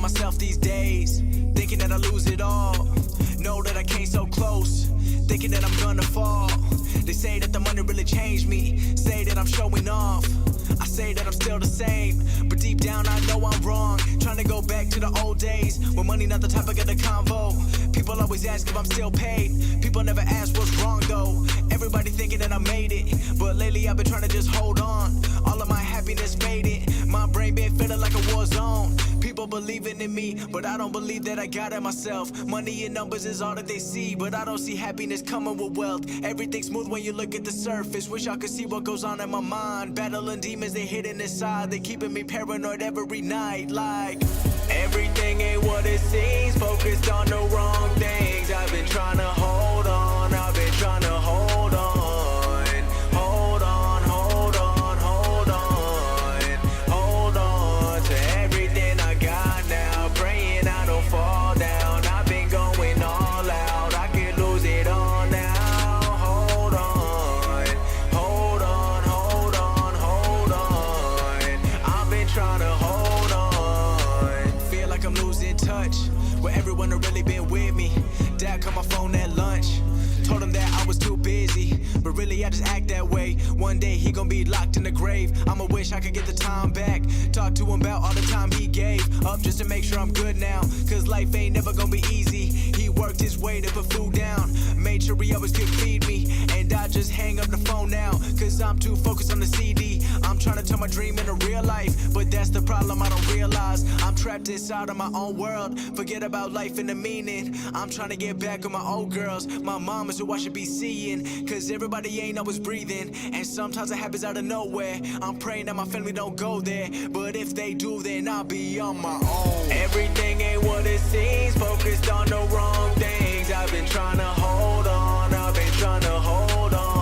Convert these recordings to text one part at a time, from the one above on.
myself these days, thinking that I lose it all. Know that I came so close, thinking that I'm gonna fall. They say that the money really changed me, say that I'm showing off. I say that I'm still the same, but deep down I know I'm wrong. Trying to go back to the old days, when money not the topic of the convo. People always ask if I'm still paid, people never ask what's wrong though. Everybody thinking that I made it, but lately I've been trying to just hold on. All of my happiness faded, my brain been feeling like a war zone. People believing in me, but I don't believe that I got it myself. Money and numbers is all that they see, but I don't see happiness coming with wealth. Everything's smooth when you look at the surface. Wish I could see what goes on in my mind. Battling demons, they hidden inside. They keeping me paranoid every night. Like, everything ain't what it seems. Focused on the wrong things. I've been trying to hold on. I've been trying to hold on. Hold on, hold on, hold on. Hold on to everything I got now. Praying I don't fall down. I've been going all out. I could lose it all now. Hold on, hold on, hold on, hold on. I've been trying to hold on. Feel like I'm losing touch with everyone that really been with me. Dad called my phone at lunch, told him that I was too busy, but really I just act that way. One day he gon' be locked in the grave. I'ma wish I could get the time back, talk to him about all the time he gave up just to make sure I'm good now. Cause life ain't never gonna be easy. He worked his way to put food down, made sure he always could feed me, and I just hang up the phone now, cause I'm too focused on the CD. I'm trying to turn my dream into real life, but that's the problem I don't realize. I'm trapped inside of my own world, forget about life and the meaning. I'm trying to get back with my old girls, my mom is who I should be seeing, cause everybody ain't always breathing, and sometimes it happens out of nowhere. I'm praying that my family don't go there, but if they do, then I'll be on my own. Everything ain't what it seems, focused on the wrong things. I've been trying to hold on, I've been trying to hold on.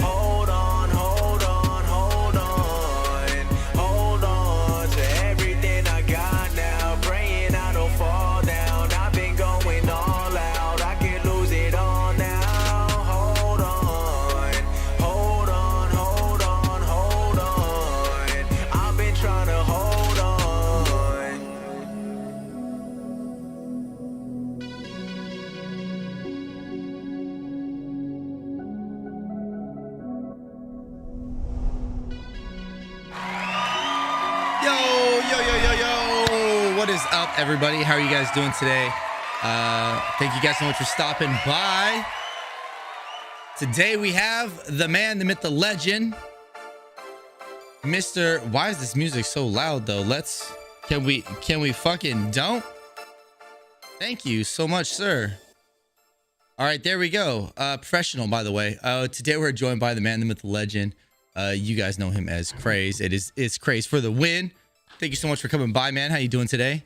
Hold on, hold on, hold on. Hold on to everything I got now. Praying I don't fall down. I've been going all out. I could lose it all now. Hold on, hold on, hold on, hold on. I've been trying to hold on. Yo. What is up, everybody? How are you guys doing today? Thank you guys so much for stopping by. Today we have the man, the myth, the legend, Mr. Why is this music so loud though? Can we fucking don't? Thank you so much, sir. All right, there we go. Professional, by the way. Today we're joined by the man, the myth, the legend. You guys know him as Craze. It's Craze for the win. Thank you so much for coming by, man. How you doing today?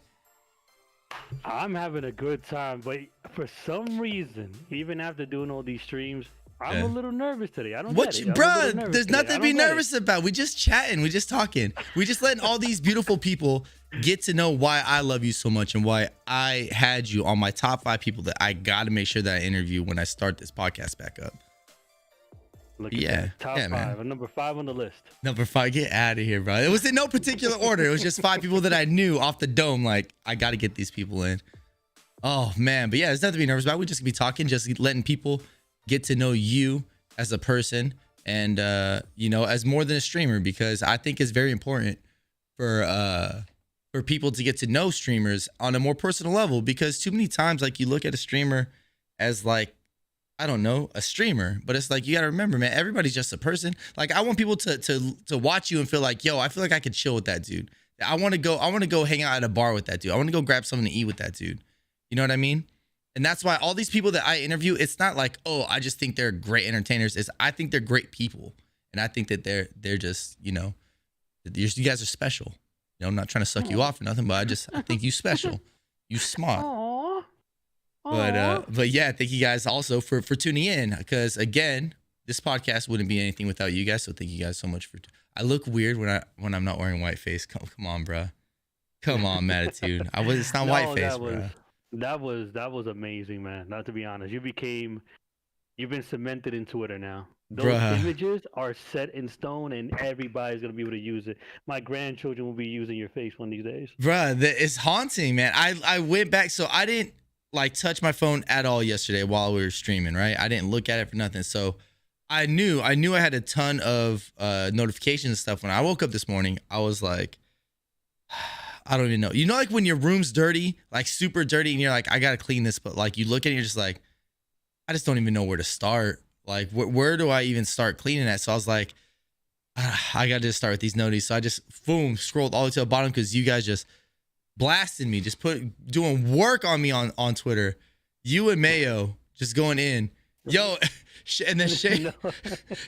I'm having a good time, but for some reason, even after doing all these streams, I'm a little nervous today. I don't get it. Bruh, there's nothing to be nervous about. We just chatting. We just talking. We just letting all these beautiful people get to know why I love you so much and why I had you on my top 5 people that I got to make sure that I interview when I start this podcast back up. Look at that. Top 5. Man. Number 5 on the list. Number 5. Get out of here, bro. It was in no particular order. It was just 5 people that I knew off the dome. Like, I got to get these people in. Oh, man. But yeah, there's nothing to be nervous about. We just be talking, just letting people get to know you as a person and, you know, as more than a streamer, because I think it's very important for people to get to know streamers on a more personal level, because too many times, like, you look at a streamer as like, I don't know, a streamer, but it's like, you got to remember, man, everybody's just a person. Like, I want people to watch you and feel like, yo, I feel like I could chill with that dude. I want to go hang out at a bar with that dude. I want to go grab something to eat with that dude. You know what I mean? And that's why all these people that I interview, it's not like, oh, I just think they're great entertainers. I think they're great people. And I think that they're just, you know, you guys are special. You know, I'm not trying to suck you off or nothing, but I think you special. You smart. But yeah, thank you guys also for tuning in, because again, this podcast wouldn't be anything without you guys. So thank you guys so much for. I look weird when I'm not wearing white face. Come on, bro. Come on, Matitude. It's not white face, bro. That was amazing, man. Not to be honest, you became You've been cemented in Twitter now. Those Bruh. images are set in stone, and everybody's gonna be able to use it. My grandchildren will be using your face one of these days. Bruh, it's haunting, man. I went back, so I didn't like touch my phone at all yesterday while we were streaming, right? I didn't look at it for nothing. So I knew I had a ton of notifications and stuff. When I woke up this morning, I was like, I don't even know. You know, like when your room's dirty, like super dirty, and you're like, I gotta clean this, but like you look at it, you're just like, I just don't even know where to start. Like, where do I even start cleaning at? So I was like, I got to just start with these noties. So I just, boom, scrolled all the way to the bottom because you guys just blasted me, just doing work on me on Twitter. You and Mayo just going in. Yo, and then Shade,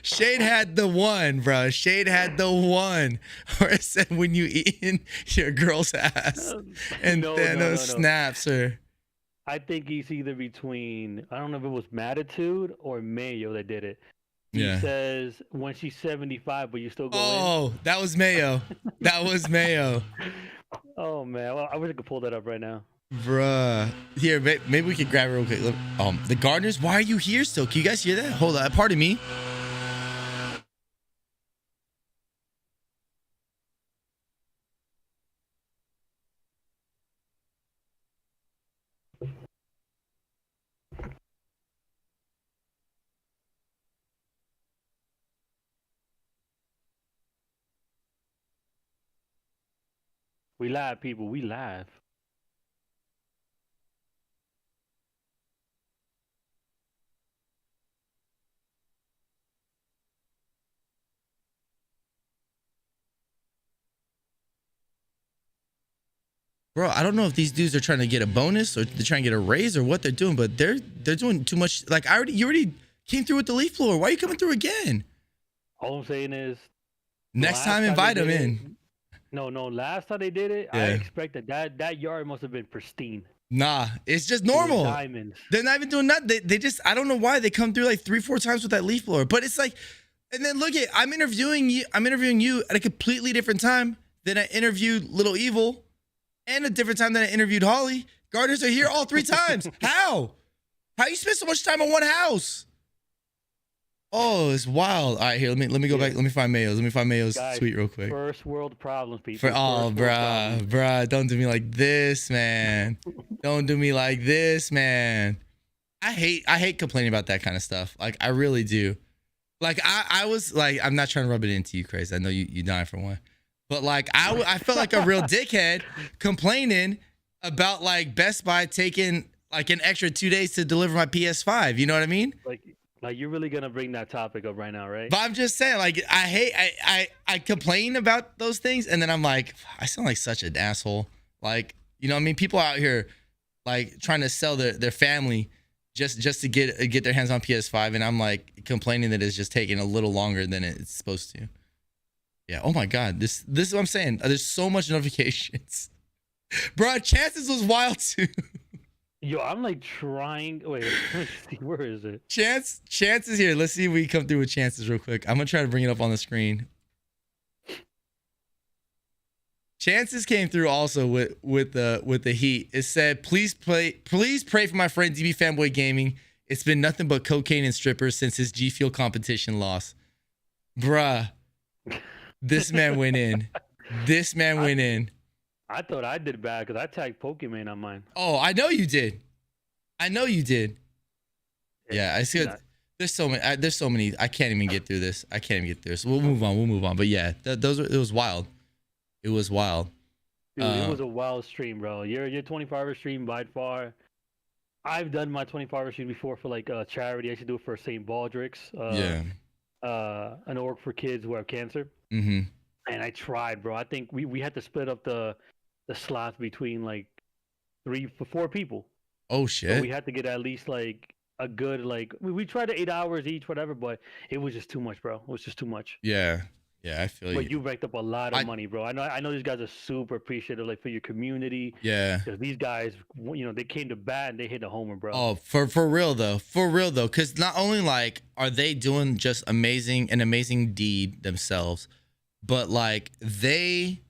Shade had the one, bro. Shade had the one where it said, when you eating your girl's ass. And Thanos snaps her. I think he's either between, I don't know if it was Matitude or Mayo that did it. He says when she's 75, but you still go in. Oh, that was Mayo. That was Mayo. Oh, man. Well, I wish I could pull that up right now. Bruh. Here, maybe we could grab it real quick. The gardeners, why are you here still? Can you guys hear that? Hold on. Pardon me. We live, people. We live. Bro, I don't know if these dudes are trying to get a bonus or they're trying to get a raise or what they're doing, but they're doing too much. Like you already came through with the leaf blower. Why are you coming through again? All I'm saying is, next time invite them in. No. Last time they did it, I expected that yard must have been pristine. Nah, it's just normal. Diamonds. They're not even doing nothing. They just, I don't know why they come through like 3-4 times with that leaf blower. But it's like, and then look at, I'm interviewing you at a completely different time than I interviewed Little Evil, and a different time than I interviewed Holly. Gardeners are here all 3 times. How you spend so much time on one house? Oh, it's wild. All right, here, let me go back. Let me find Mayo's. Let me find Mayo's tweet real quick. First world problems, people. Bruh, don't do me like this, man. Don't do me like this, man. I hate complaining about that kind of stuff. Like, I really do. Like, I was like, I'm not trying to rub it into you, Craze. I know you dying for one. But like, I felt like a real dickhead complaining about like Best Buy taking like an extra 2 days to deliver my PS5. You know what I mean? Like you're really gonna bring that topic up right now, right? But I'm just saying, like, I complain about those things, and then I'm like, I sound like such an asshole. Like, you know what I mean? People out here like trying to sell their family just to get their hands on PS5, and I'm like complaining that it's just taking a little longer than it's supposed to. Yeah. Oh my God. This is what I'm saying. There's so much notifications. Bro, Chances was wild too. Yo, I'm like trying. Wait, let's see. Where is it? Chance is here. Let's see if we come through with Chances real quick. I'm gonna try to bring it up on the screen. Chances came through also with the heat. It said, please pray for my friend DB Fanboy Gaming. It's been nothing but cocaine and strippers since his G Fuel competition loss. Bruh. This man went in. I thought I did bad because I tagged Pokemon on mine. Oh, I know you did. Yeah, I see. There's so many. I can't even get through this. We'll move on. But yeah, it was wild. It was wild. Dude, it was a wild stream, bro. Your 24-hour stream by far. I've done my 24-hour stream before for like charity. I should do it for St. Baldrick's. An org for kids who have cancer. Mm-hmm. And I tried, bro. I think we had to split up the slots between like 4 people. Oh shit! So we had to get at least like a good like we tried to 8 hours each, whatever. But it was just too much, bro. It was just too much. Yeah, I feel you. But you racked up a lot of money, bro. I know these guys are super appreciative, like for your community. Yeah. Because these guys, they came to bat and they hit a homer, bro. Oh, for real though. Because not only like are they doing just an amazing deed themselves, but like they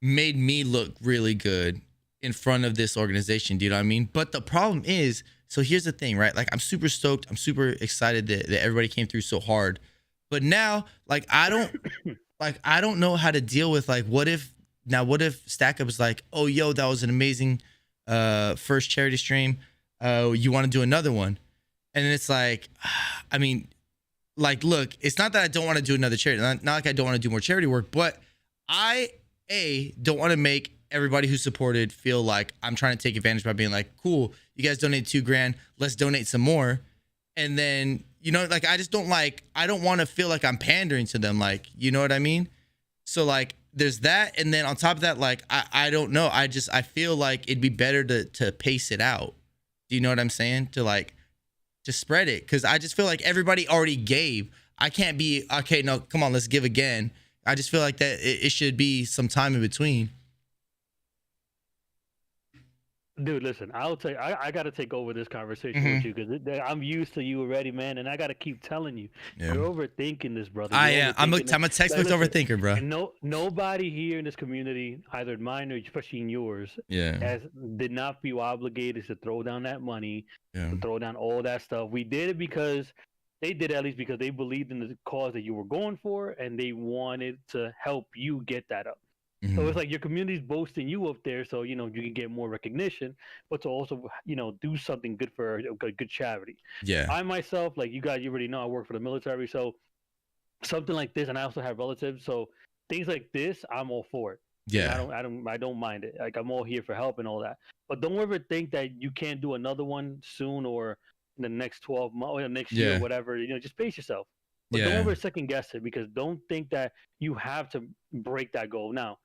made me look really good in front of this organization. Do you know what I mean? But the problem is, so here's the thing, right? Like, I'm super stoked. I'm super excited that everybody came through so hard. But now, like, I don't know how to deal with, like, what if Stack Up is like, oh, yo, that was an amazing first charity stream. You want to do another one? And then it's like, I mean, like, look, it's not that I don't want to do another charity. Not like I don't want to do more charity work, but I don't want to make everybody who supported feel like I'm trying to take advantage by being like, cool, you guys donated $2,000, let's donate some more. And then, you know, like, I don't want to feel like I'm pandering to them. Like, you know what I mean? So, like, there's that. And then on top of that, like, I don't know. I feel like it'd be better to pace it out. Do you know what I'm saying? To spread it. Cause I just feel like everybody already gave. I can't be, okay, no, come on, let's give again. I just feel like that it should be some time in between. Dude, listen, I'll tell you, I got to take over this conversation with you because I'm used to you already, man, and I got to keep telling you, you're overthinking this, brother. I am. I'm a textbook overthinker, bro. And nobody here in this community, either mine or especially in yours, did not feel obligated to throw down that money, to throw down all that stuff. We did it because they did, at least because they believed in the cause that you were going for, and they wanted to help you get that up. So it's like your community's boasting you up there, so you know you can get more recognition, but to also do something good for a good charity. Yeah. I myself, like you guys, you already know, I work for the military, so something like this, and I also have relatives, so things like this, I'm all for it. Yeah. I don't mind it. Like, I'm all here for help and all that. But don't ever think that you can't do another one soon or in the next 12 months or next year, or whatever. Just pace yourself. But don't ever second guess it, because don't think that you have to break that goal. Now,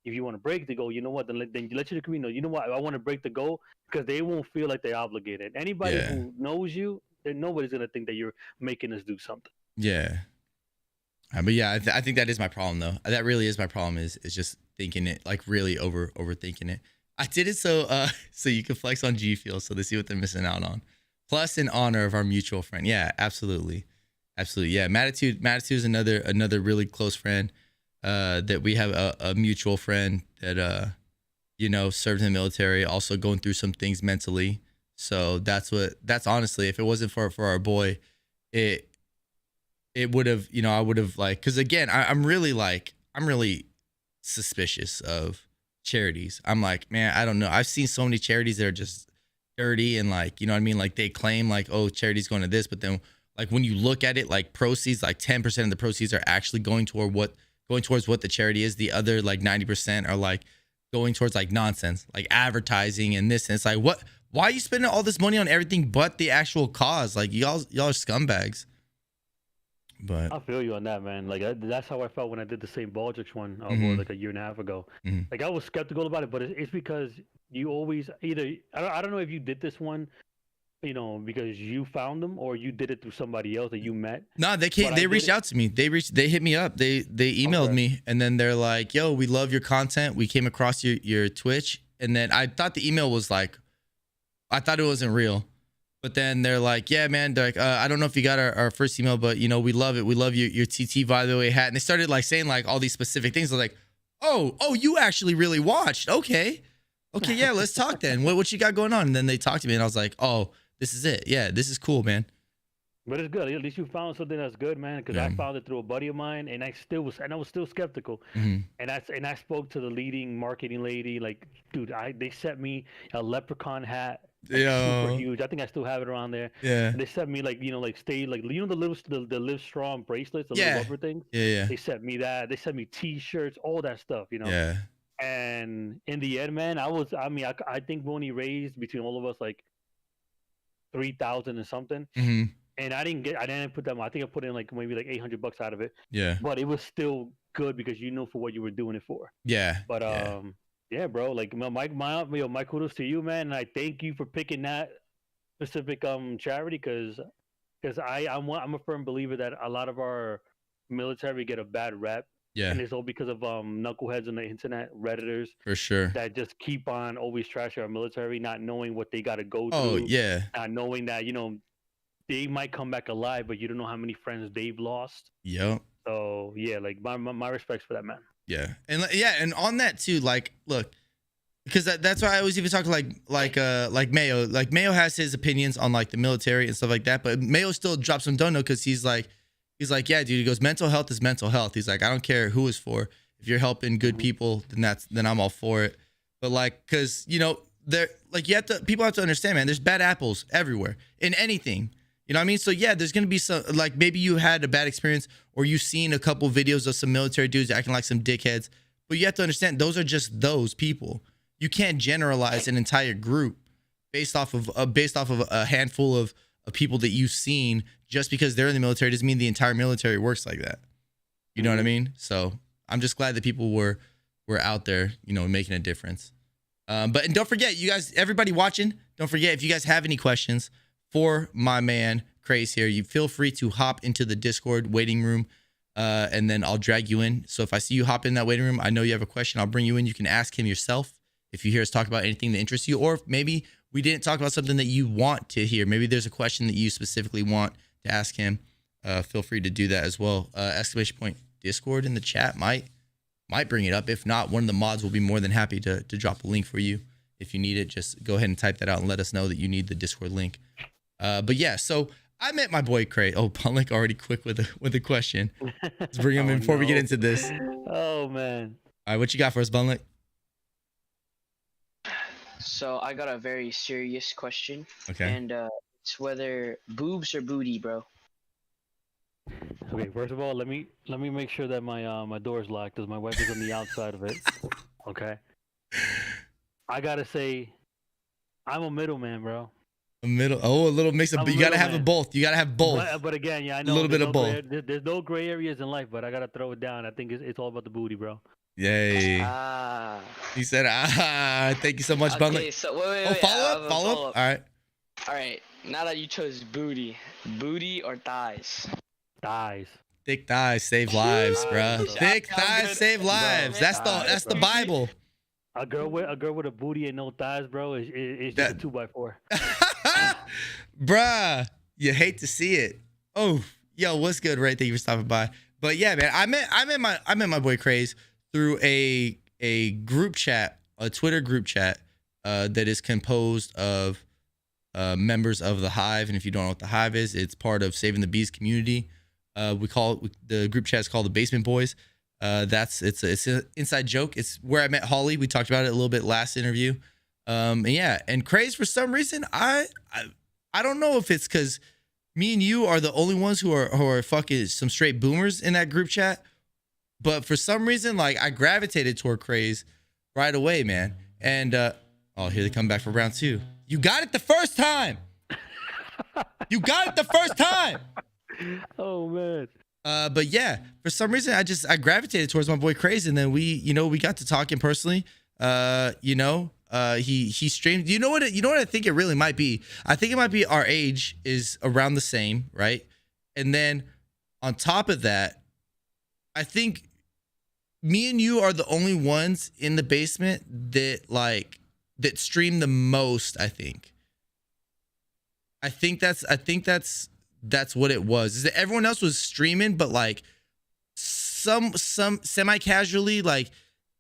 if you want to break the goal, you know what? Then you let your community know, you know what? I want to break the goal, because they won't feel like they're obligated. Anybody who knows you, nobody's going to think that you're making us do something. Yeah. But yeah, I think that is my problem, though. That really is my problem, is just thinking it, like, really overthinking it. I did it so you can flex on G Fuel, so they see what they're missing out on. Plus, in honor of our mutual friend. Yeah, absolutely. Absolutely. Yeah. Matitude is another really close friend. That we have a mutual friend that served in the military, also going through some things mentally. So that's honestly, if it wasn't for our boy, it would have, I would have, like, because again, I'm really suspicious of charities. I'm like, man, I don't know. I've seen so many charities that are just dirty, and, like, you know what I mean? Like, they claim like, oh, charity's going to this, but then, like, when you look at it, like, proceeds, like 10% of the proceeds are actually going towards what the charity is. The other, like, 90% are, like, going towards, like, nonsense, like advertising and this. And it's like, what? Why are you spending all this money on everything but the actual cause? Like, y'all are scumbags. But I feel you on that, man. Like, that's how I felt when I did the St. Baldrick's one, like a year and a half ago. Like, I was skeptical about it, but it's because you always either, I don't know if you did this one, because you found them, or you did it through somebody else that you met. No, they reached out to me. They hit me up. They emailed me, and then they're like, yo, we love your content. We came across your Twitch. And then I thought the email was like, I thought it wasn't real. But then they're like, yeah, man, they're like, I don't know if you got our first email, but we love it. We love your TT by the way hat. And they started, like, saying, like, all these specific things. I was like, oh, you actually really watched. Okay, yeah, let's talk then. What you got going on? And then they talked to me, and I was like, oh, this is it. Yeah, this is cool, man. But it's good. At least you found something that's good, man. Because I found it through a buddy of mine, and I was still skeptical. And I spoke to the leading marketing lady. Like, dude, they sent me a leprechaun hat. Super huge. I think I still have it around there. Yeah. They sent me, like, stay, like, the Live Strong bracelets, the little rubber things. Yeah. They sent me that. They sent me T-shirts, all that stuff. Yeah. And in the end, man, I think we only raised between all of us like 3,000 and something. And I didn't put that much. I think I put in like maybe like $800 out of it. Yeah. But it was still good because for what you were doing it for. Yeah. But yeah, bro. Like, my kudos to you, man. And I thank you for picking that specific charity, because I'm a firm believer that a lot of our military get a bad rep. Yeah. And it's all because of knuckleheads on the internet, Redditors. For sure. That just keep on always trashing our military, not knowing what they got to go through. Oh, yeah. Not knowing that, they might come back alive, but you don't know how many friends they've lost. Yep. So, yeah, like, my respects for that, man. Yeah. And on that, too, like, look, because that's why I always even talk like Mayo. Like Mayo has his opinions on like the military and stuff like that, but Mayo still drops some dono because he's like, yeah, dude. He goes, mental health is mental health. He's like, I don't care who it's for. If you're helping good people, then I'm all for it. But like, cause there, like, people have to understand, man. There's bad apples everywhere in anything. You know what I mean? So yeah, there's gonna be some, like, maybe you had a bad experience or you've seen a couple videos of some military dudes acting like some dickheads. But you have to understand, those are just those people. You can't generalize an entire group based off of a handful of people that you've seen. Just because they're in the military doesn't mean the entire military works like that. You know what I mean? So I'm just glad that people were out there, making a difference. But don't forget, you guys, everybody watching, don't forget, if you guys have any questions for my man Craze here, you feel free to hop into the Discord waiting room, and then I'll drag you in. So if I see you hop in that waiting room, I know you have a question, I'll bring you in. You can ask him yourself if you hear us talk about anything that interests you, or if maybe we didn't talk about something that you want to hear. Maybe there's a question that you specifically want to ask him. Feel free to do that as well. Exclamation point Discord in the chat might bring it up. If not, one of the mods will be more than happy to drop a link for you. If you need it, just go ahead and type that out and let us know that you need the Discord link. But yeah, so I met my boy Craze. Oh, Punlik already quick with a question. Let's bring him in before we get into this. Oh man. All right, what you got for us, Punlik? So I got a very serious question. Okay. And it's whether boobs or booty, bro. Okay, first of all, let me make sure that my door is locked because my wife is on the outside of it. Okay. I gotta say, I'm a middleman, bro. A little mix of. You gotta have it both. You gotta have both. But again, yeah, I know a little bit of both. There's no gray areas in life, but I gotta throw it down. I think it's all about the booty, bro. Yay. He said, thank you so much, Punlik. Okay, so wait. Follow up. All right. Now that you chose booty or thighs? Thighs. Thick thighs save lives, bro. Thick thighs save lives. Bro. That's the Bible. A girl with a booty and no thighs, bro, is just a 2x4. Bruh, you hate to see it. Oh, yo, what's good? Right, thank you for stopping by. But yeah, man, I met my boy Craze through a group chat, a Twitter group chat that is composed of members of the Hive. And if you don't know what the Hive is, it's part of Saving the Bees community. The group chat is called the Basement Boys. It's an inside joke. It's where I met Holly. We talked about it a little bit last interview. And Craze, for some reason, I don't know if it's because me and you are the only ones who are fucking some straight boomers in that group chat. But for some reason, like, I gravitated toward Craze right away, man. And here they come back for round 2. You got it the first time. You got it the first time. Oh man. But yeah, for some reason I gravitated towards my boy Craze, and then we got to talking personally. He streamed. You know what I think it really might be? I think it might be our age is around the same, right? And then on top of that, I think me and you are the only ones in the basement that stream the most. I think that's what it was. Is that everyone else was streaming, but like some semi-casually, like,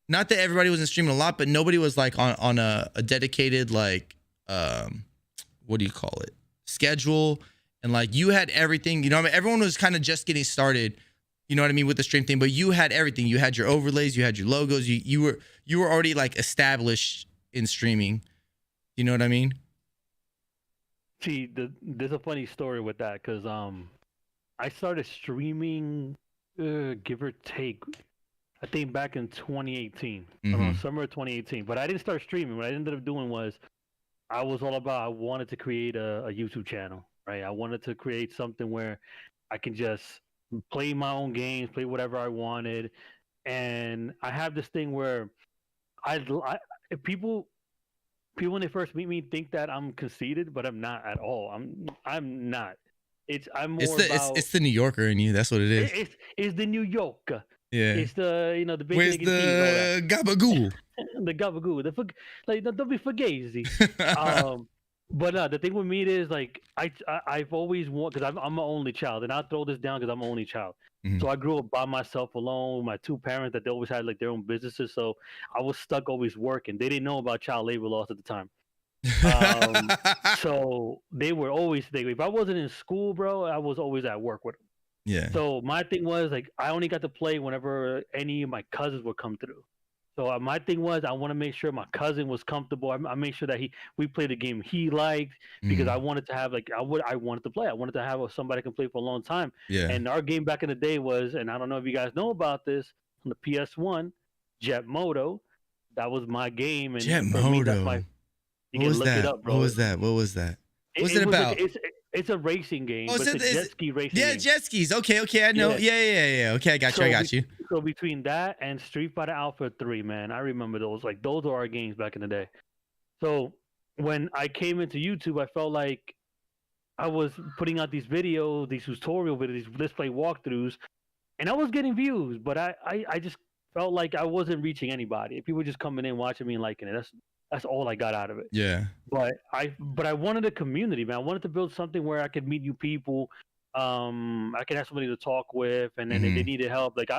not that everybody wasn't streaming a lot, but nobody was like on a dedicated, like, what do you call it, schedule. And like, you had everything, I mean, everyone was kind of just getting started, you know what I mean, with the stream thing, but you had everything. You had your overlays, you had your logos, you were already like established in streaming. You know what I mean? See, there's a funny story with that, because I started streaming, give or take, I think back in 2018, around summer of 2018. But I didn't start streaming. What I ended up doing was, I wanted to create a YouTube channel, right? I wanted to create something where I can just play my own games, play whatever I wanted. And I have this thing where if people when they first meet me think that I'm conceited, but I'm not at all. I'm not. It's the New Yorker in you. That's what it is. It's the New Yorker. Yeah. It's the the big. Where's the gabagool? The gabagool. Don't be fugazi. But the thing with me is like I've always wanted, because I'm an only child, and I'll throw this down because I'm an only child. So I grew up by myself alone with my two parents that they always had like their own businesses. So I was stuck always working. They didn't know about child labor laws at the time. So they were always thinking, if I wasn't in school, bro, I was always at work with them. Yeah. So my thing was like I only got to play whenever any of my cousins would come through. So my thing was I want to make sure my cousin was comfortable. I make sure that we played the game he liked, because I wanted to have like I wanted to play. I wanted to have somebody I can play for a long time. Yeah. And our game back in the day was, and I don't know if you guys know about this, on the PS1, Jet Moto. That was my game. And Jet for me, that's Moto. my, you What can was look that? it up, bro. What was that? What was that? What's it was about? It's a racing game. Oh, But it's a jet ski racing yeah, game. jet skis. Okay, I know. Yeah. Okay, I got you. So between that and Street Fighter Alpha 3, man, I remember those. Like those are our games back in the day. So when I came into YouTube, I felt like I was putting out these videos, these tutorial videos, these let's play walkthroughs, and I was getting views, but I just felt like I wasn't reaching anybody. People were just coming in, watching me, and liking it. That's all I got out of it. Yeah. But I wanted a community, man. I wanted to build something where I could meet new people. I could have somebody to talk with, and then if they needed help, like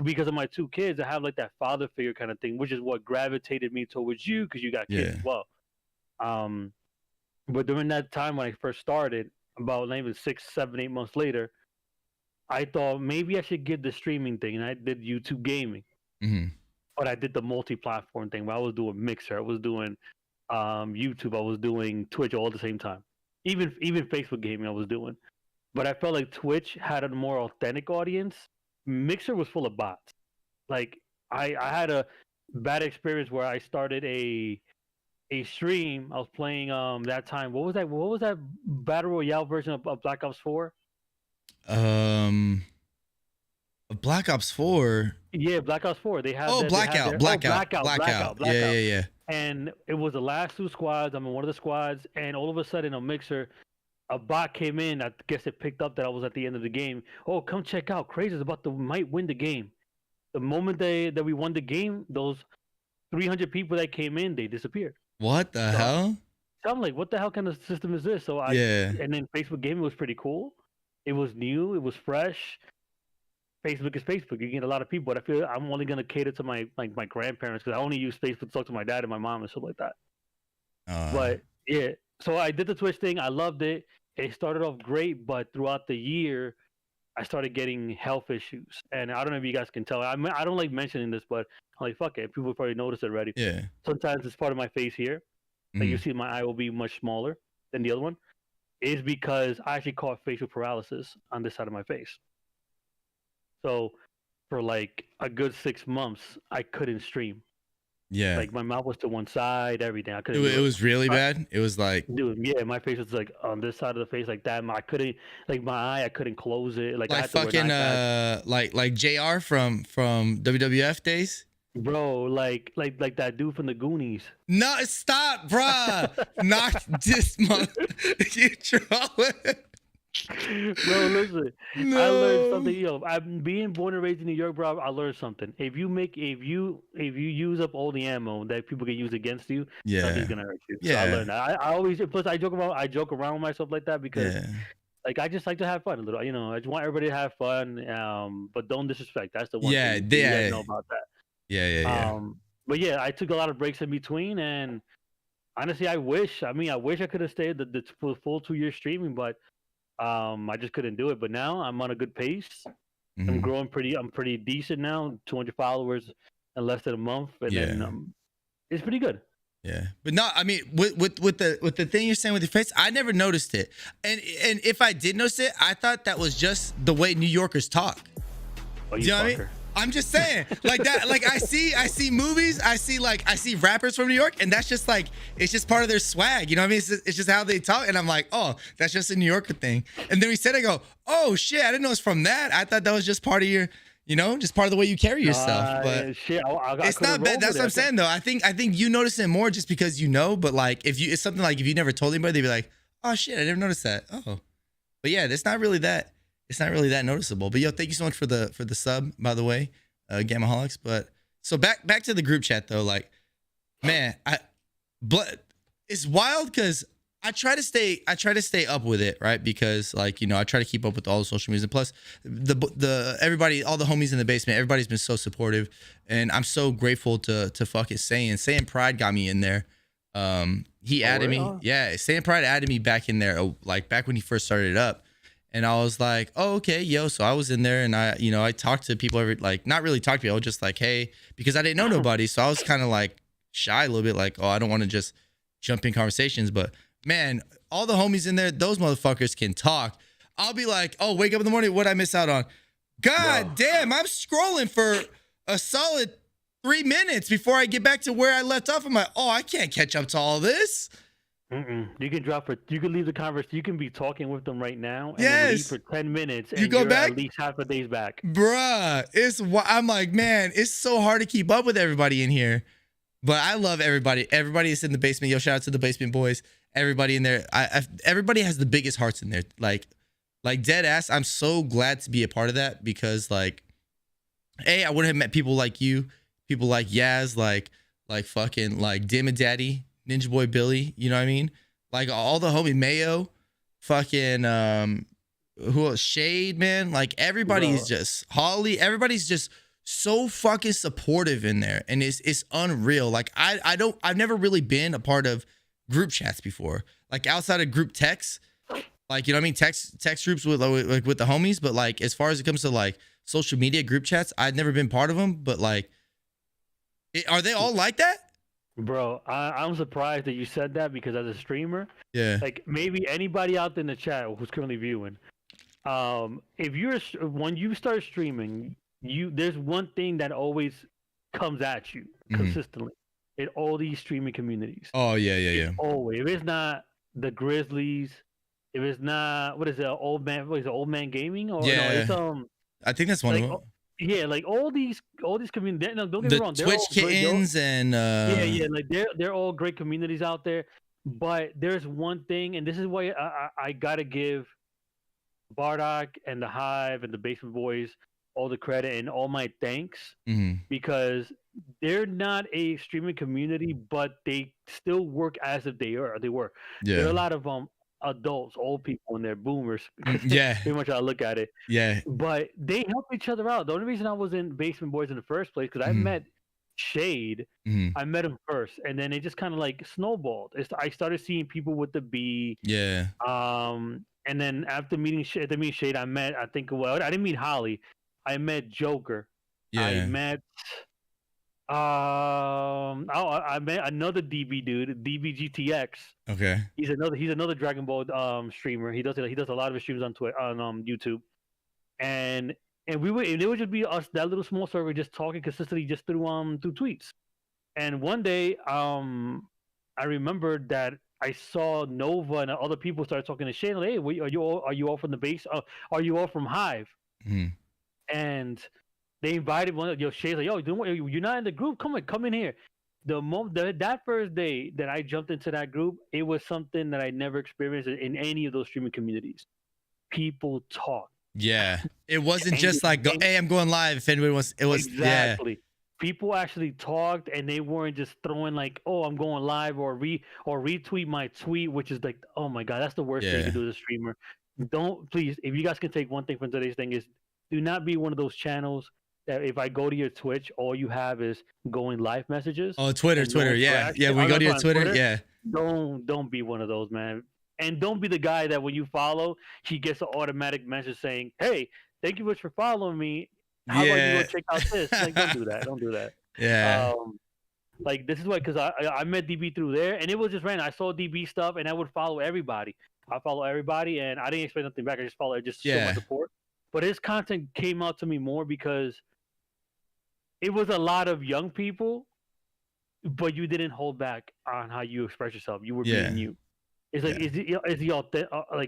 because of my two kids, I have like that father figure kind of thing, which is what gravitated me towards you, because you got kids as well. But during that time when I first started, about maybe 6, 7, 8 months later, I thought maybe I should get the streaming thing, and I did YouTube gaming. But I did the multi-platform thing where I was doing Mixer, I was doing YouTube, I was doing Twitch all at the same time. Even Facebook gaming I was doing. But I felt like Twitch had a more authentic audience. Mixer was full of bots. Like I had a bad experience where I started a stream. I was playing that time. What was that Battle Royale version of Black Ops 4? Black Ops 4. Yeah, Black Ops 4. They have Blackout. Yeah. And it was the last 2 squads. I'm in one of the squads, and all of a sudden, a Mixer, a bot came in. I guess it picked up that I was at the end of the game. Oh, come check out! Craze is about to might win the game. The moment that we won the game, those 300 people that came in, they disappeared. What the hell? So I'm like, what the hell kind of system is this? So and then Facebook gaming was pretty cool. It was new. It was fresh. Facebook is Facebook. You get a lot of people, but I feel I'm only gonna cater to my grandparents, because I only use Facebook to talk to my dad and my mom and stuff like that. But yeah, so I did the Twitch thing. I loved it. It started off great, but throughout the year, I started getting health issues, and I don't know if you guys can tell. I don't like mentioning this, but I'm like, fuck it. People probably noticed it already. Yeah. Sometimes it's part of my face here. Like you see, my eye will be much smaller than the other one. Is because I actually caught facial paralysis on this side of my face. So for like a good 6 months, I couldn't stream. Yeah. Like my mouth was to one side, everything. I couldn't. It was really bad. It was like, dude, yeah, my face was like on this side of the face, like that. I couldn't, like my eye, I couldn't close it. Like I had fucking like JR from WWF days. Bro, like that dude from the Goonies. No, stop, bruh. Not this month. You trolling. Bro, listen. No. I learned something. I'm being born and raised in New York, bro. I learned something. If you use up all the ammo that people can use against you, nothing's gonna hurt you. Yeah. So I learned that. I always, plus I joke around with myself like that, because like I just like to have fun a little. I just want everybody to have fun. But don't disrespect. That's the one thing you guys know about that. Yeah. But yeah, I took a lot of breaks in between, and honestly, I wish I could have stayed the full 2 years streaming, but I just couldn't do it. But now I'm on a good pace. I'm growing I'm pretty decent now. 200 followers in less than a month, and then it's pretty good. Yeah, but no, I mean, with the thing you're saying with your face, I never noticed it, and if I did notice it, I thought that was just the way New Yorkers talk. Oh, you know what I mean? I'm just saying, like that. Like I see movies, I see rappers from New York, and that's just like, it's just part of their swag. You know what I mean? It's just how they talk, and I'm like, oh, that's just a New Yorker thing. And then we said, I go, oh shit, I didn't know it's from that. I thought that was just part of your, just part of the way you carry yourself. But shit, it's not bad. That's what I'm saying though. I think you notice it more just because but like if it's something like if you never told anybody, they'd be like, oh shit, I never noticed that. Oh, but yeah, it's not really that. It's not really that noticeable. But yo, thank you so much for the sub, by the way, Gamaholics. But so back to the group chat though. Like, man, it's wild because I try to stay up with it, right? Because like, you know, I try to keep up with all the social media. And plus the everybody, all the homies in the basement, everybody's been so supportive, and I'm so grateful to fucking Saiyan Pride got me in there. He added me. Yeah, Saiyan Pride added me back in there, like back when he first started it up. And I was like, oh, okay, yo. So I was in there, and I talked to people not really talk to people. I was just like, hey, because I didn't know nobody. So I was kind of like shy a little bit, like, oh, I don't want to just jump in conversations. But man, all the homies in there, those motherfuckers can talk. I'll be like, oh, wake up in the morning, what'd I miss out on? God damn, I'm scrolling for a solid 3 minutes before I get back to where I left off. I'm like, oh, I can't catch up to all this. You can leave the conversation. You can be talking with them right now and yes. then leave for 10 minutes and you go you're back? at least half a day's back. Bruh, I'm like, man, it's so hard to keep up with everybody in here. But I love everybody. Everybody is in the basement. Yo, shout out to the basement boys. Everybody in there. Everybody has the biggest hearts in there. Like dead ass. I'm so glad to be a part of that because like, I wouldn't have met people like you, people like Yaz, like fucking like Dim and Daddy, Ninja Boy Billy, you know what I mean? Like all the homie Mayo, fucking who else? Shade, man. Like everybody's just Holly, everybody's just so fucking supportive in there. And it's unreal. Like I've never really been a part of group chats before. Like outside of group texts, like, you know what I mean? Text groups with the homies, but like as far as it comes to like social media group chats, I've never been part of them, but like are they all like that? Bro, I'm surprised that you said that because as a streamer, like maybe anybody out there in the chat who's currently viewing, when you start streaming, there's one thing that always comes at you consistently in all these streaming communities. Oh yeah. Always, if it's not the Grizzlies, if it's not what is it, Old Man Gaming, or no, it's I think that's one of them. Yeah, like all these communities. No, don't get me wrong. Twitch kittens and like they're all great communities out there. But there's one thing, and this is why I gotta give Bardock and the Hive and the Basement Boys all the credit and all my thanks, because they're not a streaming community, but they still work as if they were. Yeah. There are a lot of adults, old people, and they're boomers. Yeah, pretty much how I look at it. Yeah, but they help each other out. The only reason I was in Basement Boys in the first place because I met Shade. I met him first, and then it just kind of like snowballed. I started seeing people with the B. Yeah. And then after meeting Shade, I didn't meet Holly. I met Joker. Yeah. I met I met another DB dude, DBGTX. Okay. He's another Dragon Ball streamer. He does a lot of his streams on YouTube. And it would just be us, that little small server, just talking consistently just through tweets. And one day, I remembered that I saw Nova and other people start talking to Shane. Like, hey, are you all from the base? Are you all from Hive? And they invited one of Shay's like, yo, you're not in the group? Come in here. That first day that I jumped into that group, it was something that I never experienced in any of those streaming communities. People talk. Yeah, it wasn't just like, hey, I'm going live. If anybody wants, it was exactly. Yeah. People actually talked, and they weren't just throwing like, oh, I'm going live or retweet my tweet, which is like, oh my god, that's the worst thing you can do as a streamer. Please, if you guys can take one thing from today's thing is, do not be one of those channels that if I go to your Twitch, all you have is going live messages. Oh, Twitter, yeah. We go to your Twitter, yeah. Don't be one of those, man. And don't be the guy that when you follow, he gets an automatic message saying, hey, thank you much for following me. How about you go check out this? Like, don't do that. Yeah. Like, this is why, because I met DB through there, and it was just random. I saw DB stuff, and I would follow everybody. I follow everybody, and I didn't expect nothing back. I just followed it just to show my support. But his content came out to me more because it was a lot of young people, but you didn't hold back on how you express yourself. You were being you. It's like is the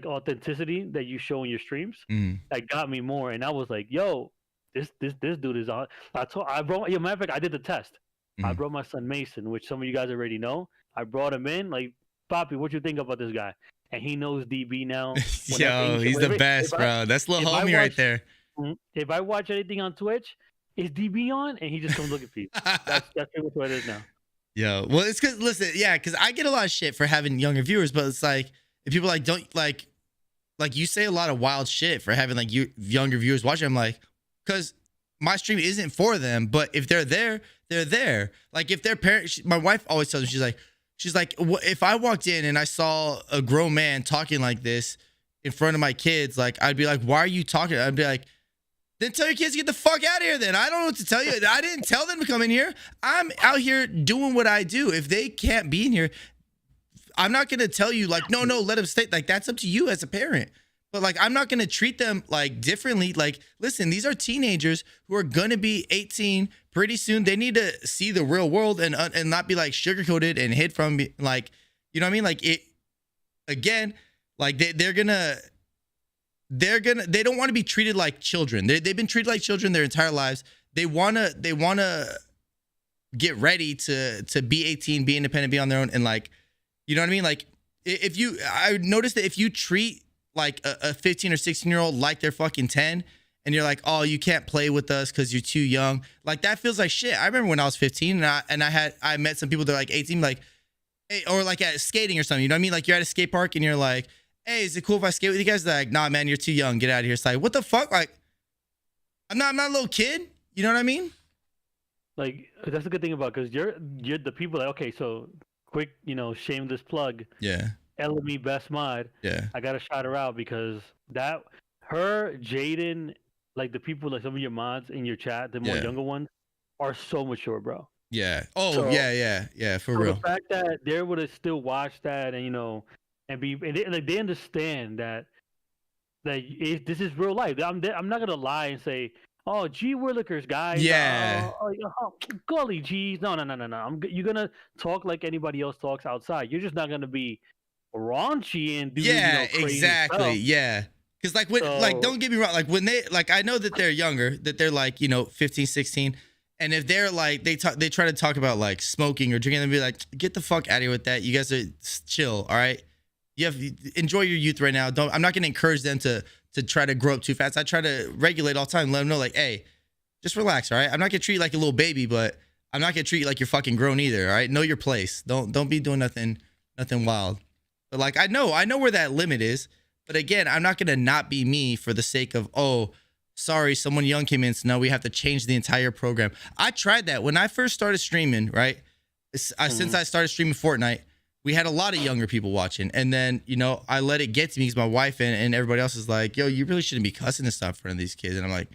authenticity that you show in your streams that got me more, and I was like, yo, this dude is on. Matter of fact, I did the test. I brought my son Mason, which some of you guys already know. I brought him in, like, Papi, what you think about this guy? And he knows DB now. Yo, he's the best, bro. That's little homie right there. If I watch anything on Twitch, is DB on? And he just comes looking for you. That's pretty much what it is now. Yo, well, it's because listen, yeah, because I get a lot of shit for having younger viewers, but it's like if people like don't like you say a lot of wild shit for having like you younger viewers watching. I'm like, because my stream isn't for them, but if they're there, they're there. Like if their parents, my wife always tells me, she's like, if I walked in and I saw a grown man talking like this in front of my kids, like I'd be like, why are you talking? I'd be like, then tell your kids to get the fuck out of here then. I don't know what to tell you. I didn't tell them to come in here. I'm out here doing what I do. If they can't be in here, I'm not going to tell you like, no, let them stay. Like that's up to you as a parent. But like, I'm not going to treat them like differently. Like, listen, these are teenagers who are going to be 18 pretty soon. They need to see the real world and not be like sugarcoated and hid from like, you know what I mean? Like it, again, like they don't want to be treated like children. They've been treated like children their entire lives. They wanna get ready to be 18, be independent, be on their own, and like, you know what I mean? Like I noticed that if you treat like a 15 or 16-year-old like they're fucking 10, and you're like, oh, you can't play with us because you're too young. Like that feels like shit. I remember when I was 15 and I met some people that are like 18, like, hey, or like at skating or something. You know what I mean? Like you're at a skate park and you're like, hey, is it cool if I skate with you guys? They're like, nah, man, you're too young. Get out of here. It's like, what the fuck? Like, I'm not a little kid. You know what I mean? Like, that's a good thing about, because you're the people that, okay, so quick, shameless plug. Yeah. LME Best Mod. Yeah. I got to shout her out because Jaden, like the people, like some of your mods in your chat, the more younger ones, are so mature, bro. Yeah. Oh, so, yeah, for real. The fact that they're able to still watch that and, they understand that this is real life. I'm not gonna lie and say, oh, gee willikers, guys. Yeah. Golly geez. No. You're gonna talk like anybody else talks outside. You're just not gonna be raunchy and do crazy exactly. stuff. Yeah. Because like when like don't get me wrong, like when they like I know that they're younger, that they're like 15, 16. And if they're like they try to talk about like smoking or drinking, they'll be like, get the fuck out of here with that. You guys are chill, all right? Enjoy your youth right now. I'm not gonna encourage them to try to grow up too fast. I try to regulate all the time, let them know like, hey, just relax, all right? I'm not gonna treat you like a little baby, but I'm not gonna treat you like you're fucking grown either, all right? Know your place. Don't be doing nothing wild. But like I know where that limit is. But again, I'm not gonna not be me for the sake of, oh, sorry, someone young came in, so now we have to change the entire program. I tried that when I first started streaming, right? Since I started streaming Fortnite, we had a lot of younger people watching. And then, I let it get to me because my wife and everybody else is like, yo, you really shouldn't be cussing and stuff in front of these kids. And I'm like,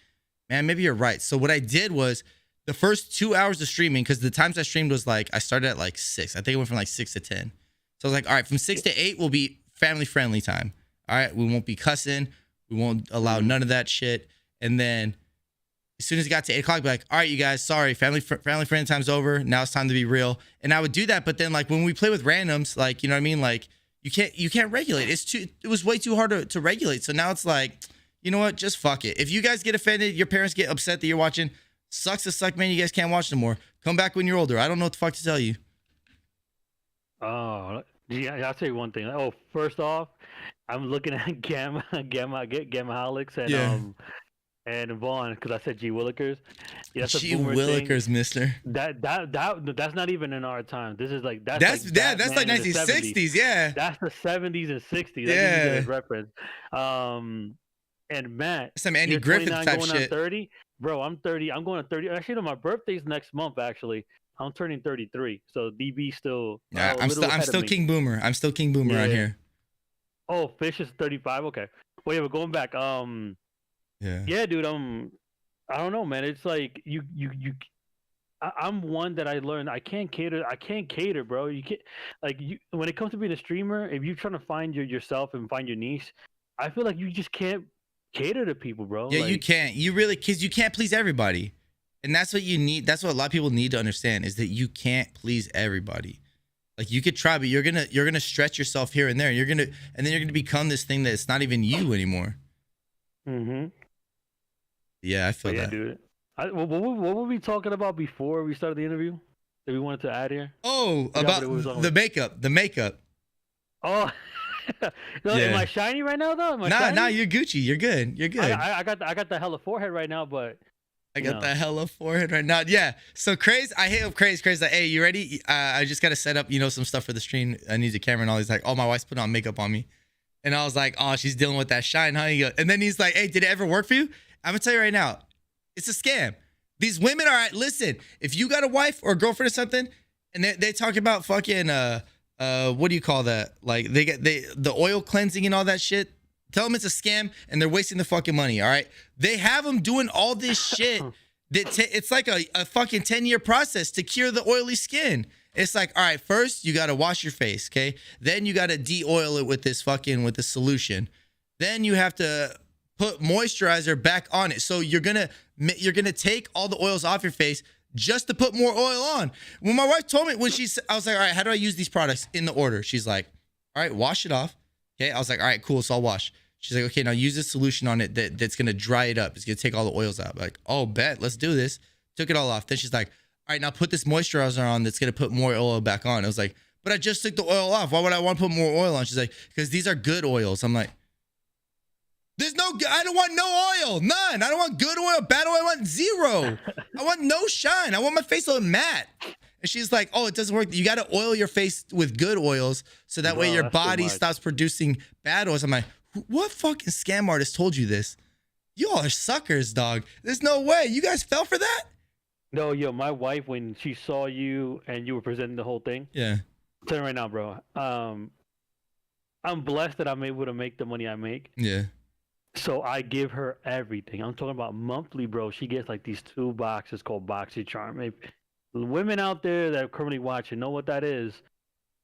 man, maybe you're right. So what I did was the first 2 hours of streaming, because the times I streamed was like, I started at like 6. I think it went from like 6 to 10. So I was like, all right, from 6 to 8 will be family friendly time. All right, we won't be cussing. We won't allow none of that shit. And then as soon as it got to 8 o'clock, I'd be like, all right, you guys, sorry, family friend time's over. Now it's time to be real. And I would do that. But then like when we play with randoms, like, you know what I mean? Like you can't regulate. It was way too hard to regulate. So now it's like, you know what? Just fuck it. If you guys get offended, your parents get upset that you're watching, sucks to suck, man. You guys can't watch no more. Come back when you're older. I don't know what the fuck to tell you. Oh, yeah, I'll tell you one thing. Oh, first off, I'm looking at Gamma Holics and Vaughn, because I said G Willikers. Yeah, that's G Willikers, mister. That's not even in our time. This is like that's like 1960s. Yeah, that's the 70s and 60s. Yeah, that's reference. And Matt, some Andy Griffith type going shit. On 30, bro. I'm 30. I'm going to 30. Actually, no, my birthday's next month. Actually, I'm turning 33. So DB still. Yeah, I'm still King Boomer. I'm still King Boomer on here. Oh, Fish is 35. Okay. Well, yeah, we're going back. Yeah, dude. I don't know, man. It's like I'm one that I learned I can't cater, bro. You can't when it comes to being a streamer, if you're trying to find yourself and find your niche, I feel like you just can't cater to people, bro. Yeah, you can't. You really, because you can't please everybody, and that's what you need. That's what a lot of people need to understand, is that you can't please everybody. Like you could try, but you're gonna stretch yourself here and there. And then you're gonna become this thing that's not even you anymore. Mm-hmm. Yeah, I feel that. Dude. What were we talking about before we started the interview that we wanted to add here? Oh, about the makeup. The makeup. Oh, no, am I shiny right now though? Nah, you're Gucci. You're good. You're good. I got the hella forehead right now, but I got the hella forehead right now. Yeah. So Craze, I hit up Craze. Craze like, hey, you ready? I just gotta set up, some stuff for the stream. I need the camera and all. He's like, oh, my wife's putting on makeup on me. And I was like, oh, she's dealing with that shine, huh? And then he's like, hey, did it ever work for you? I'm gonna tell you right now, it's a scam. These women are listen, if you got a wife or a girlfriend or something, and they talk about fucking what do you call that? Like the oil cleansing and all that shit. Tell them it's a scam and they're wasting the fucking money. All right. They have them doing all this shit. It's like a fucking 10-year process to cure the oily skin. It's like, all right, first you got to wash your face. Okay. Then you got to de-oil it with this solution. Then you have to put moisturizer back on it. So you're going to take all the oils off your face just to put more oil on. When my wife told me, I was like, all right, how do I use these products in the order? She's like, all right, wash it off. Okay. I was like, all right, cool. So I'll wash. She's like, okay, now use this solution on it that's going to dry it up. It's going to take all the oils out. I'm like, oh, bet. Let's do this. Took it all off. Then she's like, all right, now put this moisturizer on that's going to put more oil back on. I was like, but I just took the oil off. Why would I want to put more oil on? She's like, because these are good oils. I'm like, I don't want no oil. None. I don't want good oil, bad oil. I want zero. I want no shine. I want my face to look matte. And she's like, oh, it doesn't work. You got to oil your face with good oils so that way your body stops producing bad oils. I'm like, what fucking scam artist told you this? Y'all are suckers, dog. There's no way. You guys fell for that? No, yo, my wife, when she saw you and you were presenting the whole thing. Yeah. Tell you right now, bro. I'm blessed that I'm able to make the money I make. Yeah. So I give her everything. I'm talking about monthly, bro. She gets like these 2 boxes called BoxyCharm. If women out there that are currently watching know what that is,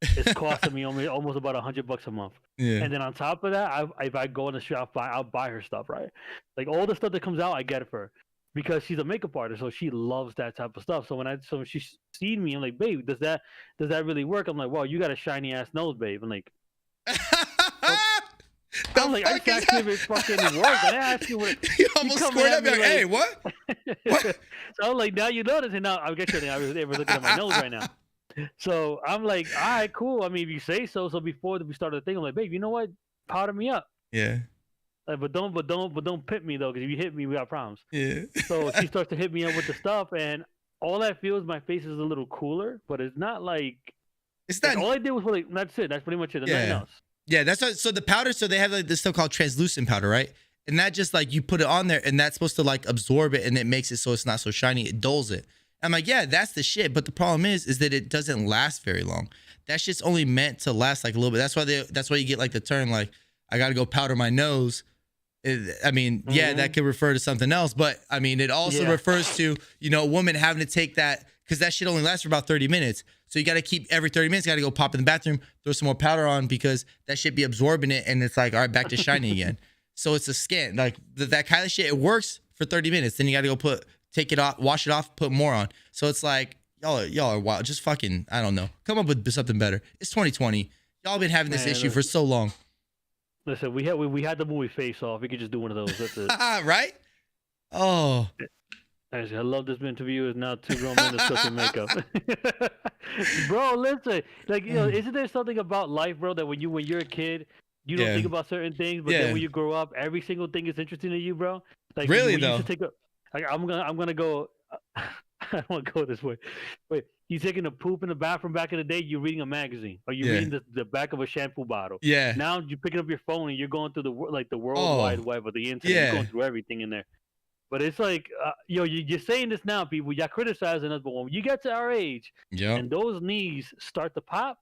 it's costing me almost about $100 a month. Yeah. And then on top of that, if I go in the shop, I'll buy her stuff, right? Like all the stuff that comes out, I get it for her because she's a makeup artist, so she loves that type of stuff. So when she's seen me, I'm like, babe, does that really work? I'm like, well, you got a shiny ass nose, babe. I'm like. I'm like, I can't give it fucking work. And I ask you what. You almost squared up. Like, hey, what? What? So I'm like, now you notice, and now I'll get you. I was looking at my nose right now. So I'm like, all right, cool. I mean, if you say so. So before we started the thing, I'm like, babe, you know what? Powder me up. Yeah. Like, but don't pit me though, because if you hit me, we got problems. Yeah. So she starts to hit me up with the stuff, and all I feel is my face is a little cooler, but it's not like. It's not. Like, all I did was like, that's it. That's pretty much it. There's nothing else. Yeah, that's what, so the powder. So they have like this stuff called translucent powder, right? And that just like you put it on there, and that's supposed to like absorb it, and it makes it so it's not so shiny. It dulls it. I'm like, yeah, that's the shit. But the problem is that it doesn't last very long. That shit's only meant to last like a little bit. That's why you get like the term like I got to go powder my nose. I mean, yeah, that could refer to something else, but I mean, it also refers to a woman having to take that because that shit only lasts for about 30 minutes. So you got to keep every 30 minutes, got to go pop in the bathroom, throw some more powder on because that shit be absorbing it. And it's like, all right, back to shiny again. So it's a scam. Like that kind of shit, it works for 30 minutes. Then you got to go take it off, wash it off, put more on. So it's like, y'all are wild. Just fucking, I don't know. Come up with something better. It's 2020. Y'all been having this issue for so long. Listen, we had the movie Face Off. We could just do one of those. That's it. Right? Oh. I love this interview. Is now 2 grown men discussing makeup. Bro, listen. Like, isn't there something about life, bro, that when you're a kid, you don't think about certain things, but then when you grow up, every single thing is interesting to you, bro? Like, really, though? I'm gonna go. I don't want to go this way. Wait, you taking a poop in the bathroom back in the day? You're reading a magazine, or you're reading the back of a shampoo bottle. Yeah. Now you're picking up your phone and you're going through the World Wide Web of the internet. You're going through everything in there. But it's like, you're saying this now, people. Y'all criticizing us, but when you get to our age, and those knees start to pop,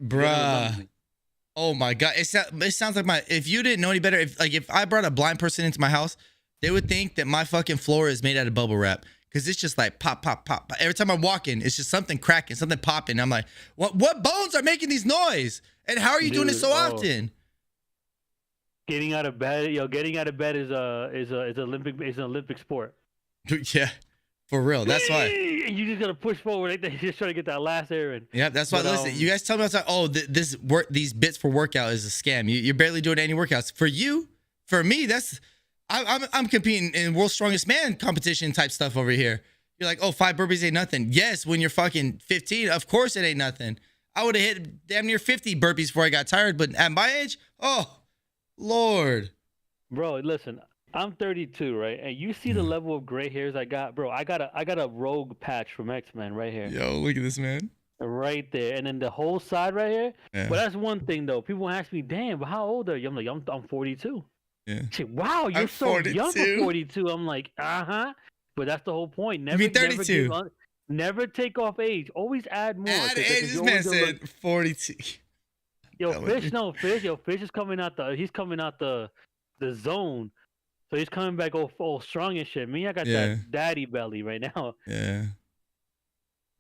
bruh. Oh my god, it sounds like if you didn't know any better, if I brought a blind person into my house, they would think that my fucking floor is made out of bubble wrap. Because it's just like pop, pop, pop. Every time I'm walking, it's just something cracking, something popping. I'm like, what bones are making these noise? And how are you doing it so often? Getting out of bed, is an Olympic sport. Yeah, for real. That's why. You just gotta push forward. They just try to get that last air in. Yeah, that's why. Listen, you guys tell me outside. Oh, these bits for workout is a scam. You're barely doing any workouts. For me, that's. I'm competing in World's Strongest Man competition type stuff over here. You're like, oh, 5 burpees ain't nothing. Yes, when you're fucking 15, of course it ain't nothing. I would have hit damn near 50 burpees before I got tired, but at my age, oh, Lord. Bro, listen, I'm 32, right? And you see the level of gray hairs I got, bro. I got a rogue patch from X-Men right here. Yo, look at this, man. Right there, and then the whole side right here. Yeah. But that's one thing though. People ask me, "Damn, but how old are you?" I'm like, "I'm 42." Yeah. Say, wow, you're I'm so 42. young for 42. I'm like, uh-huh. But that's the whole point. Never, You mean 32? Never take off age. Always add more. Add age. This man said 42. Yo, Fish is coming out the zone. So he's coming back all strong and shit. Me, I got that daddy belly right now. Yeah.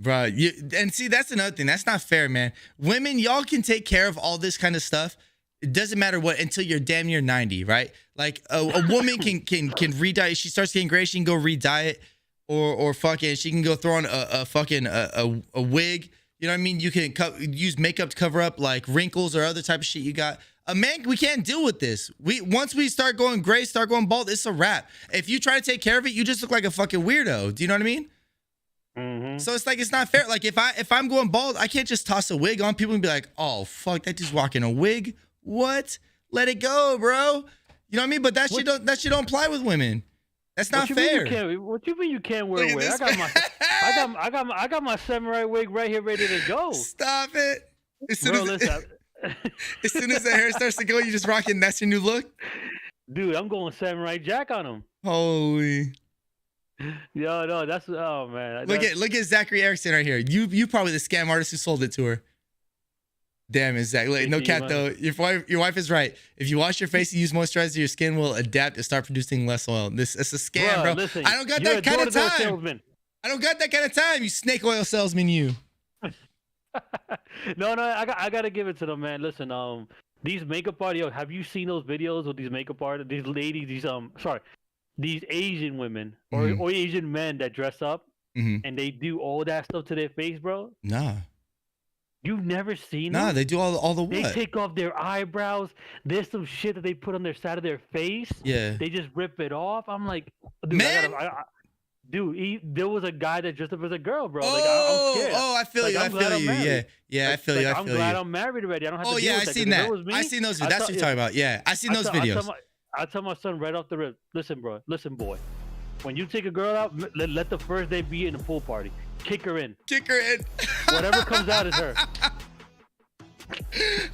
Bro, and see, that's another thing. That's not fair, man. Women, y'all can take care of all this kind of stuff. It doesn't matter what until you're damn near 90, right? Like a woman can re-dye. She starts getting gray, she can go re-dye it, or fucking she can go throw on a fucking wig. You know what I mean? You can use makeup to cover up like wrinkles or other type of shit you got. A man, we can't deal with this. Once we start going gray, start going bald, it's a wrap. If you try to take care of it, you just look like a fucking weirdo. Do you know what I mean? Mm-hmm. So it's like it's not fair. Like if I'm going bald, I can't just toss a wig on. People can be like, "Oh fuck, that dude's rocking a wig." What? Let it go, bro. You know what I mean? But that shit don't apply with women. That's not fair. What you mean you can't wear a wig? I got my samurai wig right here, ready to go. Stop it. As soon as the hair starts to go, you just rocking. That's your new look, dude. I'm going Samurai Jack on him. Holy. Yo, no, that's man. Look at Zachary Erickson right here. You probably the scam artist who sold it to her. Damn it, Zach. Like, no cat though. Your wife is right. If you wash your face and use moisturizer, your skin will adapt and start producing less oil. It's a scam, bro. Listen, I don't got that kind of time. I don't got that kind of time. You snake oil salesman, you. No, I gotta give it to them, man. Listen, these makeup artists. Have you seen those videos with these makeup artists? These ladies, these Asian women or Asian men that dress up and they do all that stuff to their face, bro. Nah. You've never seen them? Nah, they do all the what? They take off their eyebrows. There's some shit that they put on their side of their face. Yeah. They just rip it off. I'm like, dude, man. There was a guy that dressed up as a girl, bro. Like, I'm scared. I feel you. I feel you. Yeah, I feel you. I'm glad I'm married already. I don't have to deal with that. I seen that. I seen those videos. That's what you're talking about. Yeah, I seen those videos. I tell my son right off the rip, listen, boy. When you take a girl out, let the first day be in a pool party. Kick her in. Whatever comes out is her.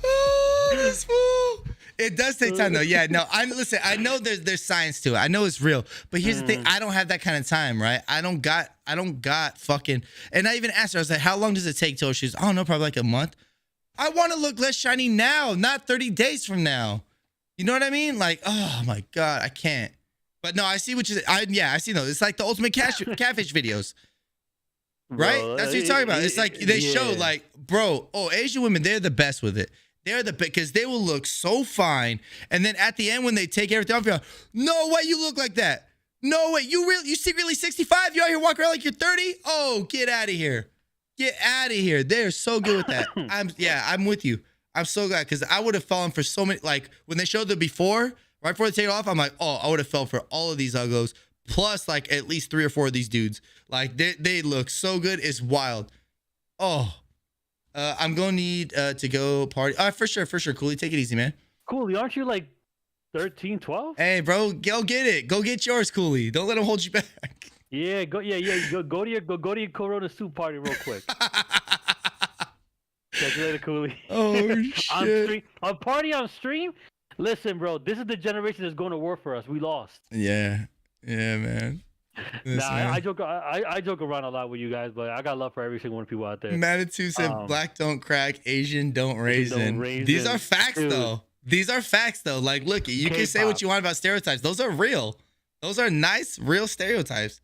Oh, this fool. It does take time though. Yeah, no. Listen. I know there's science to it. I know it's real. But here's the thing. I don't have that kind of time, right? I don't got fucking. And I even asked her. I was like, "How long does it take till she's?" I don't know, probably like a month. I want to look less shiny now, not 30 days from now. You know what I mean? Like, oh my god, I can't. But no, I see what you. I see those. It's like the ultimate catfish videos. Right? Bro, that's what you're talking about. It's like they show like, bro, Asian women, they're the best with it. They're the best because they will look so fine. And then at the end, when they take everything off, you're like, no way you look like that. No way. You secretly 65? You out here walking around like you're 30? Oh, get out of here. Get out of here. They're so good with that. I'm with you. I'm so glad because I would have fallen for so many. Like when they showed the before, right before they take it off, I'm like, oh, I would have fell for all of these uggos. Plus, like at least 3 or 4 of these dudes. Like they look so good. It's wild. Oh, I'm gonna need to go party. For sure. Cooley, take it easy, man. Cooley, aren't you like 13, 12? Hey, bro, go get it. Go get yours, Cooley. Don't let him hold you back. Yeah, go to your Corona soup party real quick. Catch you later, Cooley. Oh shit! On party on stream. Listen, bro, this is the generation that's going to war for us. We lost. Yeah, man. Man. I joke around a lot with you guys, but I got love for every single one of people out there. Manitou said, "Black don't crack, Asian don't raisin." These are facts, though. These are facts, though. Like, look, you can say what you want about stereotypes. Those are real. Those are nice, real stereotypes.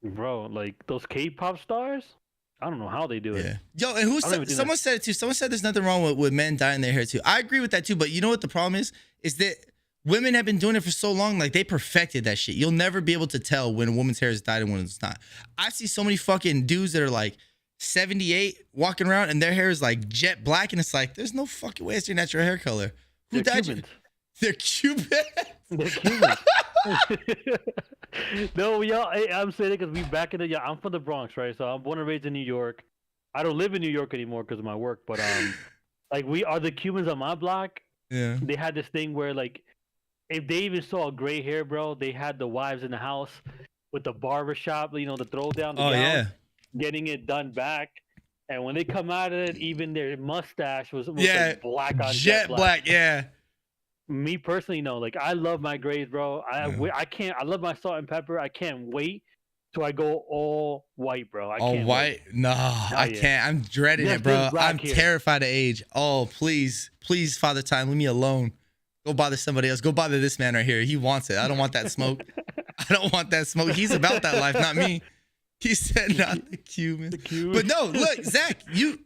Bro, like those K-pop stars. I don't know how they do it. Yeah. Yo, and someone said it too. Someone said there's nothing wrong with men dyeing their hair too. I agree with that too. But you know what the problem is? Is that women have been doing it for so long, like they perfected that shit. You'll never be able to tell when a woman's hair is dyed and when it's not. I see so many fucking dudes that are like 78 walking around and their hair is like jet black, and it's like, there's no fucking way it's your natural hair color. Who dyed you? They're Cuban. They're Cuban. No, y'all. I'm saying it because we back in the. I'm from the Bronx, right? So I'm born and raised in New York. I don't live in New York anymore because of my work, but like we are the Cubans on my block. Yeah. They had this thing where like if they even saw a gray hair, bro, they had the wives in the house with the barber shop, you know, the throw down, the gown, getting it done back. And when they come out of it, even their mustache was like black on jet black. Yeah. Me personally, no. Like I love my grays, bro. I can't. I love my salt and pepper. I can't wait till I go all white, bro. I all can't white? Wait. No, I can't. I'm dreading it, bro. I'm terrified of age. Oh, please, please, Father Time, leave me alone. Go bother somebody else. Go bother this man right here. He wants it. I don't want that smoke. I don't want that smoke. He's about that life, not me. He said not the Cuban. But no, look, Zach, you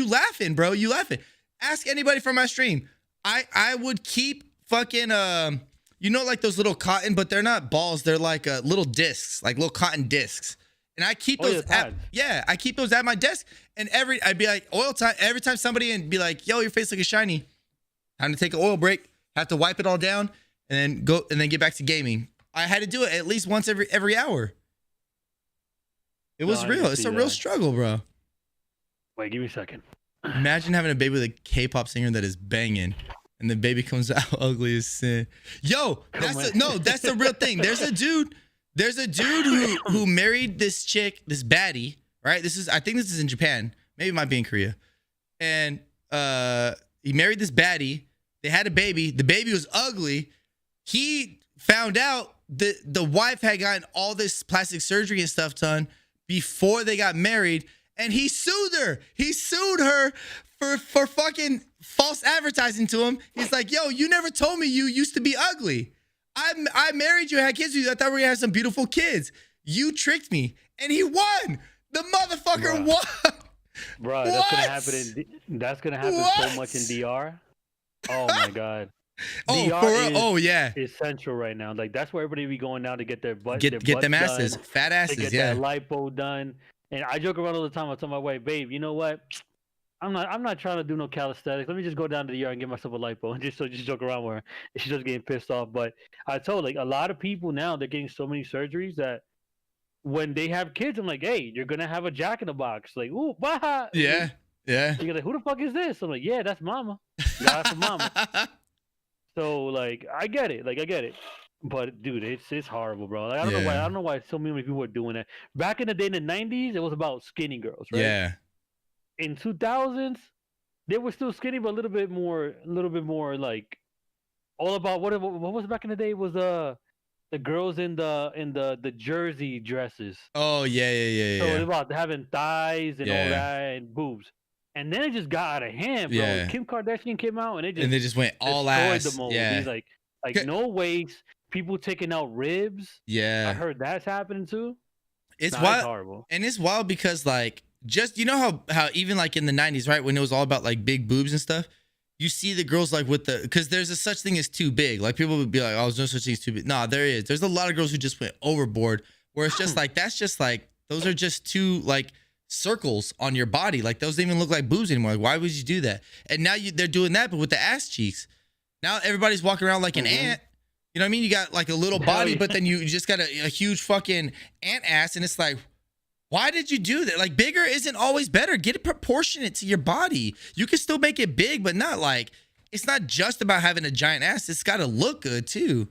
laughing, bro. You laughing. Ask anybody from my stream. I would keep fucking you know, like those little cotton, but they're not balls. They're like little discs, like little cotton discs. And I keep those I keep those at my desk. And I'd be like, oil time. Every time somebody and be like, yo, your face looking shiny. Time to take an oil break. Have to wipe it all down and then get back to gaming. I had to do it at least once every hour. It was real. It's a real struggle, bro. Wait, give me a second. Imagine having a baby with a K-pop singer that is banging, and the baby comes out ugly as sin. Yo, that's the real thing. There's a dude who married this chick, this baddie, right? I think this is in Japan. Maybe it might be in Korea. And he married this baddie. They had a baby. The baby was ugly. He found out that the wife had gotten all this plastic surgery and stuff done before they got married, and he sued her. He sued her for fucking false advertising to him. He's like, yo, you never told me you used to be ugly. I married you, had kids with you. I thought we were gonna have some beautiful kids. You tricked me. And he won. The motherfucker won. Bro, that's gonna happen so much in DR. Oh my god. Oh, DR for real? Oh yeah. It's central right now. Like that's where everybody be going now to get their butt get them asses, fat asses, to get that lipo done. And I joke around all the time. I tell my wife, babe, you know what? I'm not trying to do no calisthenics. Let me just go down to the yard and get myself a lipo and just joke around with her. And she's just getting pissed off. But I told like a lot of people now they're getting so many surgeries that when they have kids, I'm like, hey, you're gonna have a Jack in the Box. Like, ooh, bah. Yeah. Yeah. You're like, who the fuck is this? I'm like, yeah, that's mama. Yeah, that's mama. So like, I get it. But dude, it's horrible, bro. Like, I don't know why so many people are doing that. Back in the day in the 90s, it was about skinny girls, right? Yeah. In 2000s, they were still skinny, but a little bit more like all about what was back in the day was the girls in the jersey dresses. Oh yeah. So it was about having thighs and all that and boobs. And then it just got out of hand, bro. Yeah. Kim Kardashian came out and they just went all ass. The mold. He's like no waist, people taking out ribs. Yeah. I heard that's happening too. It's wild. It's horrible. And it's wild because like just you know how even like in the 90s, right, when it was all about like big boobs and stuff, you see the girls like with because there's a such thing as too big. Like people would be like, oh, there's no such thing as too big. Nah, there is. There's a lot of girls who just went overboard where it's just like that's just like those are just two like circles on your body. Like those don't even look like boobs anymore. Like, why would you do that? And now they're doing that, but with the ass cheeks. Now everybody's walking around like an ant. You know what I mean? You got like a little body, but then you just got a huge fucking ant ass, and it's like, why did you do that? Like bigger isn't always better. Get it proportionate to your body. You can still make it big, but not like it's not just about having a giant ass. It's got to look good too.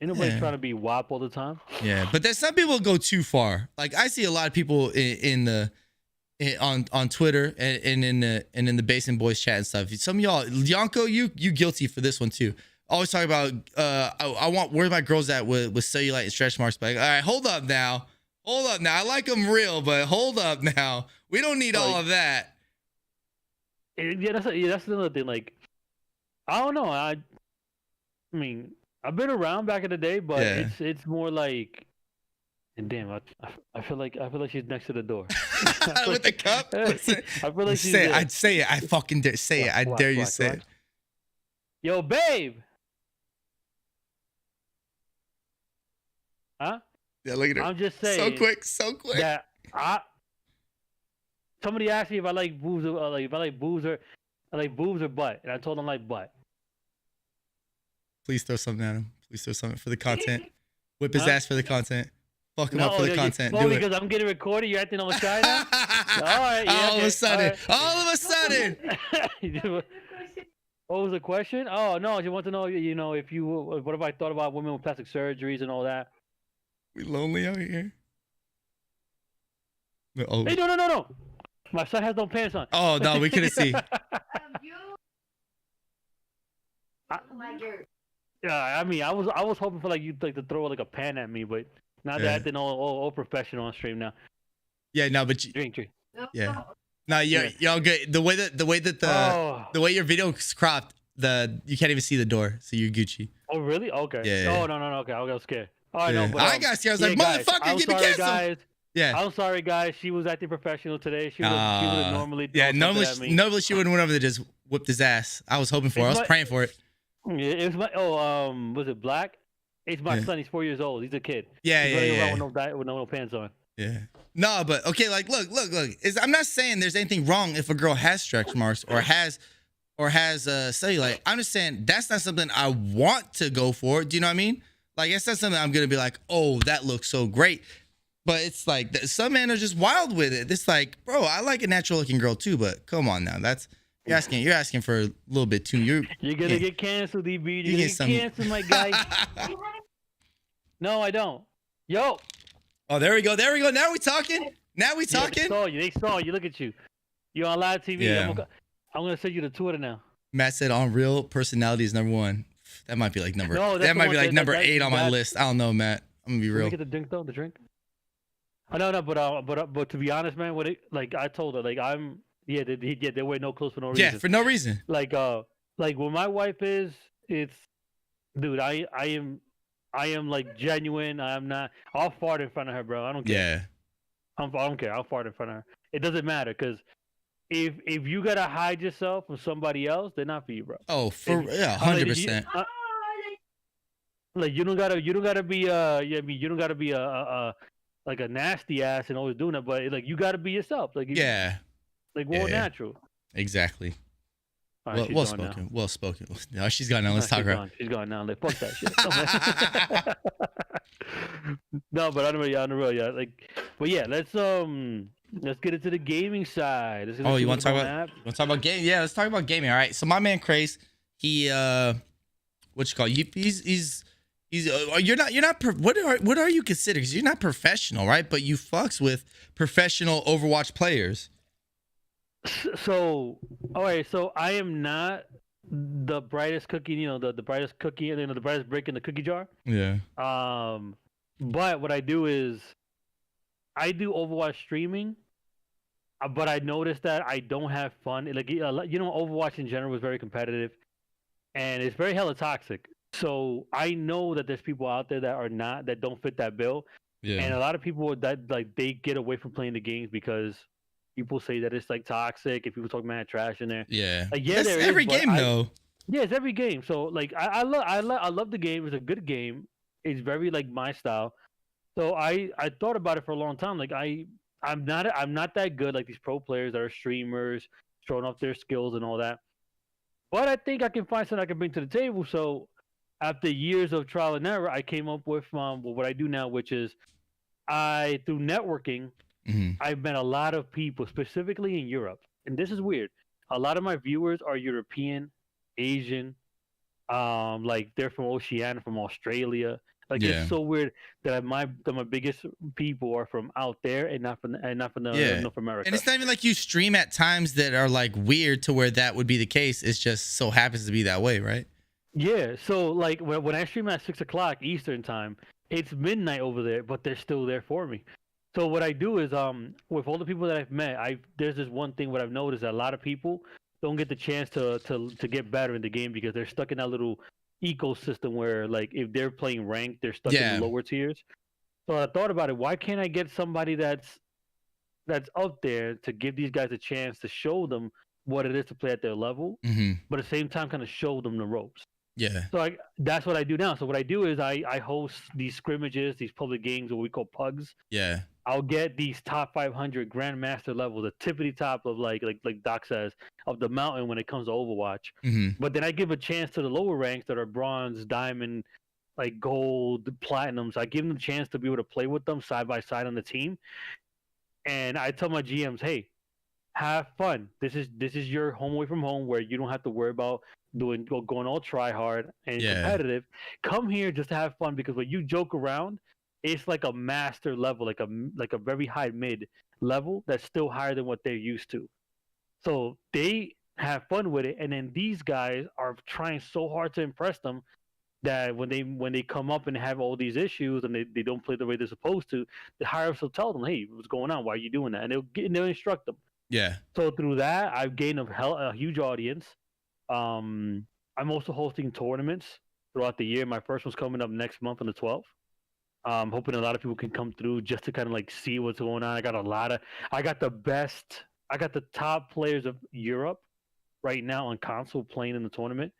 Ain't nobody trying to be WAP all the time. Yeah, but there's some people go too far. Like I see a lot of people on Twitter and in the Basin Boys chat and stuff. Some of y'all, Yonko, you guilty for this one too. Always talk about I want where my girls at with cellulite and stretch marks. But like, all right, hold up now. I like them real, but hold up now. We don't need all of that. Yeah, that's another thing. Like, I don't know. I mean, I've been around back in the day, but it's more like, and damn, I feel like she's next to the door with the cup. Listen, I feel like she's say it. I'd say it. I fucking dare say it. I dare you say it. Yo, babe. Huh? Yeah, look at her. I'm just saying. So quick. That somebody asked me if I like boobs or butt, and I told them like butt. Please throw something at him. Please throw something for the content. Whip his ass for the content. Fuck him up for the content. Do because I'm getting recorded. You're acting all shy now. All right. Yeah, all of a sudden. What What was the question? Oh no, you want to know, you know, if you what have I thought about women with plastic surgeries and all that? We lonely out here. Oh. Hey, no. My son has no pants on. Oh no, we couldn't see. Yeah, I mean, I was hoping for like you like to throw like a pan at me, but now that acting all professional on stream now. Yeah, no, but Drink. yeah. No, you're all good. The way that the way your video is cropped, you can't even see the door, so you're Gucci. Oh really? Okay. Yeah. Oh no. Okay, I got scared. Oh, I know, but I got scared. I was like, guys, motherfucker, get me canceled. Guys. Yeah. I'm sorry, guys. She was acting professional today. She would have normally. Yeah, normally she wouldn't went over to just whipped his ass. I was hoping for it. I was praying for it. It was my was it Black? It's my son. He's 4 years old. He's a kid. Yeah, He's yeah. With no pants on. Yeah. No, but okay, like look. I'm not saying there's anything wrong if a girl has stretch marks or has cellulite. I'm just saying that's not something I want to go for. Do you know what I mean? Like it's not something I'm gonna be like, oh, that looks so great. But it's like some men are just wild with it. It's like, bro, I like a natural looking girl too, but come on now, you're asking for a little bit too. You're gonna get canceled, DB. You're gonna get canceled, my guy. No, I don't. Yo. Oh, there we go. Now we talking. Yeah, they saw you. Look at you. You're on live TV. Yeah. I'm gonna send you to Twitter now. Matt said on real personality is number 1. That might be like number. No, that might be like number 8 on my list. I don't know, Matt. I'm gonna be real. Let me get the drink though. The drink. I know, but to be honest, man, like I told her, like they wear no clothes for no reason. Yeah, for no reason. Like when my wife is, it's, dude, I am like genuine. I'm not. I'll fart in front of her, bro. I don't care. Yeah. I don't care. I'll fart in front of her. It doesn't matter because if you gotta hide yourself from somebody else, they're not for you, bro. Oh, 100%. Like you don't gotta be you don't gotta be like a nasty ass and always doing it, but like you gotta be yourself. Like more natural. Exactly. Right, well spoken. Well spoken. No, she's gone now. Let's talk about. She's gone now. Like fuck that shit. No, but on the real, yeah. Like, but yeah, let's get into the gaming side. Oh, you want to talk about gaming? Yeah, let's talk about gaming. All right. So my man Craze, he what you call? He's you're not what are you considered? Because you're not professional, right? But you fucks with professional Overwatch players. So, all right. So I am not the brightest cookie, the brightest cookie, and the brightest brick in the cookie jar. Yeah. But what I do is, I do Overwatch streaming, but I noticed that I don't have fun. Like Overwatch in general is very competitive, and it's very hella toxic. So I know that there's people out there that don't fit that bill. Yeah. And a lot of people that like they get away from playing the games because people say that it's like toxic if people talk mad trash in there. Yeah. Like, yeah, that's every game though. Yeah, it's every game. So like I love the game. It's a good game. It's very like my style. So I thought about it for a long time. Like I'm not that good like these pro players that are streamers showing off their skills and all that. But I think I can find something I can bring to the table. So after years of trial and error, I came up with what I do now, which is through networking, I've met a lot of people, specifically in Europe. And this is weird. A lot of my viewers are European, Asian, like they're from Oceania, from Australia. Like it's so weird that my biggest people are from out there and not from North America. And it's not even like you stream at times that are like weird to where that would be the case. It just so happens to be that way, right? Yeah, so like when I stream at 6:00 Eastern time, it's midnight over there, but they're still there for me. So what I do is, with all the people that I've met, there's this one thing what I've noticed that a lot of people don't get the chance to get better in the game because they're stuck in that little ecosystem where like if they're playing ranked, they're stuck in the lower tiers. So I thought about it. Why can't I get somebody that's up there to give these guys a chance to show them what it is to play at their level, but at the same time kind of show them the ropes. Yeah. So that's what I do now. So what I do is I host these scrimmages, these public games, what we call pugs. Yeah. I'll get these top 500 grandmaster level, the tippity top of like Doc says, of the mountain when it comes to Overwatch. But then I give a chance to the lower ranks that are bronze, diamond, like gold, platinum. So I give them a chance to be able to play with them side by side on the team. And I tell my GMs, hey, have fun. This is your home away from home where you don't have to worry about going all try hard and competitive, come here just to have fun, because when you joke around, it's like a master level, like a very high mid level that's still higher than what they're used to. So they have fun with it, and then these guys are trying so hard to impress them that when they come up and have all these issues and they don't play the way they're supposed to, the higher ups will tell them, "Hey, what's going on? Why are you doing that?" And they'll instruct them. Yeah. So through that, I've gained a huge audience. I'm also hosting tournaments throughout the year. My first one's coming up next month on the 12th. I'm hoping a lot of people can come through just to kind of like see what's going on. I got the top players of Europe right now on console playing in the tournament,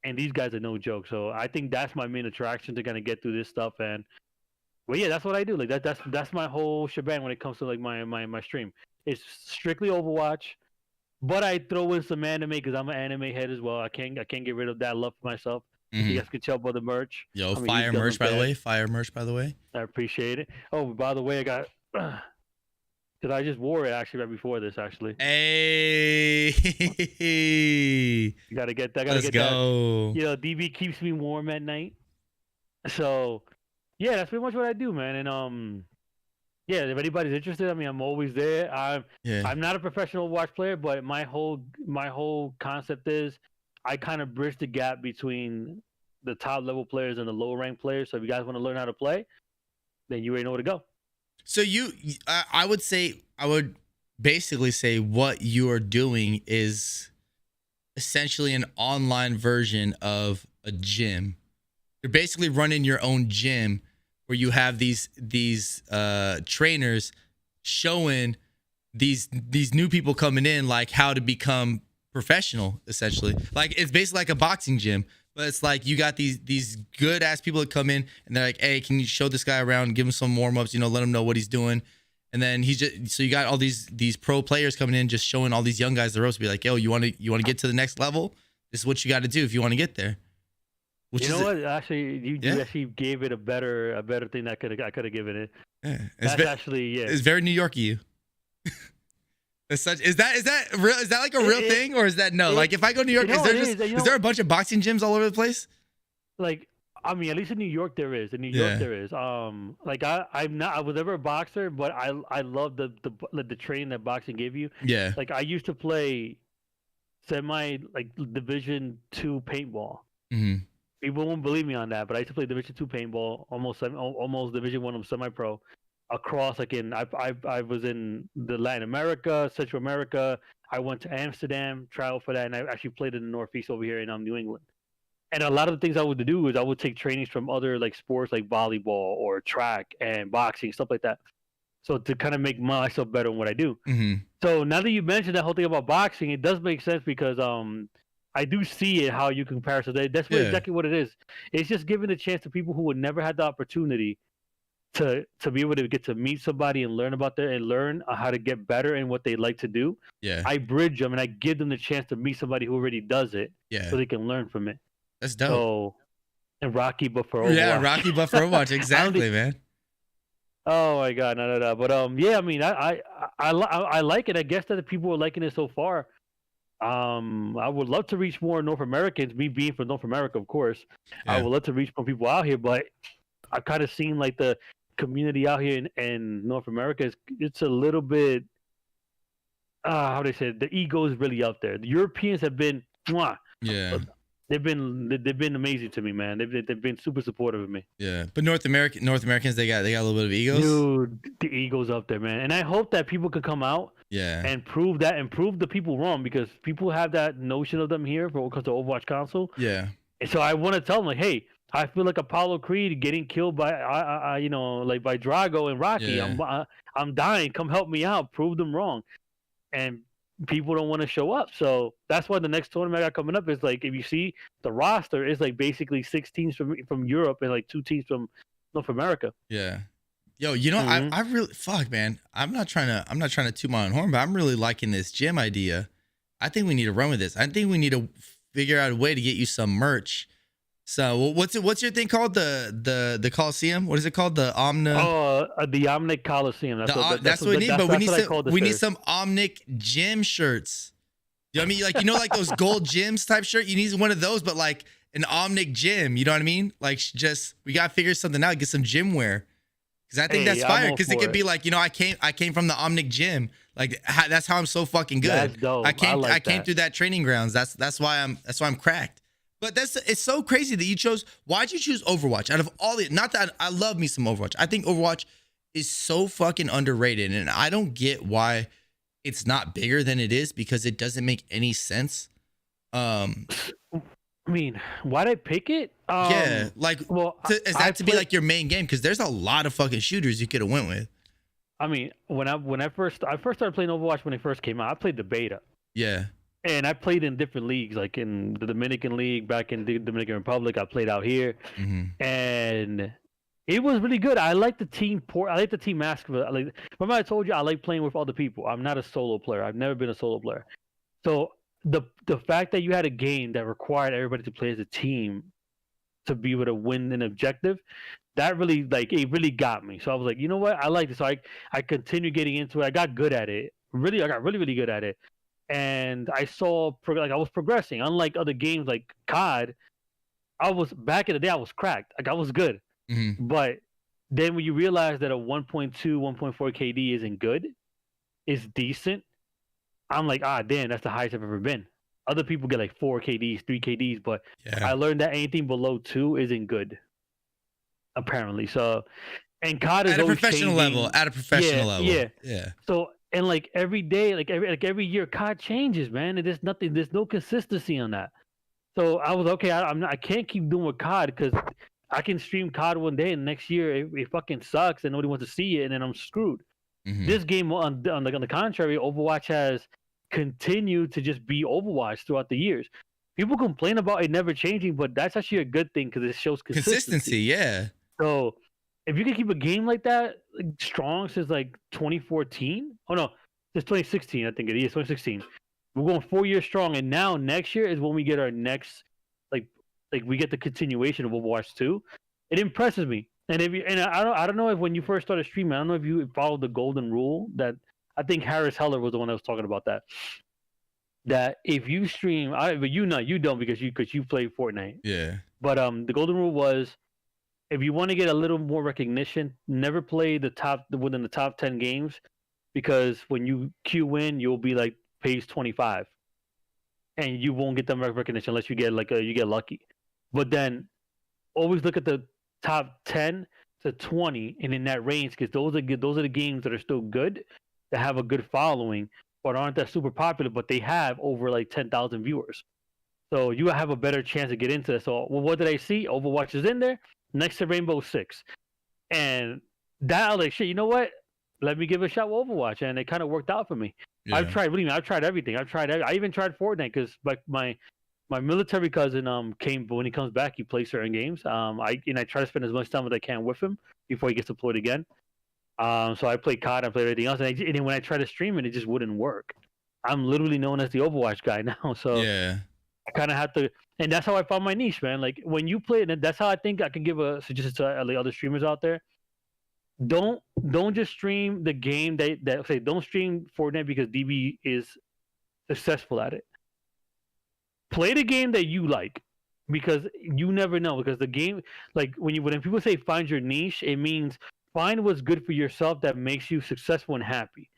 and these guys are no joke. So I think that's my main attraction to kind of get through this stuff. And well, yeah, that's what I do. Like that's my whole shebang when it comes to like my stream. It's strictly Overwatch, but I throw in some anime because I'm an anime head as well. I can't get rid of that love for myself. You guys can tell by the merch. Yo, fire merch, by the way. Fire merch, by the way. I appreciate it. Oh, by the way, I got. Because I just wore it actually right before this, actually. Hey. You gotta get that. Let's go. That. You know, DB keeps me warm at night. So, yeah, that's pretty much what I do, man. And yeah, if anybody's interested, I mean, I'm always there. I'm not a professional Overwatch player, but my whole concept is I kind of bridge the gap between the top level players and the lower ranked players. So if you guys want to learn how to play, then you already know where to go. So I would basically say what you are doing is essentially an online version of a gym. You're basically running your own gym where you have these trainers showing these new people coming in like how to become professional, essentially. Like it's basically like a boxing gym, but it's like you got these good ass people that come in and they're like, "Hey, can you show this guy around, give him some warm-ups, let him know what he's doing." And then so you got all these pro players coming in just showing all these young guys the ropes, be like, "Yo, you want to get to the next level? This is what you got to do if you want to get there." What? Actually, you actually gave it a better thing that I could have given it. Yeah. It's very New York of you. Is that real? Is that like a real thing, or is that no? Like if I go to New York, is there a bunch of boxing gyms all over the place? Like, I mean, at least in New York there is. In New York there is. Like I was never a boxer, but I love the training that boxing gave you. Yeah. Like I used to play Division II paintball. Mm-hmm. People won't believe me on that, but I used to play Division II paintball, almost Division I of semi-pro. Across I was in the Latin America, Central America. I went to Amsterdam, traveled for that, and I actually played in the Northeast over here in New England. And a lot of the things I would do is I would take trainings from other like sports like volleyball or track and boxing, stuff like that. So to kind of make myself better in what I do. Mm-hmm. So now that you mentioned that whole thing about boxing, it does make sense because I do see it how you compare. So that's exactly what it is. It's just giving a chance to people who would never had the opportunity to be able to get to meet somebody and learn about and learn how to get better in what they like to do. Yeah. I bridge them and I give them the chance to meet somebody who already does it. Yeah. So they can learn from it. That's dope. So, and Rocky but for Overwatch. Yeah, Rocky but for Overwatch. Exactly, man. Oh my God, no. But yeah, I mean, I like it. I guess that the people are liking it so far. I would love to reach more North Americans. Me being from North America, of course, I would love to reach more people out here. But I've kind of seen like the community out here in North America it's a little bit how they say it, the ego is really out there. The Europeans have been they've been amazing to me, man. They've been super supportive of me. Yeah, but North Americans they got a little bit of egos. Dude, the ego's up there, man. And I hope that people could come out and prove the people wrong, because people have that notion of them here because of Overwatch console. Yeah. And so I want to tell them like, hey, I feel like Apollo Creed getting killed by by Drago and Rocky. Yeah. I'm dying. Come help me out. Prove them wrong. And people don't want to show up. So that's why the next tournament I got coming up is like, if you see the roster is like basically 6 teams from Europe and like 2 teams from North America. Yeah. Yo, I really man. I'm not trying to toot my own horn, but I'm really liking this gym idea. I think we need to run with this. I think we need to figure out a way to get you some merch. So what's your thing called? The Coliseum? What is it called? The Omni? Oh, the Omnic Coliseum. That's what we need. But we need some Omnic gym shirts. You know what I mean? Like, like those gold gyms type shirt. You need one of those, but like an Omnic gym. You know what I mean? Like, just we gotta figure something out. Get some gym wear, because I think that's fire. Because it could be like, I came from the Omnic gym. Like, that's how I'm so fucking good. That's dope. I came through that training grounds. That's why I'm cracked. But it's so crazy that you chose. Why'd you choose Overwatch out of all the? Not that I love me some Overwatch. I think Overwatch is so fucking underrated, and I don't get why it's not bigger than it is, because it doesn't make any sense. I mean, why'd I pick it? Yeah, like, is that to be like your main game? Because there's a lot of fucking shooters you could have went with. I mean, when I first started playing Overwatch when it first came out, I played the beta. Yeah. And I played in different leagues, like in the Dominican League, back in the Dominican Republic. I played out here, and it was really good. I like the team I like the team basketball. Remember I told you I like playing with other people. I'm not a solo player. I've never been a solo player. So the fact that you had a game that required everybody to play as a team to be able to win an objective, that really it really got me. So I was like, you know what, I like this. So I continued getting into it. I got good at it. I got really good at it. And I saw I was progressing. Unlike other games like COD, back in the day I was cracked. Like, I was good. But then when you realize that a 1.2, 1.4 KD isn't good, it's decent, I'm like, damn, that's the highest I've ever been. Other people get like 4 KDs, 3 KDs, but I learned that anything below 2 isn't good, apparently. So, and COD is at a professional level. Yeah. So, and like every day, every year, COD changes, man. And there's no consistency on that. So I was okay. I can't keep doing with COD, because I can stream COD one day and next year it fucking sucks and nobody wants to see it, and then I'm screwed. This game, on the contrary, Overwatch has continued to just be Overwatch throughout the years. People complain about it never changing, but that's actually a good thing, because it shows consistency. Yeah. So if you can keep a game like that strong since like 2014, since 2016, I think it is 2016. We're going 4 years strong, and now next year is when we get our next we get the continuation of Overwatch 2. It impresses me. And I don't know if when you first started streaming, I don't know if you followed the golden rule that I think Harris Heller was the one that was talking about that. That if you stream, but you don't because you play Fortnite. Yeah. But the golden rule was, if you want to get a little more recognition, never play within the top 10 games, because when you queue in, you'll be like page 25, and you won't get that recognition unless you get you get lucky. But then always look at the top 10 to 20 and in that range, because those are the games that are still good, that have a good following, but aren't that super popular, but they have over like 10,000 viewers. So you have a better chance to get into it. So, what did I see? Overwatch is in there next to Rainbow Six. And that, I was like, shit, you know what? Let me give it a shot with Overwatch. And it kind of worked out for me. Yeah. I've tried everything. I even tried Fortnite, because my military cousin came, but when he comes back, he plays certain games. I try to spend as much time as I can with him before he gets deployed again. So I played COD, I played everything else, and then when I try to stream it just wouldn't work. I'm literally known as the Overwatch guy now, so yeah. I kind of have to, and that's how I found my niche, man. Like, when you play, and that's how I think I can give a suggestion to the other streamers out there. Don't just stream the game that say, don't stream Fortnite because DB is successful at it. Play the game that you like, because you never know. Because the game, like when people say find your niche, it means find what's good for yourself that makes you successful and happy.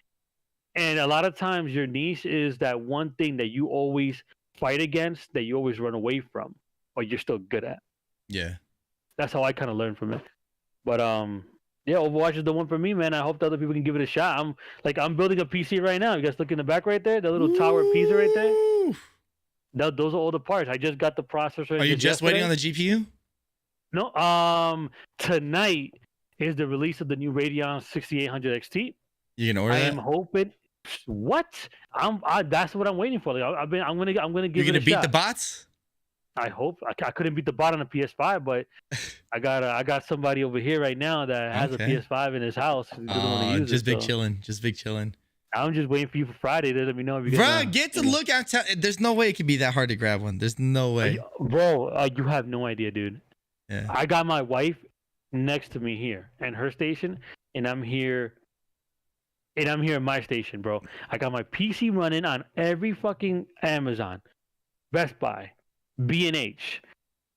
And a lot of times your niche is that one thing that you always fight against, that you always run away from, but you're still good at. Yeah. That's how I kind of learned from it. But yeah, Overwatch is the one for me, man. I hope the other people can give it a shot. I'm building a PC right now. You guys look in the back right there, the little tower pizza right there. Those are all the parts. I just got the processor. Are you just waiting on the GPU? No. Tonight is the release of the new Radeon 6800 XT. You can order that? I am hoping. What? That's what I'm waiting for. Like, I'm gonna give it a shot. You're gonna beat the bots? I hope. I couldn't beat the bot on a PS5, but I got somebody over here right now that has a PS5 in his house. Just big chilling. I'm just waiting for you for Friday to let me know if you get to look out. There's no way it could be that hard to grab one. There's no way. Bro, you have no idea, dude. Yeah. I got my wife next to me here and her station, and I'm here and I'm here at my station, bro. I got my PC running on every fucking Amazon, Best Buy, B&H,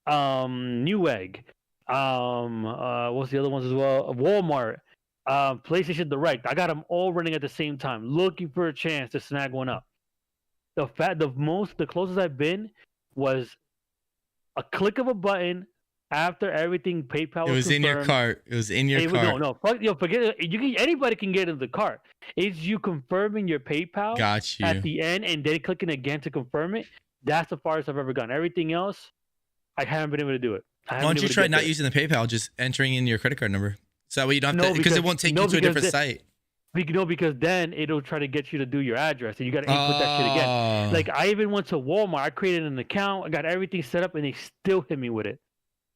Newegg, what's the other ones as well? Walmart, PlayStation Direct. I got them all running at the same time, looking for a chance to snag one up. The closest I've been was a click of a button after everything PayPal. It was in your cart. It was in your cart. No, fuck, forget it. Anybody can get into the cart. It's you confirming your PayPal Got you. at the end and then clicking again to confirm it. That's the farthest I've ever gone. Everything else, I haven't been able to do it. Why don't you try not using the PayPal, just entering in your credit card number? So that way you don't have to, because it won't take you to a different site. Because then it'll try to get you to do your address, and you got to input that shit again. Like, I even went to Walmart. I created an account. I got everything set up, and they still hit me with it.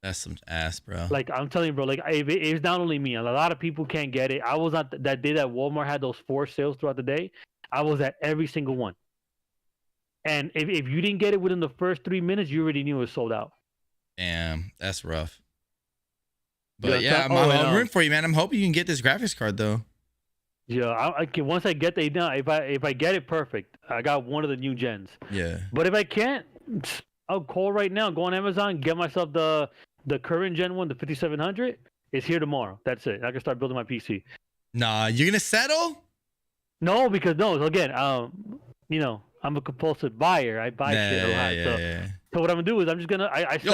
That's some ass, bro. Like, I'm telling you, bro. Like, it's not only me. A lot of people can't get it. I was on that day that Walmart had those 4 sales throughout the day. I was at every single one. And if you didn't get it within the first 3 minutes, you already knew it was sold out. Damn, that's rough. But yeah, I'm rooting for you, man. I'm hoping you can get this graphics card, though. Yeah, once I get if I get it, perfect. I got one of the new gens. Yeah. But if I can't, I'll call right now. Go on Amazon, get myself the current gen one, the 5700. It's here tomorrow. That's it. I can start building my PC. Nah, you're gonna settle? No, because again, I'm a compulsive buyer. I buy shit a lot. So what I'm gonna do is I'm just gonna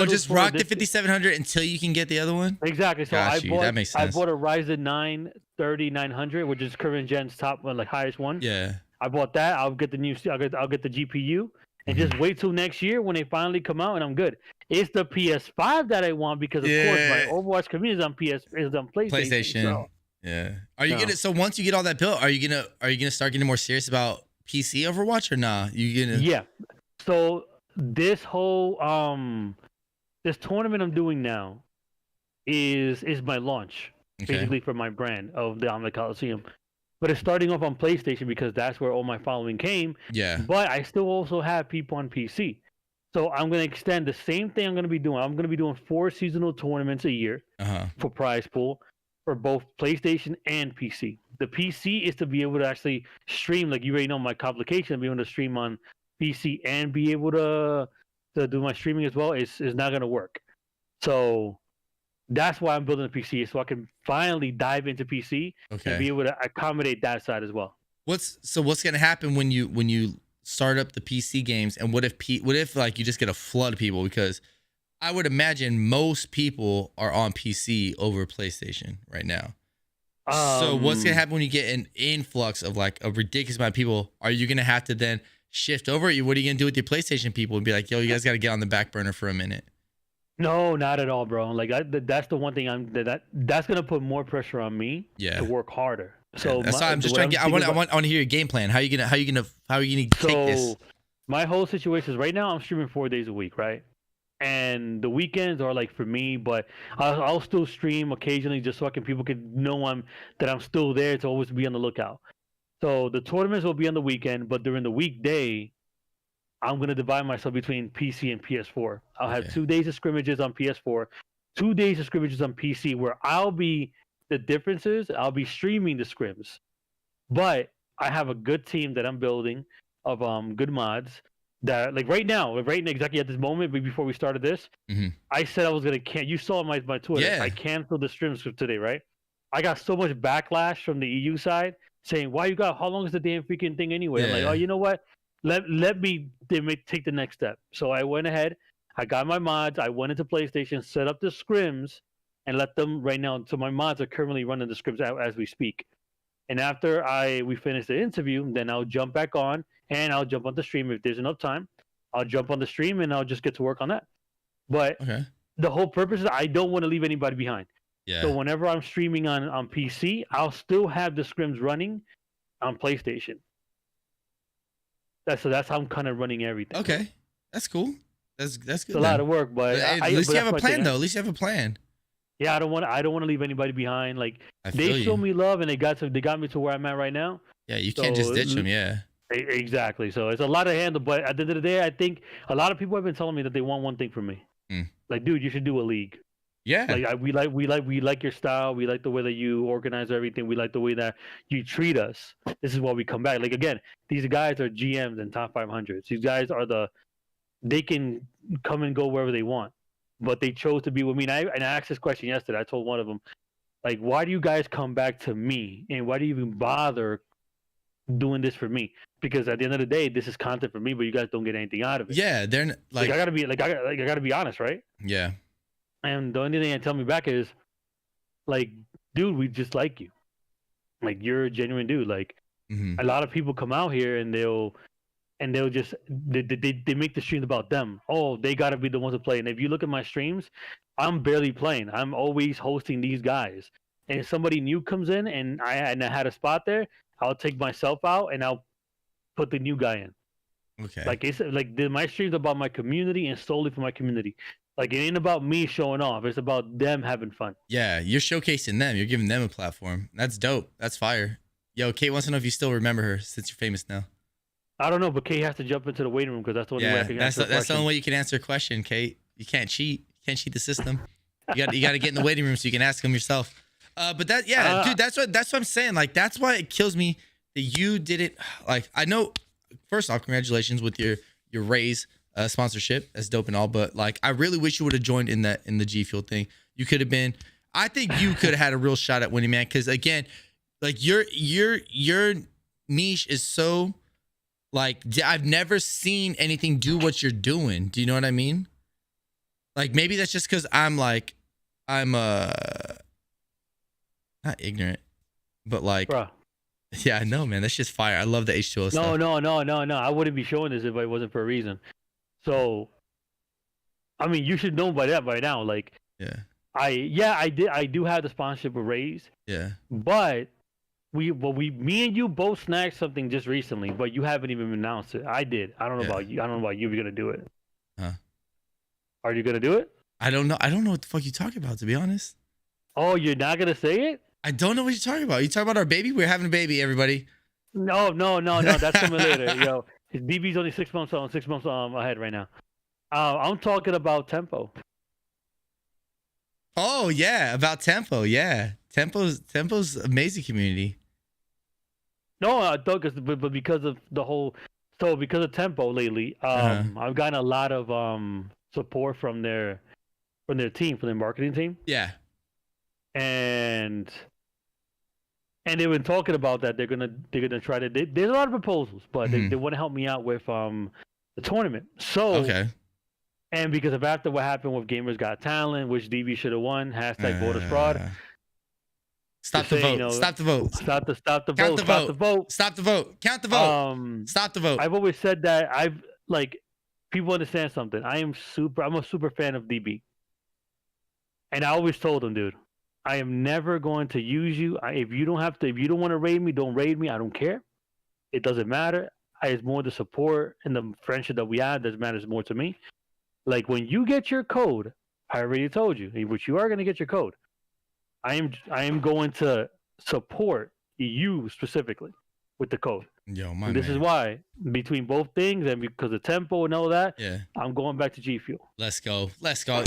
just rock the 5700 until you can get the other one. Exactly. So that makes sense. I bought a Ryzen 9 3900, which is current gen's top one, like highest one. Yeah. I bought that. I'll get the new. I'll get the GPU, and just wait till next year when they finally come out, and I'm good. It's the PS5 that I want because of course my Overwatch community is on PlayStation. So. Yeah. Are you gonna? So once you get all that built, are you gonna start getting more serious about PC Overwatch or nah? You gonna? Yeah. So this whole this tournament I'm doing now is my launch, basically, for my brand of the Omni Coliseum. But it's starting off on PlayStation because that's where all my following came. Yeah. But I still also have people on PC. So I'm going to extend the same thing I'm going to be doing. I'm going to be doing 4 seasonal tournaments a year for prize pool for both PlayStation and PC. The PC is to be able to actually stream, like you already know my complication, be able to stream on PC and be able to do my streaming as well is not going to work. So that's why I'm building a PC, so I can finally dive into PC and be able to accommodate that side as well. What's going to happen when you start up the PC games, and what if like you just get a flood of people? Because I would imagine most people are on PC over PlayStation right now. So what's going to happen when you get an influx of like a ridiculous amount of people? Are you going to have to then shift over? What are you going to do with your PlayStation people and be like, yo, you guys got to get on the back burner for a minute? No, not at all, bro. Like that's the one thing that's gonna put more pressure on me to work harder. So that's why I'm just trying to get. I want to hear your game plan. How are you gonna take this? My whole situation is right now I'm streaming 4 days a week, right? And the weekends are like for me, but I'll still stream occasionally just so people can know that I'm still there to always be on the lookout. So the tournaments will be on the weekend, but during the weekday, I'm going to divide myself between PC and PS4. I'll have 2 days of scrimmages on PS4, 2 days of scrimmages on PC, where I'll be streaming the scrims. But I have a good team that I'm building of good mods that, like right now, exactly at this moment, before we started this, I said I was going to you saw my Twitter. Yeah. I canceled the streams today, right? I got so much backlash from the EU side saying, how long is the damn freaking thing anyway? I'm like, oh, you know what? Let me take the next step. So I went ahead, I got my mods, I went into PlayStation, set up the scrims, and let them right now. So my mods are currently running the scrims out as we speak. And after we finish the interview, then I'll jump back on and I'll jump on the stream if there's enough time. I'll jump on the stream and I'll just get to work on that. But the whole purpose is I don't want to leave anybody behind. Yeah. So whenever I'm streaming on PC, I'll still have the scrims running on PlayStation. That's how I'm kind of running everything. Okay, that's cool. That's good. It's a lot of work, but at least you have a plan, though. At least you have a plan. Yeah, I don't want to leave anybody behind. Like they show me love, and they got me to where I'm at right now. Yeah, you can't just ditch them. Yeah, exactly. So it's a lot of handle, but at the end of the day, I think a lot of people have been telling me that they want one thing from me. Like, dude, you should do a league. Yeah. Like we like your style. We like the way that you organize everything. We like the way that you treat us. This is why we come back. Like again, these guys are GMs and top 500s. These guys are they can come and go wherever they want, but they chose to be with me. And I asked this question yesterday. I told one of them, like, why do you guys come back to me, and why do you even bother doing this for me? Because at the end of the day, this is content for me, but you guys don't get anything out of it. Yeah, they're like I gotta be honest, right? Yeah. And the only thing they tell me back is, like, dude, we just like you. Like, you're a genuine dude. Like, a lot of people come out here and they'll just they make the streams about them. Oh, they gotta be the ones to play. And if you look at my streams, I'm barely playing. I'm always hosting these guys. And if somebody new comes in and I had a spot there, I'll take myself out and I'll put the new guy in. Okay. Like it's like my streams about my community and solely for my community. Like it ain't about me showing off. It's about them having fun. Yeah, you're showcasing them. You're giving them a platform. That's dope. That's fire. Yo, Kate wants to know if you still remember her since you're famous now. I don't know, but Kate has to jump into the waiting room because that's the only way I can answer the question. That's the only way you can answer a question, Kate. You can't cheat. You can't cheat the system. You got to get in the waiting room so you can ask them yourself. But that, yeah, dude, that's what I'm saying. Like, that's why it kills me that you didn't. Like, I know. First off, congratulations with your Raise sponsorship. That's dope and all. But like, I really wish you would have joined in the G Fuel thing. You could have been. I think you could have had a real shot at winning, man. Because again, like your niche is so. Like, I've never seen anything do what you're doing. Do you know what I mean? Like, maybe that's just because I'm not ignorant, but like, Bruh. Yeah, I know, man. That's just fire. I love the H2O stuff. No. I wouldn't be showing this if it wasn't for a reason. So, I mean, you should know by now. Like, I do have the sponsorship with Raise. Yeah. But me and you both snagged something just recently, but you haven't even announced it. I did. I don't know about you. I don't know about you if you're gonna do it. Huh? Are you gonna do it? I don't know. I don't know what the fuck you talking about, to be honest. Oh, you're not gonna say it? I don't know what you're talking about. You talking about our baby? We're having a baby, everybody. No. That's coming later. Yo, his BB's only 6 months on, 6 months ahead right now. I'm talking about Tempo. Oh yeah, about Tempo. Yeah, Tempo's amazing community. No, I thought but because of because of Tempo lately, I've gotten a lot of support from their team, from their marketing team. Yeah. And they've been talking about that they're gonna try to. There's a lot of proposals, but they want to help me out with the tournament. So okay. And because of after what happened with Gamers Got Talent, which DB should have won, #voters fraud. Stop the vote. Stop the vote. Stop the Count vote. the Stop vote. the vote. Stop the vote. Count the vote. Stop the vote. I've always said that people understand something. I'm a super fan of DB. And I always told them, dude, I am never going to use you. If you don't want to raid me, don't raid me. I don't care. It doesn't matter. It's more the support and the friendship that we have that matters more to me. Like when you get your code, I already told you, which you are going to get your code. I am going to support you specifically with the code. Yo, my This is why, between both things and because of Tempo and all that, I'm going back to G Fuel. Let's go.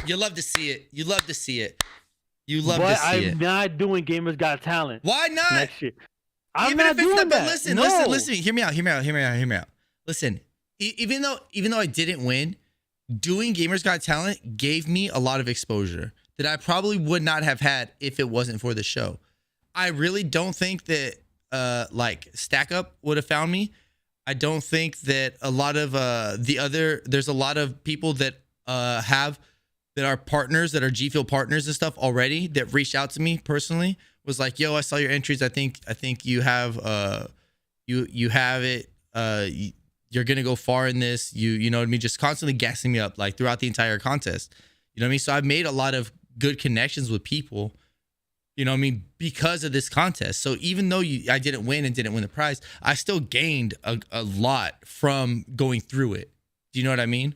You love to see it. You love to see it. But I'm not doing Gamers Got Talent. Why not? Next year. I'm not doing that. Listen. Hear me out. Listen, even though I didn't win, doing Gamers Got Talent gave me a lot of exposure that I probably would not have had if it wasn't for the show. I really don't think that Stack Up would have found me. I don't think that a lot of there's a lot of people that are partners, that are G Fuel partners and stuff already, that reached out to me personally, was like, yo, I saw your entries. I think you have you have it. You're gonna go far in this. You know what I mean? Just constantly gassing me up like throughout the entire contest. You know what I mean? So I've made a lot of good connections with people, you know what I mean, because of this contest. So even though I didn't win and didn't win the prize, I still gained a lot from going through it. Do you know what I mean?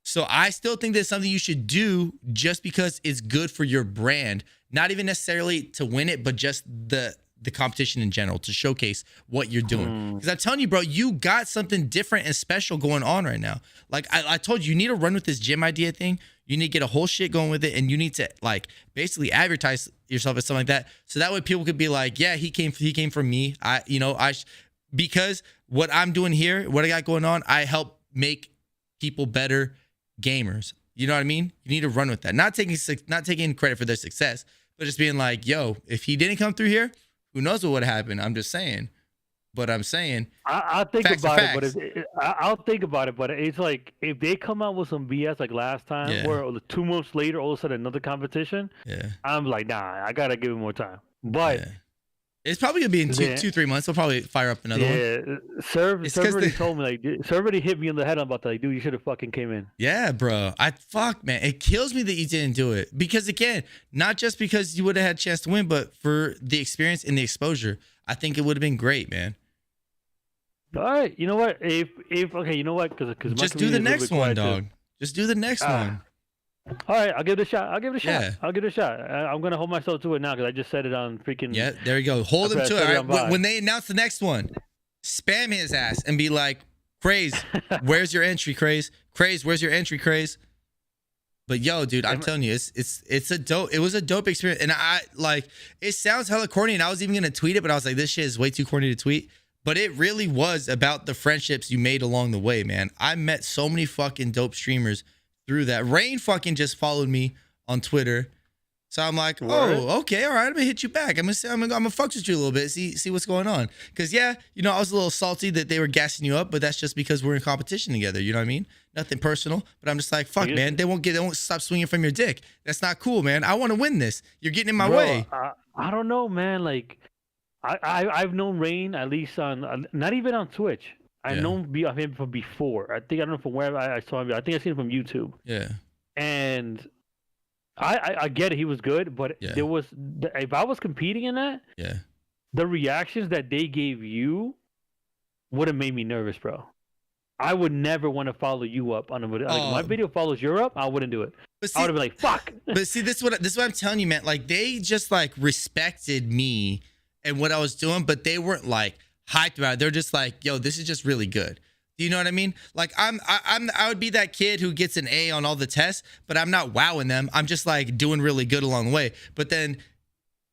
So I still think that's something you should do just because it's good for your brand, not even necessarily to win it, but just the competition in general, to showcase what you're doing. Because I'm telling you, bro, you got something different and special going on right now. Like I told you, you need to run with this gym idea thing. You need to get a whole shit going with it, and you need to like basically advertise yourself as something like that, so that way people could be like, yeah, he came from me. Because what I'm doing here, what I got going on, I help make people better gamers. You know what I mean? You need to run with that. Not taking credit for their success, but just being like, yo, if he didn't come through here, who knows what would happen? I'm just saying. But I'm saying, I'll think about it. But I'll think about it. But it's like if they come out with some BS like last time, where 2 months later, all of a sudden another competition. Yeah, I'm like, nah, I gotta give it more time. But it's probably gonna be in 2-3 months. They'll probably fire up another one. Yeah, Serv already told me, like, Serv already hit me in the head about that. Like, dude, you should have fucking came in. Yeah, bro. Man. It kills me that you didn't do it, because again, not just because you would have had a chance to win, but for the experience and the exposure. I think it would have been great, man. All right, you know what? If okay, you know what? Because just do the next one, dog. Just do the next one. All right, I'll give it a shot. Yeah. I'll give it a shot. I'm gonna hold myself to it now because I just said it on freaking. Yeah, there you go. Hold him to it. All right. When they announce the next one, spam his ass and be like, "Craze, where's your entry, Craze? Craze, where's your entry, Craze?" But yo, dude, I'm telling you, it was a dope experience, and I like. It sounds hella corny, and I was even gonna tweet it, but I was like, this shit is way too corny to tweet. But it really was about the friendships you made along the way, man. I met so many fucking dope streamers through that. Rain fucking just followed me on Twitter. So I'm like, oh, okay, all right, I'm gonna hit you back. I'm gonna fuck with you a little bit, see what's going on. Cause yeah, I was a little salty that they were gassing you up, but that's just because we're in competition together. You know what I mean? Nothing personal, but I'm just like, fuck, man, they won't stop swinging from your dick. That's not cool, man. I want to win this. You're getting in my way. I don't know, man. Like, I've known Rain at least on not even on Twitch. I've known him from before. I don't know from where I saw him. I think I seen him from YouTube. Yeah. And I get it. He was good, but there was if I was competing in that, the reactions that they gave you would have made me nervous, bro. I would never want to follow you up on a video. Like, my video follows your up, I wouldn't do it. I would have been like, fuck. But see, this is what I'm telling you, man. Like, they just like respected me and what I was doing, but they weren't like hyped about it. They're just like, yo, this is just really good. Do you know what I mean? Like, I would be that kid who gets an A on all the tests, but I'm not wowing them. I'm just like doing really good along the way. But then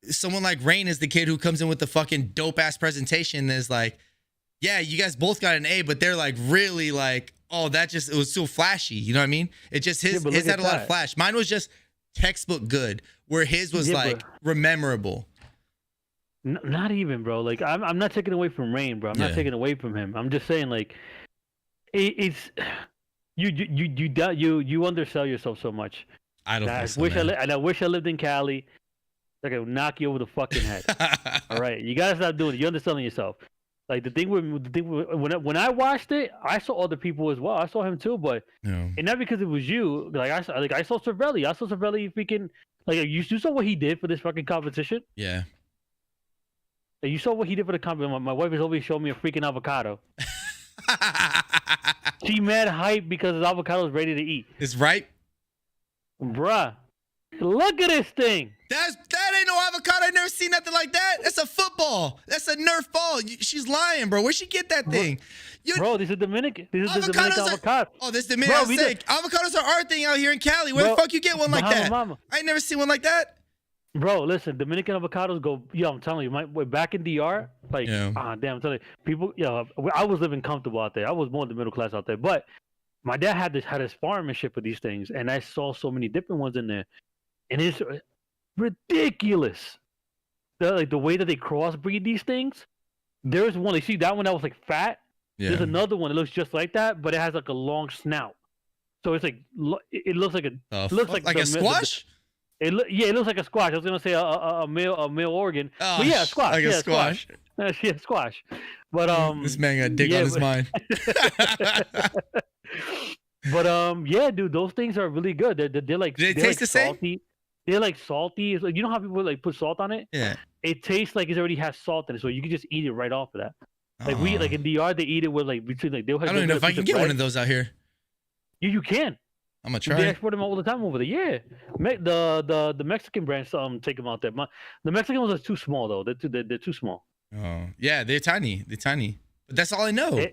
someone like Rain is the kid who comes in with the fucking dope ass presentation and is like, yeah, you guys both got an A, but they're like really like, oh, it was so flashy. You know what I mean? It just his had a lot of flash. Mine was just textbook good, where his was like rememberable. Not even, bro. Like, I'm not taking away from Rain, bro. I'm not taking away from him. I'm just saying, like, it's you undersell yourself so much. I don't think so, I wish I lived in Cali. Like, I would knock you over the fucking head. All right, you gotta stop doing it. You're underselling yourself. Like, when I watched it, I saw other people as well. I saw him too, but and not because it was you. Like, I saw Cervelli. I saw Cervelli freaking, like, you saw what he did for this fucking competition. Yeah. You saw what he did for the competition. My wife is always showing me a freaking avocado. She mad hype because his avocado is ready to eat. It's ripe, bruh. Look at this thing. That ain't no avocado. I never seen nothing like that. That's a football. That's a Nerf ball. She's lying, bro. Where'd she get that thing? Bro, this is Dominican. This is the Dominican avocado. Oh, this Dominican. Avocados are our thing out here in Cali. Where the fuck you get one like that? Mama. I ain't never seen one like that. Bro, listen, Dominican avocados go. Yo, I'm telling you, back in DR, like, damn, I'm telling you, people. I was living comfortable out there. I was more in the middle class out there, but my dad had his farm and shit for these things, and I saw so many different ones in there, and it's ridiculous. The way that they crossbreed these things. There's one. You see that one that was like fat. Yeah. There's another one that looks just like that, but it has like a long snout. So it's like it looks like a squash. It looks like a squash. I was gonna say a male organ, but yeah, a squash. Like a squash. Yeah, squash. But this man got dig on his mind. But yeah, dude, those things are really good. They're like, do they taste the salty. Same? They're like salty. It's like, you know how people like put salt on it? Yeah. It tastes like it already has salt in it, so you can just eat it right off of that. Like in DR, they eat it with like between like. I don't even know if I can get one of those out here. You can. I'm gonna try. They export them all the time over there. Yeah, the Mexican brands take them out there. The Mexican ones are too small though. They're too small. Oh yeah, they're tiny. But that's all I know.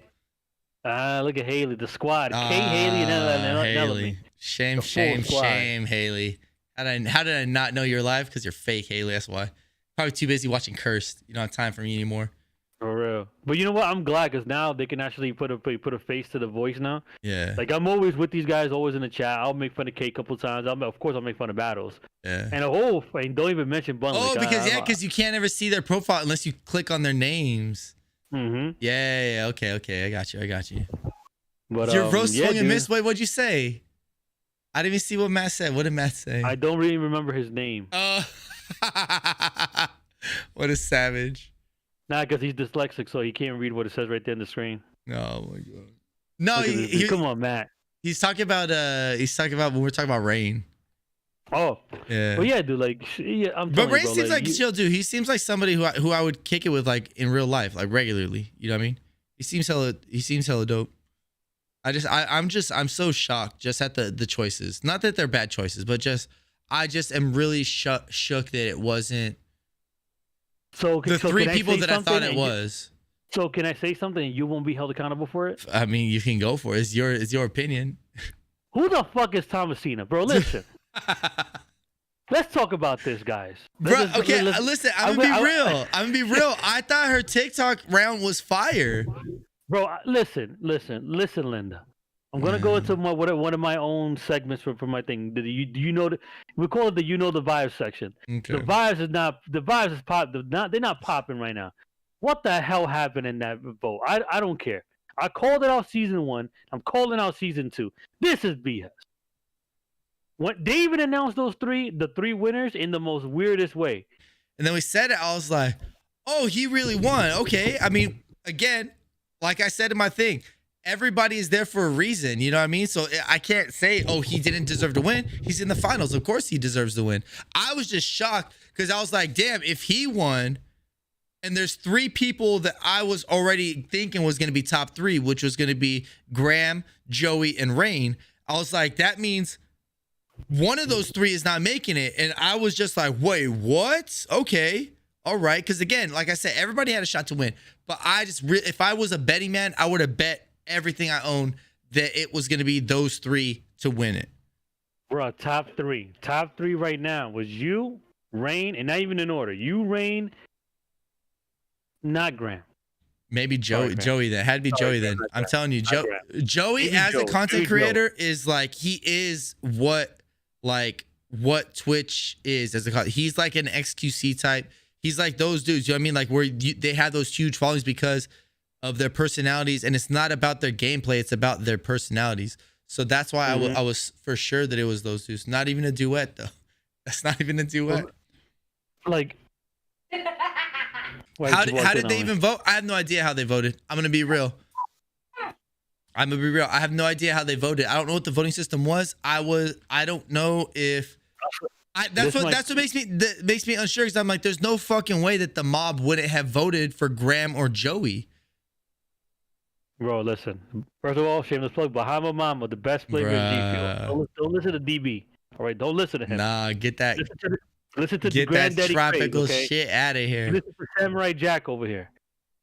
Look at Haley, the squad. Kate, Haley, and Ellie. Haley. Shame, The full shame, squad. shame, Haley. How did I not know you're alive? Because you're fake, Haley. That's why. Probably too busy watching Cursed. You don't have time for me anymore. For real. But you know what? I'm glad because now they can actually put a face to the voice now. Yeah. Like I'm always with these guys, always in the chat. I'll make fun of Kate a couple times. Of course, I'll make fun of battles. Yeah. And and don't even mention Bundle. Oh, because you can't ever see their profile unless you click on their names. Mm-hmm. Yeah. Okay. I got you. But Your roast swung and dude. missed. What'd you say? I didn't even see what Matt said. What did Matt say? I don't really remember his name. What a savage. Nah, because he's dyslexic, so he can't read what it says right there on the screen. Oh my god. No, Come on, Matt. He's talking about when we're talking about Rain. Oh. Yeah. Well, yeah, dude. Like, yeah, I'm. But Rain you, bro, seems like chill dude. He seems like somebody who I would kick it with like in real life, like regularly. You know what I mean? He seems hella dope. I'm so shocked just at the choices. Not that they're bad choices, but I just am really shook that it wasn't the three people that I thought it was. So can I say something and you won't be held accountable for it? I mean, you can go for it. It's your opinion. Who the fuck is Thomasina, bro? Listen. Let's talk about this, guys. Bro, okay, listen. I'm gonna be real. I thought her TikTok round was fire. Bro, listen, Linda. I'm gonna go into one of my own segments for my thing. Do you know we call it the the vibes section. Okay. The vibes is pop. They're not popping right now. What the hell happened in that vote? I don't care. I called it out season 1. I'm calling out season 2. This is BS. When they even announced the three winners in the most weirdest way. And then we said it. I was like, oh, he really won. Okay. I mean, again, like I said in my thing, everybody is there for a reason. You know what I mean? So I can't say, oh, he didn't deserve to win. He's in the finals. Of course he deserves to win. I was just shocked because I was like, damn, if he won and there's 3 people that I was already thinking was going to be top 3, which was going to be Graham, Joey, and Rain. I was like, that means one of those 3 is not making it. And I was just like, wait, what? Okay. All right. Because again, like I said, everybody had a shot to win. But I just, if I was a betting man, I would have bet everything I own that it was going to be those 3 to win it. Bro, top 3. Top 3 right now was you, Rain, and not even in order. You, Rain, not Graham. Maybe Joey. Joey then. Had to be Joey then. I'm telling you, Joey as a content creator is like, he is what Twitch is as a, he's like an XQC type. He's like those dudes, you know what I mean? Like where they have those huge followings because of their personalities, and it's not about their gameplay, it's about their personalities. So that's why I was for sure that it was those dudes. Not even a duet though. That's not even a duet. Like, how did they even vote? I have no idea how they voted. I'm gonna be real. I have no idea how they voted. I don't know what the voting system was. I don't know if. That's what makes me unsure, because I'm like, there's no fucking way that the mob wouldn't have voted for Graham or Joey. Bro, listen. First of all, shameless plug. Bahama Mama, the best player in G-Field. Don't listen to DB. All right, don't listen to him. Nah, get that. Listen to get Granddaddy that tropical Craze, okay? shit out of here. Listen to Samurai Jack over here.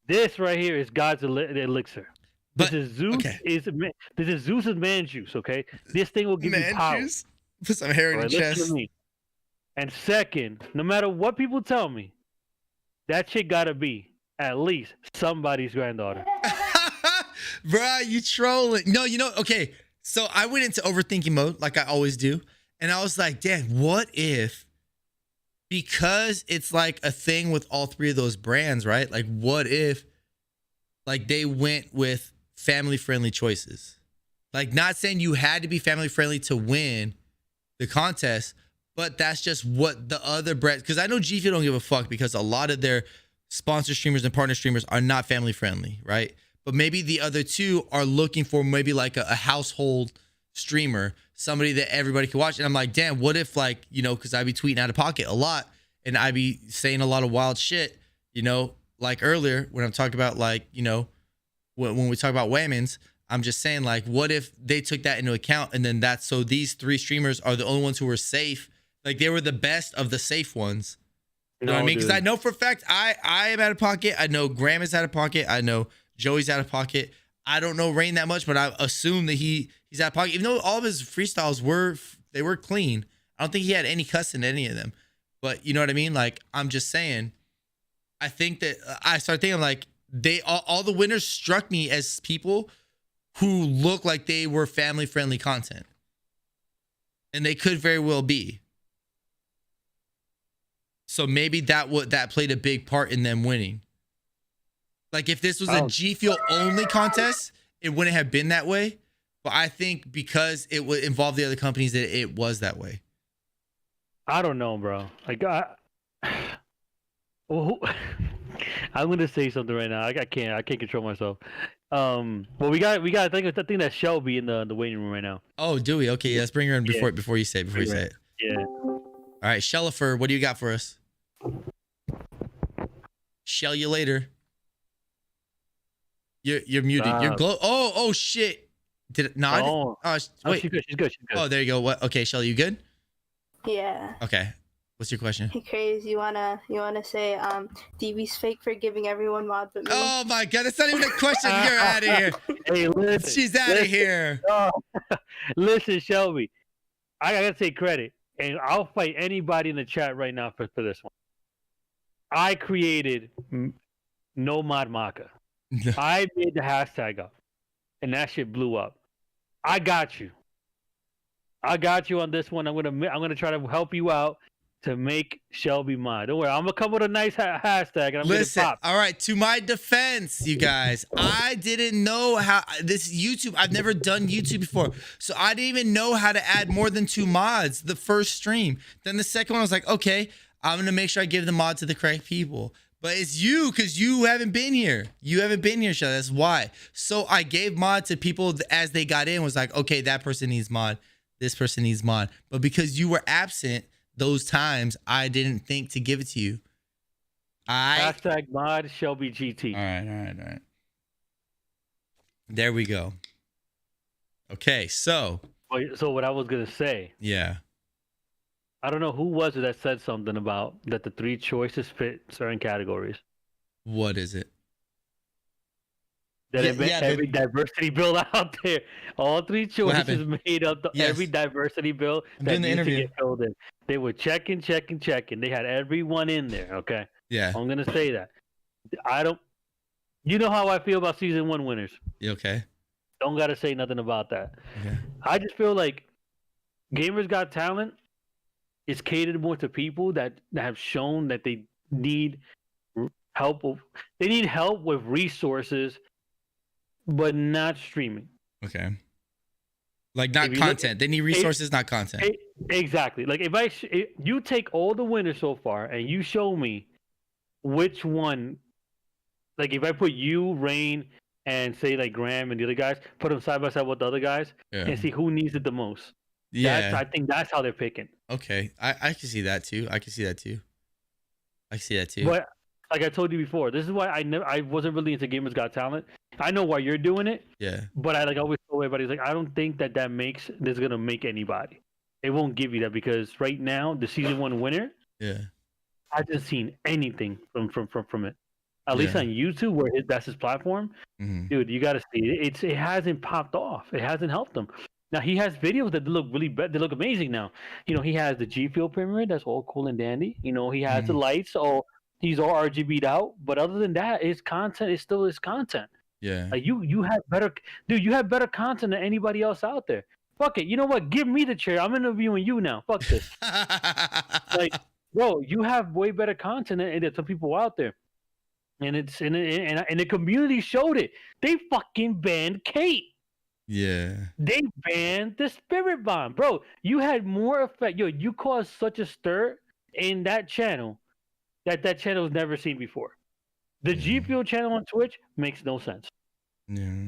This right here is God's elixir. This is Zeus. Okay. This is Zeus's man juice. Okay, this thing will give you power. Juice? Put some hair in your chest. And second, no matter what people tell me, that chick gotta be at least somebody's granddaughter. Bruh, you trolling. No, okay. So I went into overthinking mode like I always do. And I was like, damn, what if, because it's like a thing with all 3 of those brands, right? Like, what if like they went with family-friendly choices? Like, not saying you had to be family-friendly to win the contest, but that's just what the other brands, because I know G Fuel don't give a fuck because a lot of their sponsor streamers and partner streamers are not family-friendly, right? But maybe the other 2 are looking for maybe like a household streamer, somebody that everybody can watch. And I'm like, damn, what if like, because I be tweeting out of pocket a lot and I be saying a lot of wild shit, like earlier when I'm talking about like, when we talk about Whammons, I'm just saying like, what if they took that into account, and then so these 3 streamers are the only ones who were safe. Like they were the best of the safe ones. You know what I mean? Because I know for a fact I am out of pocket. I know Graham is out of pocket. I know Joey's out of pocket. I don't know Rain that much, but I assume that he's out of pocket. Even though all of his freestyles were clean, I don't think he had any cuss in any of them. But you know what I mean? Like, I'm just saying, I think that I started thinking like all the winners struck me as people who look like they were family friendly content, and they could very well be. So maybe that played a big part in them winning. Like if this was a G Fuel only contest, it wouldn't have been that way. But I think because it would involve the other companies, that it was that way. I don't know, bro. Like well, I'm gonna say something right now. I can't control myself. Well, we got. I think that's Shelby in the waiting room right now. Oh, do we? Okay, let's bring her in before you say it. Yeah. All right, Shellifer, what do you got for us? Shell you later. You're muted. You're glow. Oh shit. Did it not? Oh, wait. She's good. Oh, there you go. What? Okay, Shelly, you good? Yeah. Okay. What's your question? Hey, Craze, you wanna say DB's fake for giving everyone mod but me? Oh my god, that's not even a question. You're out of here. Hey, listen. She's out of here. Oh, listen, Shelby. I gotta take credit, and I'll fight anybody in the chat right now for this one. I created no mod Maka. I made the hashtag up, and that shit blew up. I got you on this one. I'm gonna try to help you out to make Shelby mod. Don't worry, I'm gonna come with a nice hashtag. And I'm Listen, gonna pop. all right. To my defense, you guys, I didn't know how this YouTube. I've never done YouTube before, so I didn't even know how to add more than 2 mods. The first stream, then the second one, I was like, okay, I'm gonna make sure I give the mod to the correct people. But it's you, because you haven't been here. You haven't been here, Shelly. That's why. So I gave mod to people as they got in. Was like, okay, that person needs mod. This person needs mod. But because you were absent those times, I didn't think to give it to you. Hashtag mod Shelby GT. All right. There we go. Okay, so what I was gonna say. Yeah. I don't know who was it that said something about that the 3 choices fit certain categories. What is it? That every diversity bill out there, all 3 choices made up every diversity bill that needs to get filled in. They were checking. They had everyone in there. Okay. Yeah. I'm gonna say that. You know how I feel about season 1 winners. You okay? Don't gotta say nothing about that. Okay. I just feel like Gamers Got Talent is catered more to people that have shown that they need help. They need help with resources, but not streaming. Okay. Like not content. They need resources, not content. Exactly. Like if you take all the winners so far and you show me which one, like if I put you, Rain, and say like Graham and the other guys, put them side by side with the other guys and see who needs it the most. Yeah. I think that's how they're picking. Okay. I can see that too. But like I told you before, this is why I wasn't really into Gamers Got Talent. I know why you're doing it. Yeah. But I always tell everybody, like, I don't think that this gonna make anybody. It won't give you that because right now the season 1 winner. Yeah. I haven't seen anything from it. At least on YouTube, where that's his platform. Mm-hmm. Dude, you gotta see it. It hasn't popped off. It hasn't helped him. Now he has videos that look really they look amazing now. He has the G Fuel pyramid that's all cool and dandy. He has the lights, so he's all RGB'd out. But other than that, his content is still his content. Yeah. Like you have better, dude. You have better content than anybody else out there. Fuck it. You know what? Give me the chair. I'm interviewing you now. Fuck this. Like, bro, you have way better content than some people out there. And it's and the community showed it. They fucking banned Kate. Yeah. They banned the Spirit Bomb, bro. You had more effect. Yo, you caused such a stir in that channel that channel's never seen before. The G Fuel channel on Twitch makes no sense. Yeah.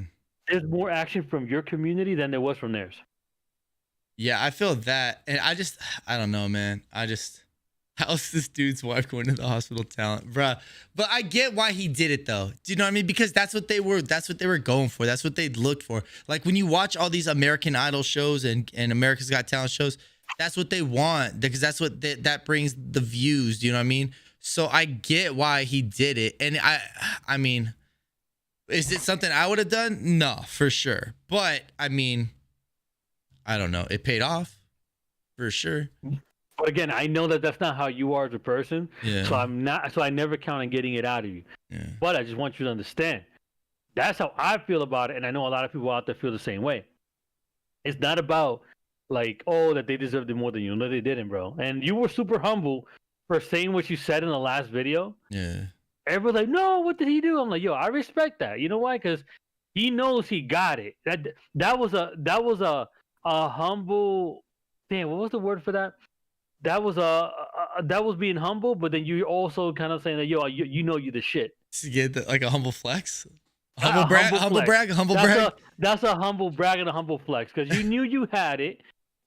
There's more action from your community than there was from theirs. Yeah, I feel that, and I don't know, man. How's this dude's wife going to the hospital, talent, bruh? But I get why he did it, though. Do you know what I mean? Because that's what they were going for. That's what they looked for. Like when you watch all these American Idol shows and America's Got Talent shows, that's what they want, because that's what that brings the views. Do you know what I mean? So I get why he did it, and I mean, Is it something I would have done? No, for sure. But I mean, I don't know. It paid off for sure. But again, I know that that's not how you are as a person. Yeah. So I'm not. So I never count on getting it out of you. Yeah. But I just want you to understand. That's how I feel about it, and I know a lot of people out there feel the same way. It's not about like, oh, that they deserved it more than you. No, they didn't, bro. And you were super humble for saying what you said in the last video. Yeah. Everybody's like, no, what did he do? I'm like, yo, I respect that. You know why? Because he knows he got it. That was a humble. Damn, what was the word for that? That was that was being humble, but then you also kind of saying that, yo, you know you the shit. To get like a humble flex, humble brag. That's a humble brag and a humble flex because you knew you had it,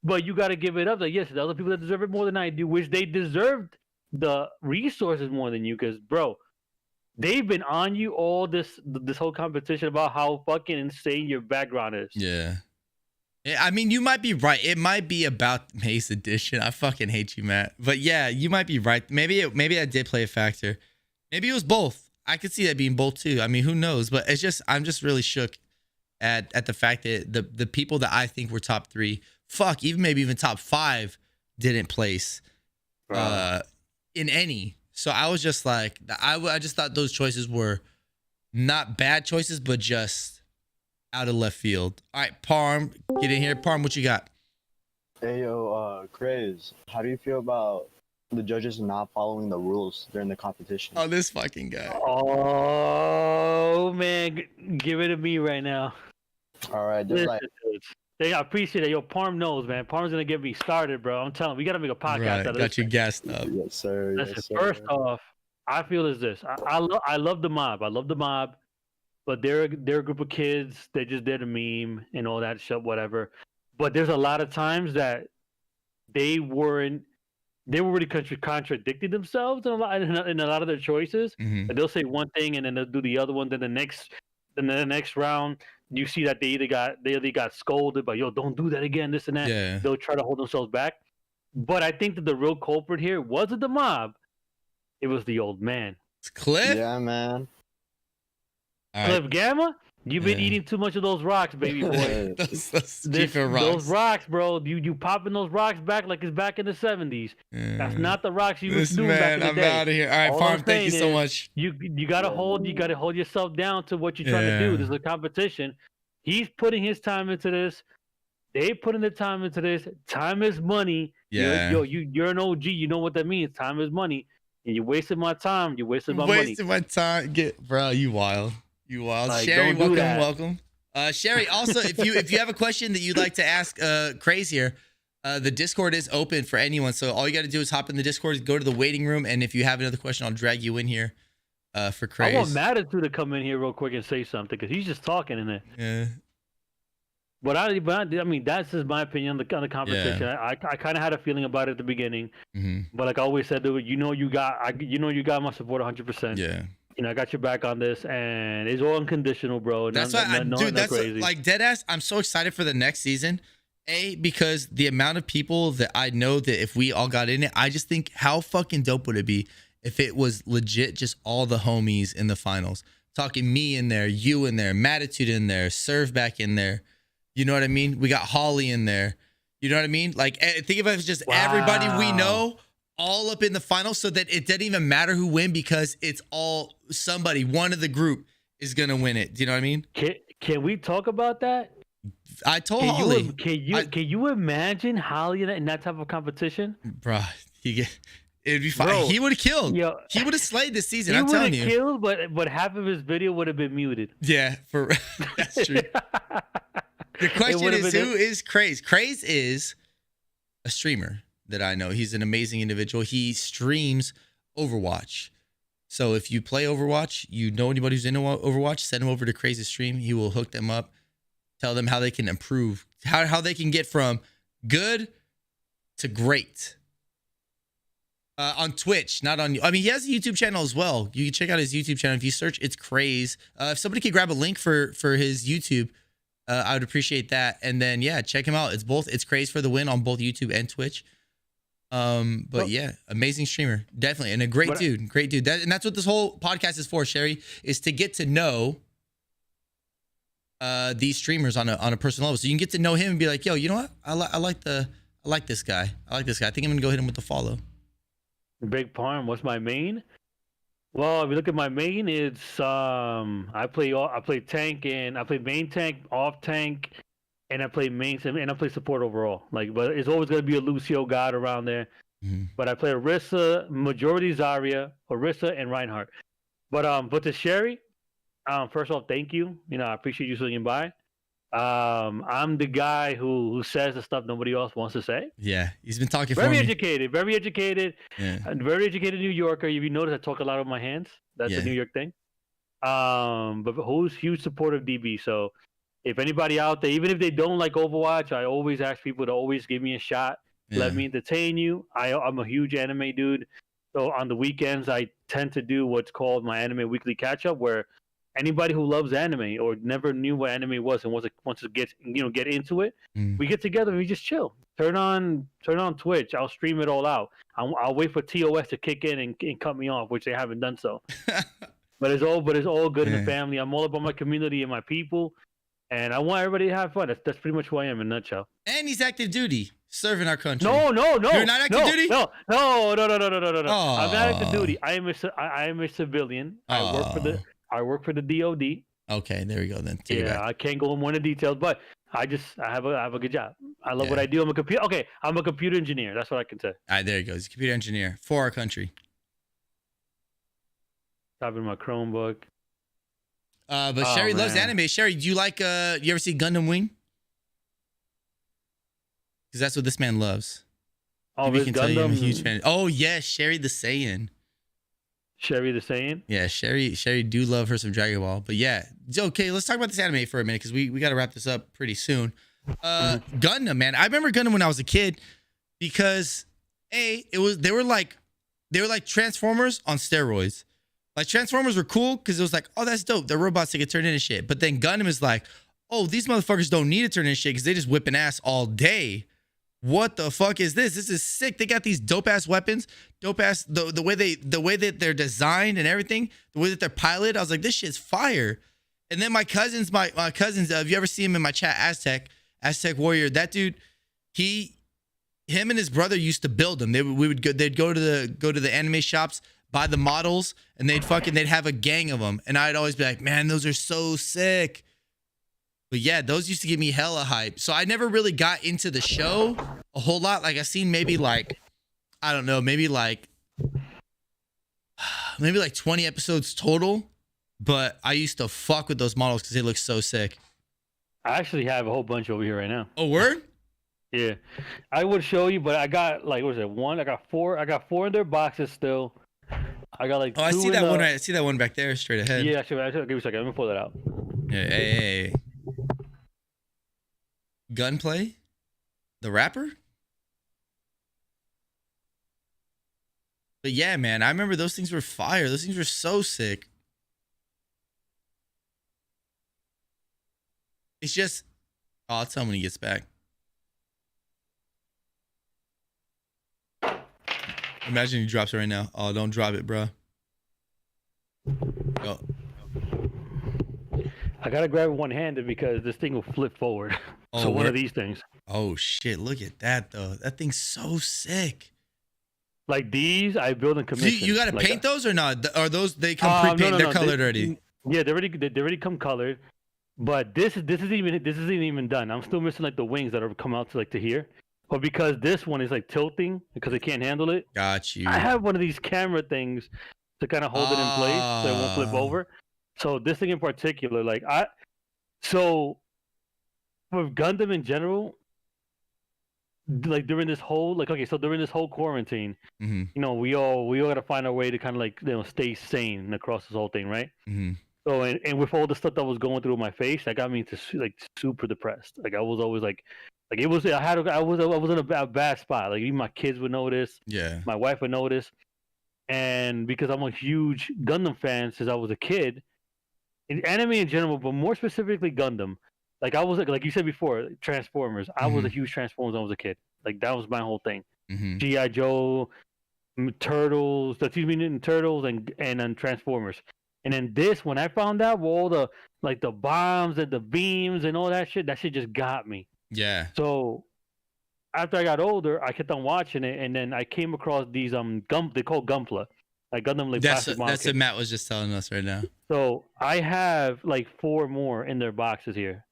but you got to give it up. Like, yes, there's other people that deserve it more than I do, which they deserved the resources more than you. Because, bro, they've been on you all this whole competition about how fucking insane your background is. Yeah. I mean, you might be right. It might be about Mace Edition. I fucking hate you, Matt. But yeah, you might be right. Maybe that did play a factor. Maybe it was both. I could see that being both too. I mean, who knows? But it's just, I'm just really shook at the fact that the people that I think were top 3, even top 5 didn't place in any. So I was just like, I just thought those choices were not bad choices, but just out of left field. All right, Parm, get in here. Parm, what you got? Hey, yo, Craze, how do you feel about the judges not following the rules during the competition? Oh, this fucking guy. Oh, man. Give it to me right now. All right, I appreciate it. Yo, Parm knows, man. Parm's going to get me started, bro. I'm telling you, we got to make a podcast out of this. Got you gassed up. Yes, sir. Listen, yes, sir. First off, I feel is this. I love the mob. I love the mob. But they're a group of kids. They just did a meme and all that shit, whatever. But there's a lot of times that they were really contradicting themselves in a lot of their choices. Mm-hmm. They'll say one thing and then they'll do the other one. Then the next round, you see that they either got scolded by, yo, don't do that again, this and that. Yeah. They'll try to hold themselves back. But I think that the real culprit here wasn't the mob. It was the old man. It's Cliff. Yeah, man. All Cliff right. Gamma, you've been eating too much of those rocks, baby boy. Those rocks, bro. You popping those rocks back like it's back in the 70s. Yeah. That's not the rocks you was doing man, back in the I'm day. out of here. All right, All Farm, I'm thank you saying so is, much. You gotta hold yourself down to what you're trying to do. This is a competition. He's putting his time into this. They putting their time into this. Time is money. Yeah. You're an OG. You know what that means. Time is money. And you wasted my time. You wasted my money. Wasting my time. Bro, you wild. You wild. Like, Sherry, don't do that. welcome. Sherry, also, if you have a question that you'd like to ask Craze here, the Discord is open for anyone. So all you got to do is hop in the Discord, go to the waiting room, and if you have another question, I'll drag you in here for Craze. I want Matitude to come in here real quick and say something because he's just talking in there. Yeah. But I mean, that's just my opinion on the competition. Yeah. I kind of had a feeling about it at the beginning, Mm-hmm. but like I always said, dude, you know you got my support 100%. Yeah. You know, I got your back on this, and it's all unconditional, bro. That's why, that's crazy. like deadass. I'm so excited for the next season. Because the amount of people that I know that if we all got in it, I just think how fucking dope would it be if it was legit just all the homies in the finals. Talking me in there, you in there, Matitude in there, Serve back in there. You know what I mean? We got Holly in there. You know what I mean? Like, think of it as just everybody we know all up in the finals so that it doesn't even matter who win because it's all somebody, one of the group is going to win it. Do you know what I mean? Can we talk about that? I told Holly. Can you imagine Holly in that type of competition? Bruh, it'd be fine. Bro, he would have killed. yo, he would have slayed this season. He I'm telling would you. have killed, but half of his video would have been muted. Yeah, that's true. The question is, who is Craze? Craze is a streamer that I know. He's an amazing individual. He streams Overwatch. So if you play Overwatch, you know anybody who's into Overwatch, send him over to Craze's stream. He will hook them up, tell them how they can improve, how they can get from good to great. On Twitch, not on. I mean, he has a YouTube channel as well. You can check out his YouTube channel if you search. It's Craze. If somebody could grab a link for his YouTube, I would appreciate that. And then yeah, check him out. It's Craze for the win on both YouTube and Twitch. But yeah, amazing streamer, definitely, and a great dude. And that's what this whole podcast is for, Sherry, is to get to know these streamers on a personal level, so you can get to know him and be like, yo, you know what? I like this guy. I like this guy. I think I'm gonna go hit him with the follow. Big Palm. What's my main? Well, if you look at my main, it's I play tank and I play main tank, off tank, and I play main and I play support overall. Like, but it's always gonna be a Lucio god around there. Mm-hmm. But I play Orisa, majority Zarya, Orisa, and Reinhardt. But to Sherry, first off, thank you. You know, I appreciate you swinging by. I'm the guy who says the stuff nobody else wants to say. Yeah, he's been talking for Very me. educated, very educated, Yeah. and very educated New Yorker. If you notice, I talk a lot with my hands. That's a New York thing. But who's huge supporter of DB. So if anybody out there, even if they don't like Overwatch, I always ask people to always give me a shot. Let me entertain you. I'm a huge anime dude. So on the weekends, I tend to do what's called my anime weekly catch up, where anybody who loves anime or never knew what anime was and wants to get into it, we get together and we just chill. Turn on Twitch. I'll stream it all out. I'll wait for TOS to kick in and cut me off, which they haven't done so. But it's all good in the family. I'm all about my community and my people, and I want everybody to have fun. That's pretty much who I am in a nutshell. And he's active duty, serving our country. No. You're not active duty? No. Oh. I'm not active duty. I am a civilian. I work for the DOD. Okay, there we go then. I can't go in more into details, but I have a good job. I love what I do. I'm a computer engineer. That's what I can say. All right, there he goes. He's a computer engineer for our country. Typing my Chromebook. But Sherry loves anime. Sherry, do you like you ever see Gundam Wing? Because that's what this man loves. Oh, Maybe he can tell you I'm a Gundam. huge fan. Oh yes, Sherry the Saiyan. Sherry the Saiyan? Yeah, Sherry do love her some Dragon Ball. But yeah, okay, let's talk about this anime for a minute because we got to wrap this up pretty soon. Gundam, man. I remember Gundam when I was a kid because they were like Transformers on steroids. Like Transformers were cool because it was like, oh, that's dope. They're robots that get turned into shit. But then Gundam is like, oh, these motherfuckers don't need to turn into shit because they just whipping ass all day. What the fuck is this? This is sick. They got these dope ass weapons, dope ass the way that they're designed and everything, the way that they're piloted. I was like, this shit's fire. And then my cousins, have you ever seen him in my chat, Aztec Warrior? That dude, him and his brother used to build them. They'd go to the anime shops, buy the models, and they'd have a gang of them. And I'd always be like, man, those are so sick. But yeah, those used to give me hella hype. So I never really got into the show a whole lot. Like I seen maybe like 20 episodes total. But I used to fuck with those models because they look so sick. I actually have a whole bunch over here right now. Oh, word? Yeah. I would show you, but I got like, what was it? One? I got four in their boxes still. I got like two. I see that one. I see that one back there straight ahead. Yeah, actually, give me a second. Let me pull that out. Yeah, hey. Gunplay? The rapper? But yeah, man, I remember those things were fire. Those things were so sick. It's just, I'll tell him when he gets back. Imagine he drops it right now. Oh, don't drop it, bro. Oh. I gotta grab it one-handed because this thing will flip forward. Oh, so one of these things. Oh shit! Look at that though. That thing's so sick. Like these, I build and commission. You gotta paint those or not? Are those they come pre-painted? They're colored already. Yeah, they already come colored. But this isn't even done. I'm still missing like the wings that are come out to like to here. But because this one is like tilting because it can't handle it. Got you. I have one of these camera things to kind of hold it in place so it won't flip over. So this thing in particular, so with Gundam in general, like during this whole during this whole quarantine, mm-hmm. you know, we all got to find our way to kind of stay sane across this whole thing, right? Mm-hmm. So and with all the stuff that was going through my face, that got me to super depressed. Like I was always like it was I was in a bad spot. Like even my kids would notice. Yeah. My wife would notice, and because I'm a huge Gundam fan since I was a kid, in anime in general, but more specifically Gundam. Like I was like you said before, Transformers. I was a huge Transformers when I was a kid. Like that was my whole thing. Mm-hmm. G.I. Joe, Turtles, the Teenage Mutant Ninja Turtles, and Transformers. And then this, when I found out, all the like the bombs and the beams and all that shit just got me. Yeah. So after I got older, I kept on watching it, and then I came across these they call Gunpla, like Gundam like That's plastic what, model that's what kits. Matt was just telling us right now. So I have like 4 more in their boxes here,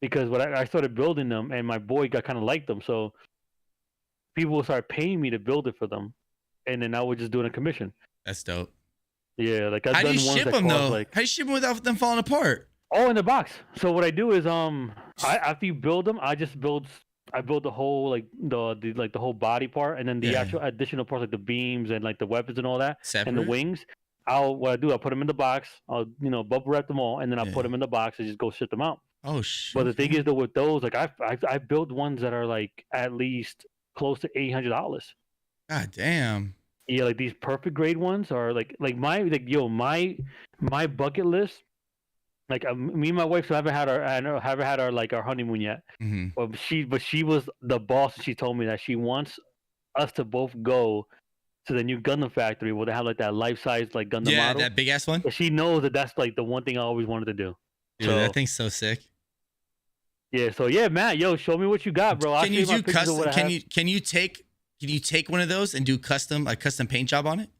because when I started building them, and my boy got kind of liked them, so people started paying me to build it for them, and then I would just do it a commission. That's dope. Yeah, like I've How do done you ones ship that them cost, though? like, How do you ship them without them falling apart? all in the box. So what I do is after you build them, I build the whole like the whole body part, and then the Yeah. actual additional parts like the beams and like the weapons and all that, and the Separate? wings. What I do, I put them in the box. I'll bubble wrap them all, and then I'll Yeah. put them in the box and just go ship them out. Oh shit. But the thing is though, with those, like I built ones that are like at least close to $800. God damn. Yeah, like these perfect grade ones are like my bucket list. Like me and my wife, so haven't had our like our honeymoon yet. Mm-hmm. But she was the boss, and she told me that she wants us to both go to the new Gundam factory where they have like that life size like Gundam Yeah, model. that big ass one. But she knows that that's like the one thing I always wanted to do. Dude, So that thing's so sick. yeah, so yeah, Matt, yo, show me what you got, bro. I'll Can show you my do pictures of what custom? I have. Can you take one of those and do a custom paint job on it?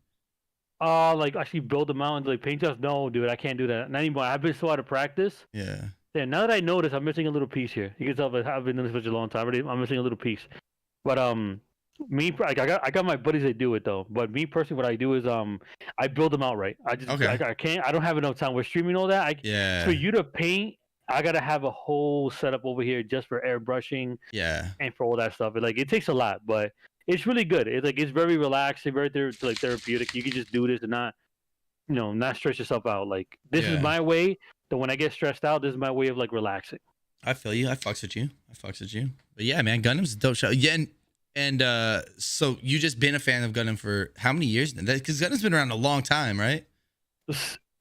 Like actually build them out and like paint jobs? No, dude, I can't do that. Not anymore. I've been so out of practice. Yeah. Yeah, now that I notice, I'm missing a little piece here. You can tell that I've been doing this for such a long time. I'm missing a little piece. But me, like, I got my buddies that do it though. But me personally, what I do is I build them outright. I just Okay. I can't. I don't have enough time. We're streaming all that. Yeah. For you to paint, I gotta have a whole setup over here just for airbrushing Yeah. and for all that stuff. It takes a lot, but it's really good. It's very relaxing, very therapeutic. You can just do this and not stress yourself out. Like this Yeah. is my way. That when I get stressed out, this is my way of like relaxing. I feel you. I fucks with you. But yeah, man, Gundam's a dope show. Yeah, and so you just been a fan of Gundam for how many years? Because Gundam's been around a long time, right?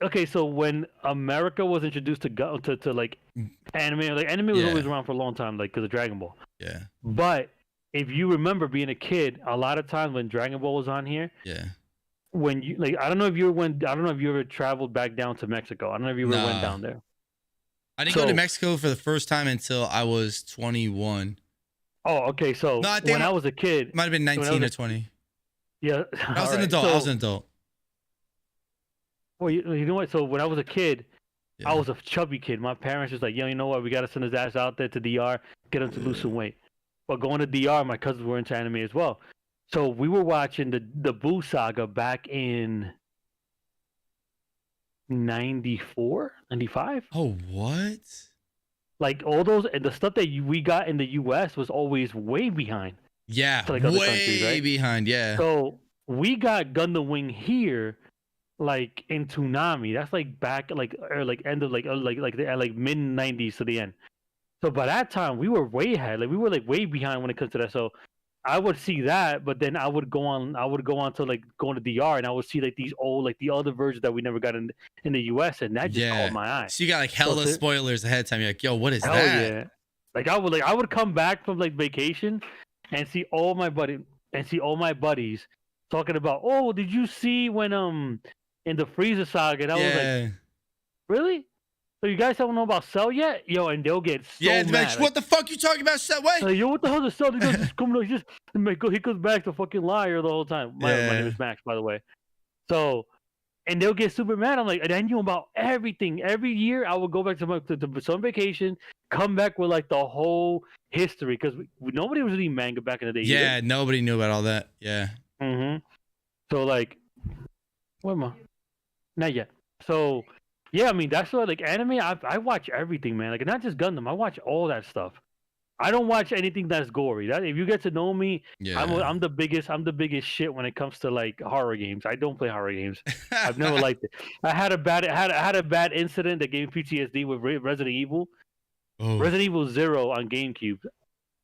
Okay, so when America was introduced to like anime, like anime was Yeah. always around for a long time, like because of Dragon Ball. Yeah. But if you remember being a kid, a lot of times when Dragon Ball was on here, Yeah. when you like, I don't know if you ever traveled back down to Mexico. I don't know if you ever went Nah. down there. I didn't go to So- Mexico for the first time until I was 21. Oh, okay. So No, I think when I was a kid, Might have been when I 19 or was 20. yeah, I was an adult. I was an adult. Well, you know what? So when I was a kid, Yeah. I was a chubby kid. My parents was like, yo, you know what? We got to send his ass out there to DR, get him to lose some weight. But going to DR, my cousins were into anime as well. So we were watching the Boo Saga back in 94, 95. Oh, what? Like all those, and the stuff that we got in the US was always way behind. Yeah, To, like, other way countries, right? behind. Yeah. So we got Gundam Wing here, like in Toonami. That's like back like end of like mid 90s to the end. So by that time we were way ahead. Like we were like way behind when it comes to that. So I would see that, but then I would go on to like going to DR, and I would see like these old like the other versions that we never got in the US, and that just Yeah. caught my eye. So you got like hella So- spoilers ahead of time. You're like, yo, what is Hell that? yeah! Like I would come back from like vacation and see all my buddies talking about, oh, did you see when in the Frieza saga? And I was like, Yeah. really? So you guys don't know about Cell yet? Yo, and they'll get so Yeah. mad. Like, what the fuck you talking about? Set way. Like, yo, what the hell is Cell? He just coming. He comes back to fucking liar the whole time. My name is Max, by the way. So, and they'll get super mad. I'm like, and I knew about everything. Every year, I would go back to some vacation, come back with like the whole history, because nobody was reading manga back in the day. Yeah. Nobody knew about all that. Yeah. Mm-hmm. So like, what am I? Not yet. So, yeah, I mean that's what like anime. I watch everything, man. Like not just Gundam. I watch all that stuff. I don't watch anything that's gory. That if you get to know me, Yeah. I'm the biggest shit when it comes to like horror games. I don't play horror games. I've never liked it. I had a bad incident that gave me PTSD with Resident Evil. Oh. Resident Evil 0 on GameCube.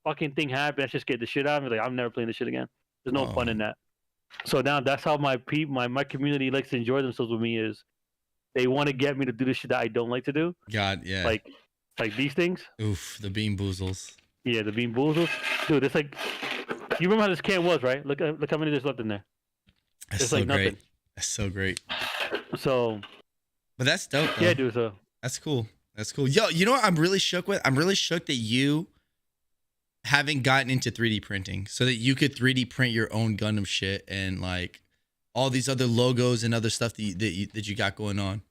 Fucking thing happened. That just scared the shit out of me. Like I'm never playing this shit again. There's no fun Oh. in that. So now that's how my community likes to enjoy themselves with me is they want to get me to do the shit that I don't like to do. God. Yeah. Like these things. Oof. The bean boozles. Yeah, the bean boozles. Dude, it's like you remember how this can was, right? Look how many there's left in there. That's It's so like great. nothing. That's so great. So But that's dope, though. Yeah, dude. So That's cool. That's cool. Yo, you know what I'm really shook with? I'm really shook that you haven't gotten into 3D printing so that you could 3D print your own Gundam shit and like all these other logos and other stuff that you got going on.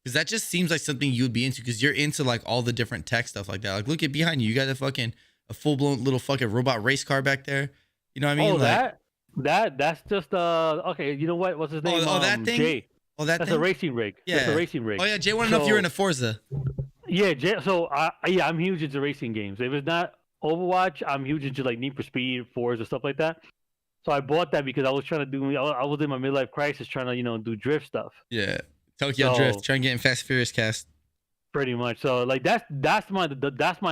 Because that just seems like something you would be into because you're into like all the different tech stuff like that. Like, look at behind you. You got a full-blown little fucking robot race car back there. You know what I mean? oh, like, that's just okay. You know what? What's his name? that thing? Jay. Oh, that That's thing? a racing rig. Yeah. That's a racing rig. Oh, yeah. Jay wanted to know if you were into Forza. Yeah, so I'm huge into racing games. If it's not Overwatch, I'm huge into like Need for Speed, Forza, stuff like that. So I bought that because I was trying to do. I was in my midlife crisis trying to do drift stuff. Yeah. Tokyo Drift. Trying to get in Fast and Furious cast. Pretty much. So like that's my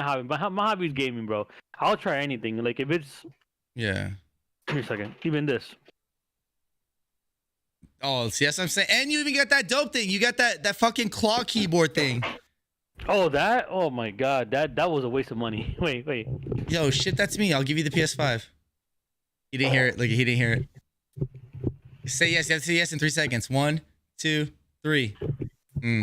hobby. My hobby is gaming, bro. I'll try anything. Like if it's Yeah. give me a second. Even this. Oh, see, that's what I'm saying. And you even got that dope thing. You got that fucking claw keyboard thing. Oh, that? Oh my god, that was a waste of money. Wait. Yo, shit, that's me. I'll give you the PS5. He didn't hear it. Like, he didn't hear it. Say yes. You have to say yes in 3 seconds. 1, 2, 3.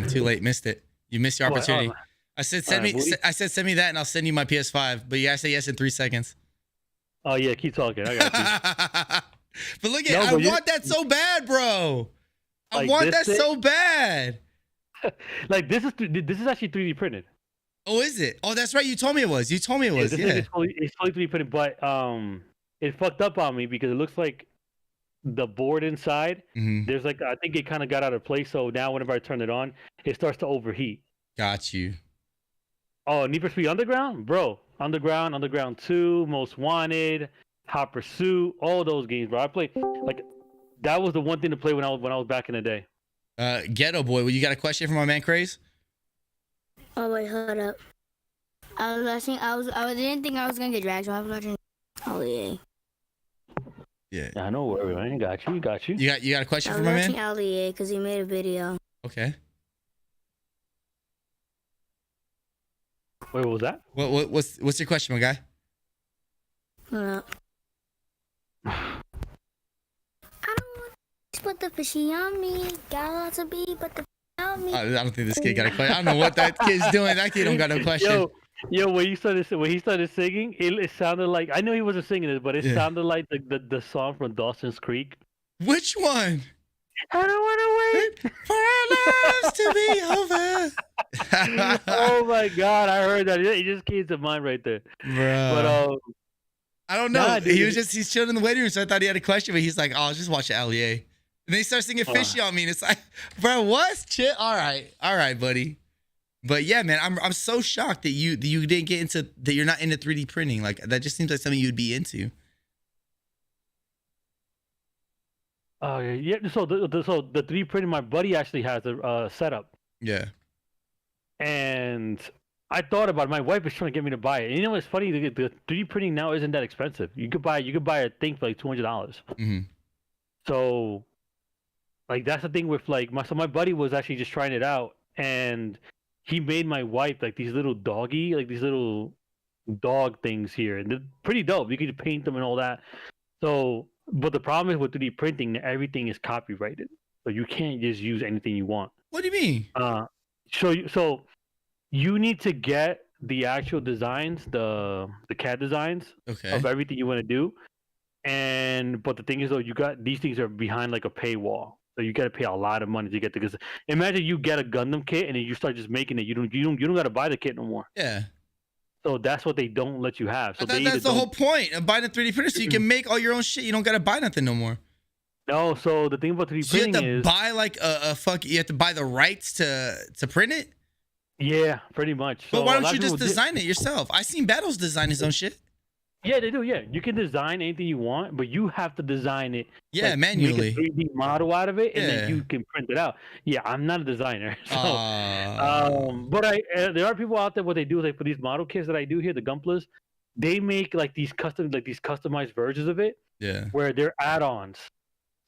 Too late. Missed it. You missed your opportunity. I said send me. I said send me that, and I'll send you my PS5. But you gotta say yes in 3 seconds. Oh yeah, keep talking. I got you. But look at, I want that so bad, bro. I want that so bad. Like this is actually 3D printed. Oh, is it? Oh, that's right. You told me it was. It's fully 3D printed, but it fucked up on me because it looks like the board inside. There's like I think it kind of got out of place. So now whenever I turn it on, it starts to overheat. Got you. Oh, Need for Speed Underground, bro. Underground 2, Most Wanted, Hot Pursuit, all those games, bro. I played like that was the one thing to play when I was back in the day. Ghetto Boy, well, you got a question for my man Craze? Oh wait, hold up. I was watching. I didn't think I was gonna get dragged, so I was watching. Oh yeah. Yeah. I know where man. Got you. You got a question I for was my man? watching Ali because he made a video. Okay. Wait, what was that? What's your question, my guy? Hold up. I don't want to put the fishy on me. Got lots of beef, but the fish on me. I don't think this kid got a question. I don't know what that kid's doing. That kid don't got no question. Yo, when he started singing, it sounded like I know he wasn't singing it, but it sounded like the song from Dawson's Creek. Which one? I don't want to wait for our lives to be over. Oh my god, I heard that. It just came to mind right there. Bro. But I don't know. Nah, He's chilling in the waiting room, so I thought he had a question, but he's like, "Oh, I'll just watch LEA." And then he starts singing "Fishy" on me, and it's like, "Bro, what? Chill. All right, buddy." But yeah, man, I'm so shocked that you didn't get into that. You're not into 3D printing. Like that just seems like something you'd be into. Oh yeah. So the 3D printing, my buddy actually has a setup. Yeah. And I thought about it. My wife was trying to get me to buy it. And you know what's funny? The 3D printing now isn't that expensive. You could buy a thing for like $200. So, like that's the thing with like my buddy was actually just trying it out, and he made my wife like these little dog things here, and they're pretty dope. You could paint them and all that. So, but the problem is with 3D printing, everything is copyrighted, so you can't just use anything you want. What do you mean? So you need to get the actual designs, the CAD designs of everything you want to do. But the thing is though, these things are behind like a paywall. So you got to pay a lot of money to get because imagine you get a Gundam kit and then you start just making it. You don't got to buy the kit no more. Yeah. So that's what they don't let you have. So that's the whole point of buying a 3D printer, so you can make all your own shit. You don't got to buy nothing no more. No. So the thing about 3D printing you have to buy like you have to buy the rights to print it. Yeah, pretty much. But why don't you just design it yourself? I seen Battles design his own shit. Yeah, they do. Yeah, you can design anything you want, but you have to design it. Yeah, like, manually. Make a 3D model out of it, and then you can print it out. Yeah, I'm not a designer. So, but there are people out there. What they do is like for these model kits that I do here, the Gumplas, they make like these customized versions of it. Yeah. Where they're add-ons.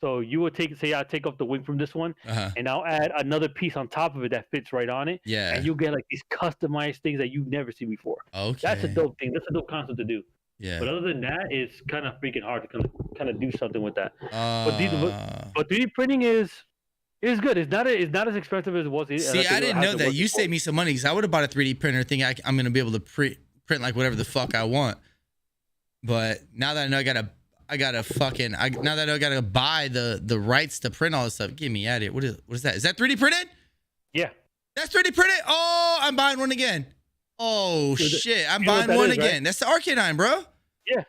So you would I take off the wing from this one, and I'll add another piece on top of it that fits right on it. Yeah. And you'll get like these customized things that you've never seen before. Okay. That's a dope thing. That's a dope concept to do. Yeah. But other than that, it's kind of freaking hard to kind of do something with that. But 3D printing is It's good. It's not as expensive as it was. See, I didn't know that. You saved me some money because I would have bought a 3D printer thinking I'm gonna be able to print like whatever the fuck I want. But now that I know I gotta buy the rights to print all this stuff. Get me out of here. What is that? Is that 3D printed? Yeah. That's 3D printed? Oh, I'm buying one again. Oh shit, I'm buying one again. Right? That's the Arcanine, bro. Yeah.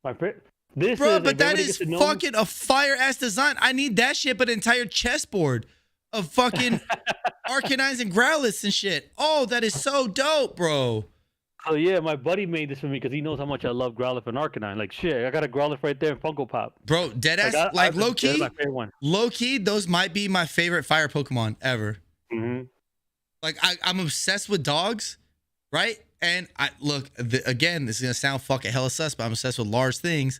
My print. This bro, is, but that is fucking a fire ass design. I need that shit, but an entire chessboard of fucking Arcanines and Growlithes and shit. Oh, that is so dope, bro. Oh yeah, my buddy made this for me because he knows how much I love Growlithe and Arcanine. Like shit, I got a Growlithe right there in Funko Pop. Bro, deadass, like low key, those might be my favorite fire Pokemon ever. Mm-hmm. Like I'm obsessed with dogs, right? And again, this is gonna sound fucking hella sus, but I'm obsessed with large things.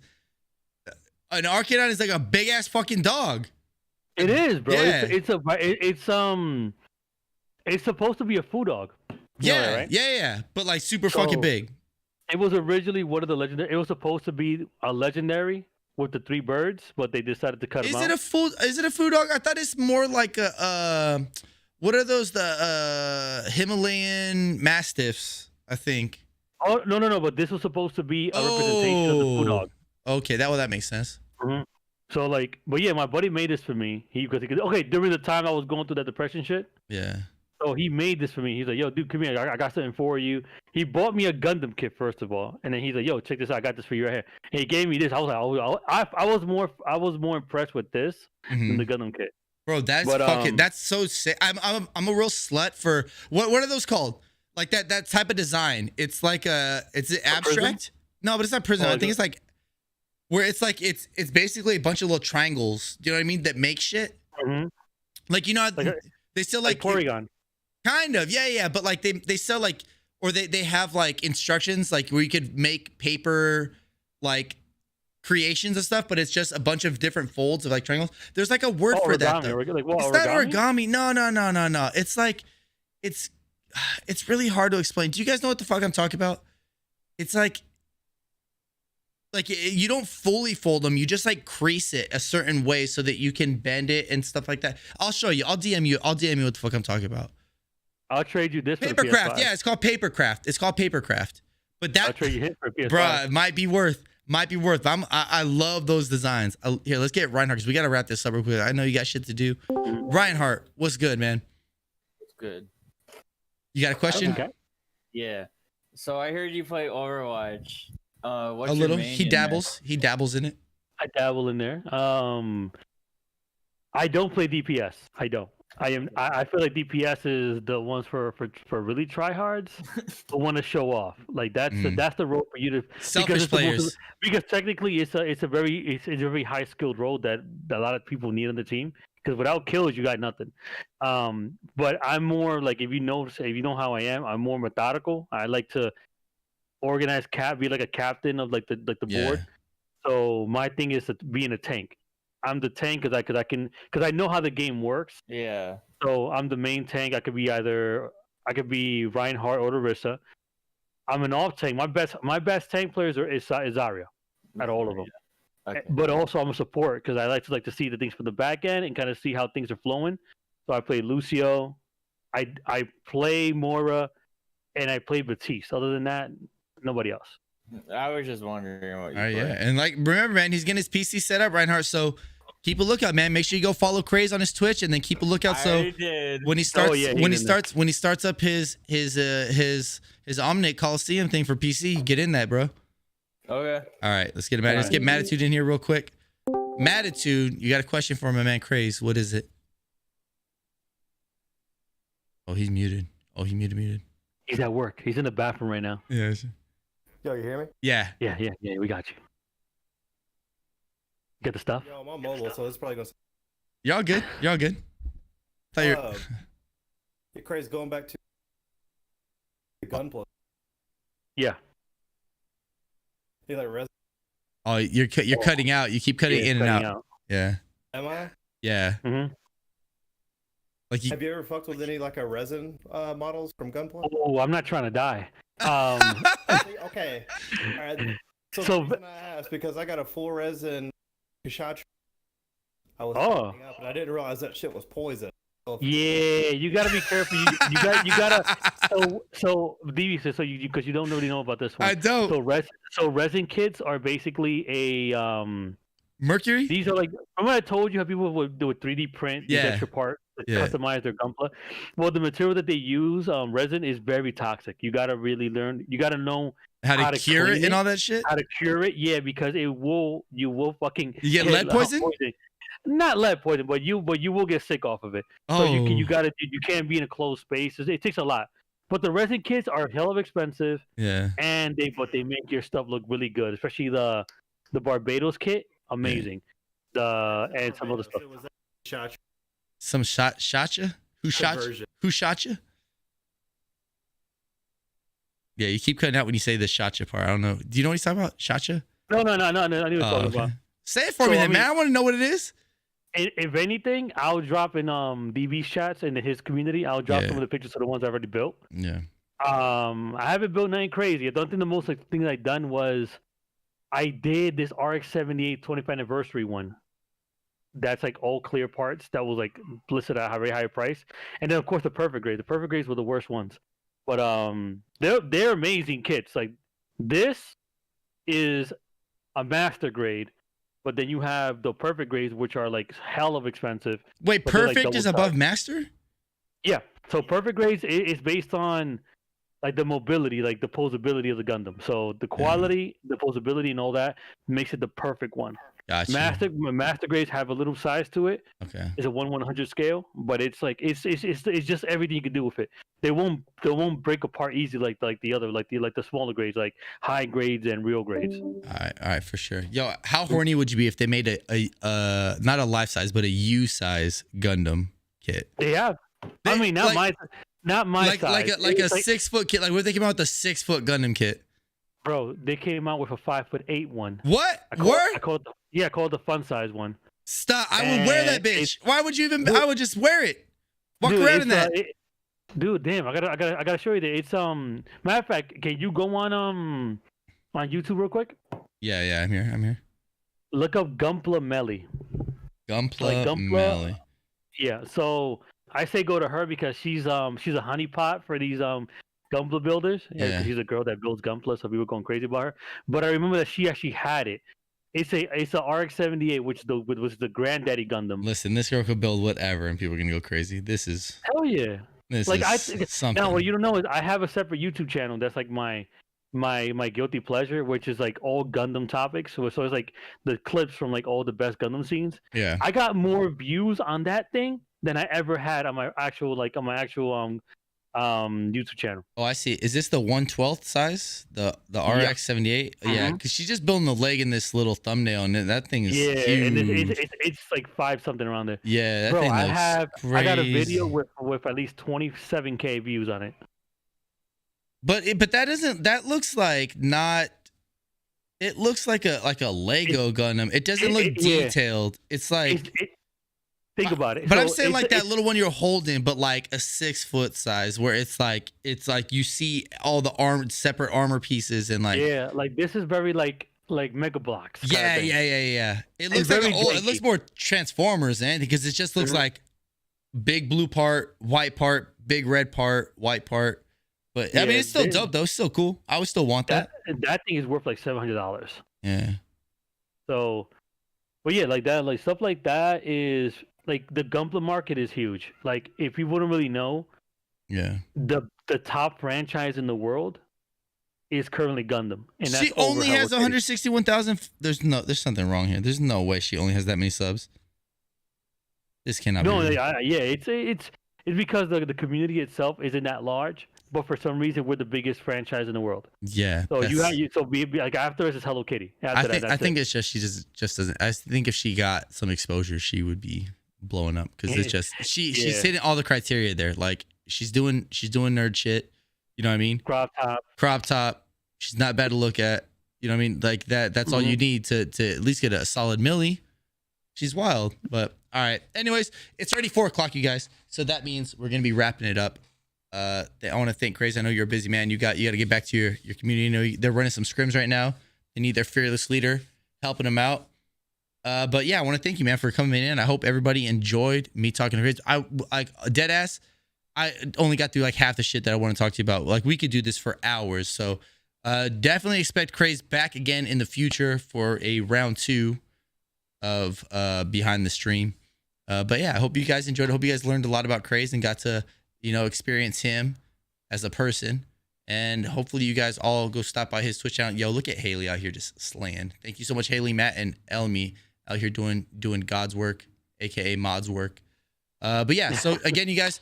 An Arcanine is like a big ass fucking dog. It is, bro. Yeah. It's supposed to be a food dog. You know that, right? Yeah. But like super fucking big. It was originally one of the legendary. It was supposed to be a legendary with the 3 birds, but they decided to cut him out. Is it a food dog? I thought it's more like a what are those? The Himalayan Mastiffs, I think. Oh no! But this was supposed to be a representation of the food dog. Okay, that makes sense. Mm-hmm. So like, but yeah, my buddy made this for me. During the time I was going through that depression shit. Yeah. So he made this for me. He's like, yo, dude, come here. I got something for you. He bought me a Gundam kit first of all, and then he's like, yo, check this out. I got this for you right here. And he gave me this. I was like, I was more impressed with this than the Gundam kit. Bro, that's so sick. I'm a real slut for what are those called? Like that type of design. It's like it's abstract. No, but it's not prison. I think it's like where it's like it's basically a bunch of little triangles. Do you know what I mean? That make shit. Mm-hmm. Like they still like Porygon. Kind of, yeah. But like they sell like, or they have like instructions like where you could make paper like creations and stuff, but it's just a bunch of different folds of like triangles. There's like a word for that though. Like, it's not origami. No. It's like it's really hard to explain. Do you guys know what the fuck I'm talking about? It's like you don't fully fold them. You just like crease it a certain way so that you can bend it and stuff like that. I'll show you. I'll DM you what the fuck I'm talking about. I'll trade you this Papercraft. Yeah, it's called Papercraft. But that, I'll trade you hit for PS5. Bruh, it might be worth. I love those designs. Here, let's get Reinhardt because we got to wrap this up real quick. I know you got shit to do. Reinhardt, what's good, man? It's good. You got a question? Okay. Yeah. So I heard you play Overwatch. What's a little. Your main He dabbles. He dabbles in it. I dabble in there. I don't play DPS. I don't. I feel like DPS is the ones for really tryhards who want to show off. Like that's the role for you to selfish players. Because technically it's a very high skilled role that a lot of people need on the team. Because without kills you got nothing. But I'm more like if you know how I am, I'm more methodical. I like to organize be like a captain of like the board. So my thing is to be in a tank. I'm the tank because I know how the game works. Yeah. So I'm the main tank. I could be Reinhardt or Larissa. I'm an off tank. My best tank players is Zarya, out of all of them. Yeah. Okay. But also I'm a support because I like to see the things from the back end and kind of see how things are flowing. So I play Lucio, I play Mora, and I play Batiste. Other than that, nobody else. I was just wondering what you play. Yeah, and like remember, man, he's getting his PC set up, Reinhardt. So keep a lookout, man. Make sure you go follow Craze on his Twitch, and then keep a lookout. So when he starts, when he starts up his Omnic Coliseum thing for PC, get in that, bro. Okay. All right, let's get him out. Let's get Matitude in here real quick. Matitude, you got a question for my man Craze? What is it? Oh, he's muted. Oh, he muted. He's at work. He's in the bathroom right now. Yeah. Yo, you hear me? Yeah. Yeah, we got you. Get the stuff? Yo, I'm on mobile, so it's probably gonna... Y'all good? Thought you're... You're crazy going back to the gunplay. Yeah. You like res... Oh, you're cutting out. You keep cutting in and out. Yeah. Am I? Yeah. Mm-hmm. Like have you ever fucked with any like a resin models from Gunplay? Oh, I'm not trying to die. Okay. All right. So the reason I asked because I got a full resin Kshatriya I was Oh. up, and I didn't realize that shit was poison. Yeah, you gotta be careful. You gotta. So DB says because you don't really know about this one. I don't. So resin kits are basically a Mercury. These are like, remember I told you how people would do a 3D print these extra parts to customize their Gunpla? Well, the material that they use, resin, is very toxic. You gotta really learn. You gotta know how to cure it and all that shit. How to cure it? Yeah, because you will fucking. You get lead poison? Not lead poison, but you will get sick off of it. So you can't be in a closed space. It takes a lot. But the resin kits are hell of expensive. Yeah. And they make your stuff look really good, especially the Barbados kit. Amazing. And some other stuff. Some shot you? Who shot you? Yeah, you keep cutting out when you say the shot you part. I don't know. Do you know what he's talking about? Shot you? No. I knew what you're talking about. Say it for me, then, man. I want to know what it is. If anything, I'll drop in DB's chats into his community. I'll drop some of the pictures of the ones I already built. Yeah. I haven't built nothing crazy. I don't think the most thing I've done was I did this RX-78 25th anniversary one. That's like all clear parts. That was like listed at a very high price. And then of course the perfect grades. The perfect grades were the worst ones. But they're amazing kits. Like this is a master grade. But then you have the perfect grades, which are like hell of expensive. Wait, perfect is above master? Yeah. So perfect grades is based on like the mobility, like the posability of the Gundam. So the quality, the posability, and all that makes it the perfect one. Gotcha. Master grades have a little size to it. Okay. It's a 1/100 scale, but it's like it's just everything you can do with it. They won't break apart easy like the other like the smaller grades, like high grades and real grades. All right, for sure. Yo, how horny would you be if they made a not a life size but a U size Gundam kit? They have. I mean, not my size. Like a 6 foot kit. Like what if they came out with a 6 foot Gundam kit? Bro, they came out with a 5'8" one. What? I called it the fun size one. Stop! I would wear that bitch. Why would you even? I would just wear it. Walk around in that. Dude, damn! I gotta show you that. It's Matter of fact, can you go on YouTube real quick? Yeah. I'm here. Look up Gunpla Melly. Gunpla Melly. Yeah. So I say go to her because she's a honeypot for these Gunpla builders. Yeah. She's a girl that builds Gunpla, so people going crazy about her. But I remember that she actually had it. It's a RX-78, which was the granddaddy Gundam. Listen, this girl could build whatever, and people are gonna go crazy. This is hell yeah. This is something. Now, what you don't know is I have a separate YouTube channel that's like my guilty pleasure, which is like all Gundam topics. So it's like the clips from like all the best Gundam scenes. Yeah. I got more views on that thing than I ever had on my actual YouTube channel. Oh, I see. Is this the 1/12 size? The RX-78? Yeah, because she's just building the leg in this little thumbnail, and that thing is huge. And it's like 5 something around there. Yeah, that thing looks crazy. I got a video with at least 27K views on it. But that looks like not. It looks like a Lego Gundam. It doesn't look detailed. It's like. Think about it. But I'm saying like that little one you're holding, but like a 6 foot size, where it's like you see all the separate armor pieces and like. Yeah, like this is very like Mega Blocks. Yeah. It looks like it looks more Transformers than anything because it just looks like big blue part, white part, big red part, white part. But I mean, it's still dope though. It's still cool. I would still want that. That thing is worth like $700. Yeah. So, but yeah, like that, like stuff like that is. Like the Gunpla market is huge. Like if you wouldn't really know, the top franchise in the world is currently Gundam, and that's she only has 161,000. There's something wrong here. There's no way she only has that many subs. This cannot be. No, it's because the community itself isn't that large, but for some reason we're the biggest franchise in the world. Yeah. So like after us is Hello Kitty. I think it's just she just doesn't. I think if she got some exposure, she would be blowing up because it's just she's hitting all the criteria there. Like she's doing nerd shit. You know what I mean? Crop top. She's not bad to look at. You know what I mean? Like that's all you need to at least get a solid milli. She's wild. But all right. Anyways, it's already 4:00, you guys. So that means we're gonna be wrapping it up. I want to thank Craze. I know you're a busy man. You got to get back to your community. You know they're running some scrims right now. They need their fearless leader helping them out. But yeah, I want to thank you, man, for coming in. I hope everybody enjoyed me talking to Craze. I like dead ass. I only got through like half the shit that I want to talk to you about. Like we could do this for hours. So definitely expect Craze back again in the future for a round 2 of behind the stream. But yeah, I hope you guys enjoyed. I hope you guys learned a lot about Craze and got to, you know, experience him as a person. And hopefully you guys all go stop by his Twitch channel. Yo, look at Haley out here just slaying. Thank you so much, Haley, Matt, and Elmi out here doing God's work, aka Mod's work. But yeah, so again, you guys,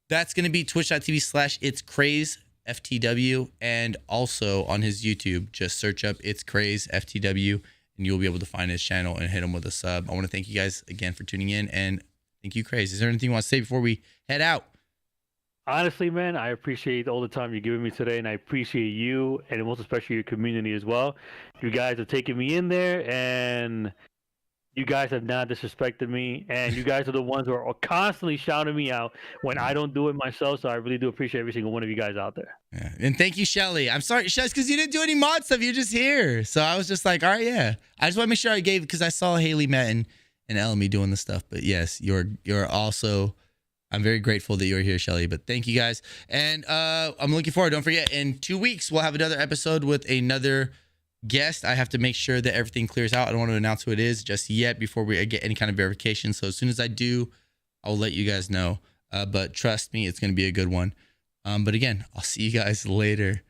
that's gonna be twitch.tv/iTsCRAZEFTW, and also on his YouTube, just search up iTsCRAZEFTW, and you'll be able to find his channel and hit him with a sub. I want to thank you guys again for tuning in, and thank you, Craze. Is there anything you want to say before we head out? Honestly, man, I appreciate all the time you're giving me today, and I appreciate you, and most especially your community as well. You guys have taken me in there, and you guys have not disrespected me, and you guys are the ones who are constantly shouting me out when I don't do it myself, so I really do appreciate every single one of you guys out there. Yeah. And thank you, Shelly. I'm sorry, Shelly, because you didn't do any mod stuff. You're just here. So I was just like, all right, yeah. I just want to make sure I gave, because I saw Haley, Matt, and Elmi doing the stuff. But yes, you're also, I'm very grateful that you're here, Shelly. But thank you guys. And I'm looking forward. Don't forget, in 2 weeks, we'll have another episode with another guest. I have to make sure that everything clears out. I don't want to announce who it is just yet before we get any kind of verification. So as soon as I do, I'll let you guys know. But trust me, it's going to be a good one. But again, I'll see you guys later.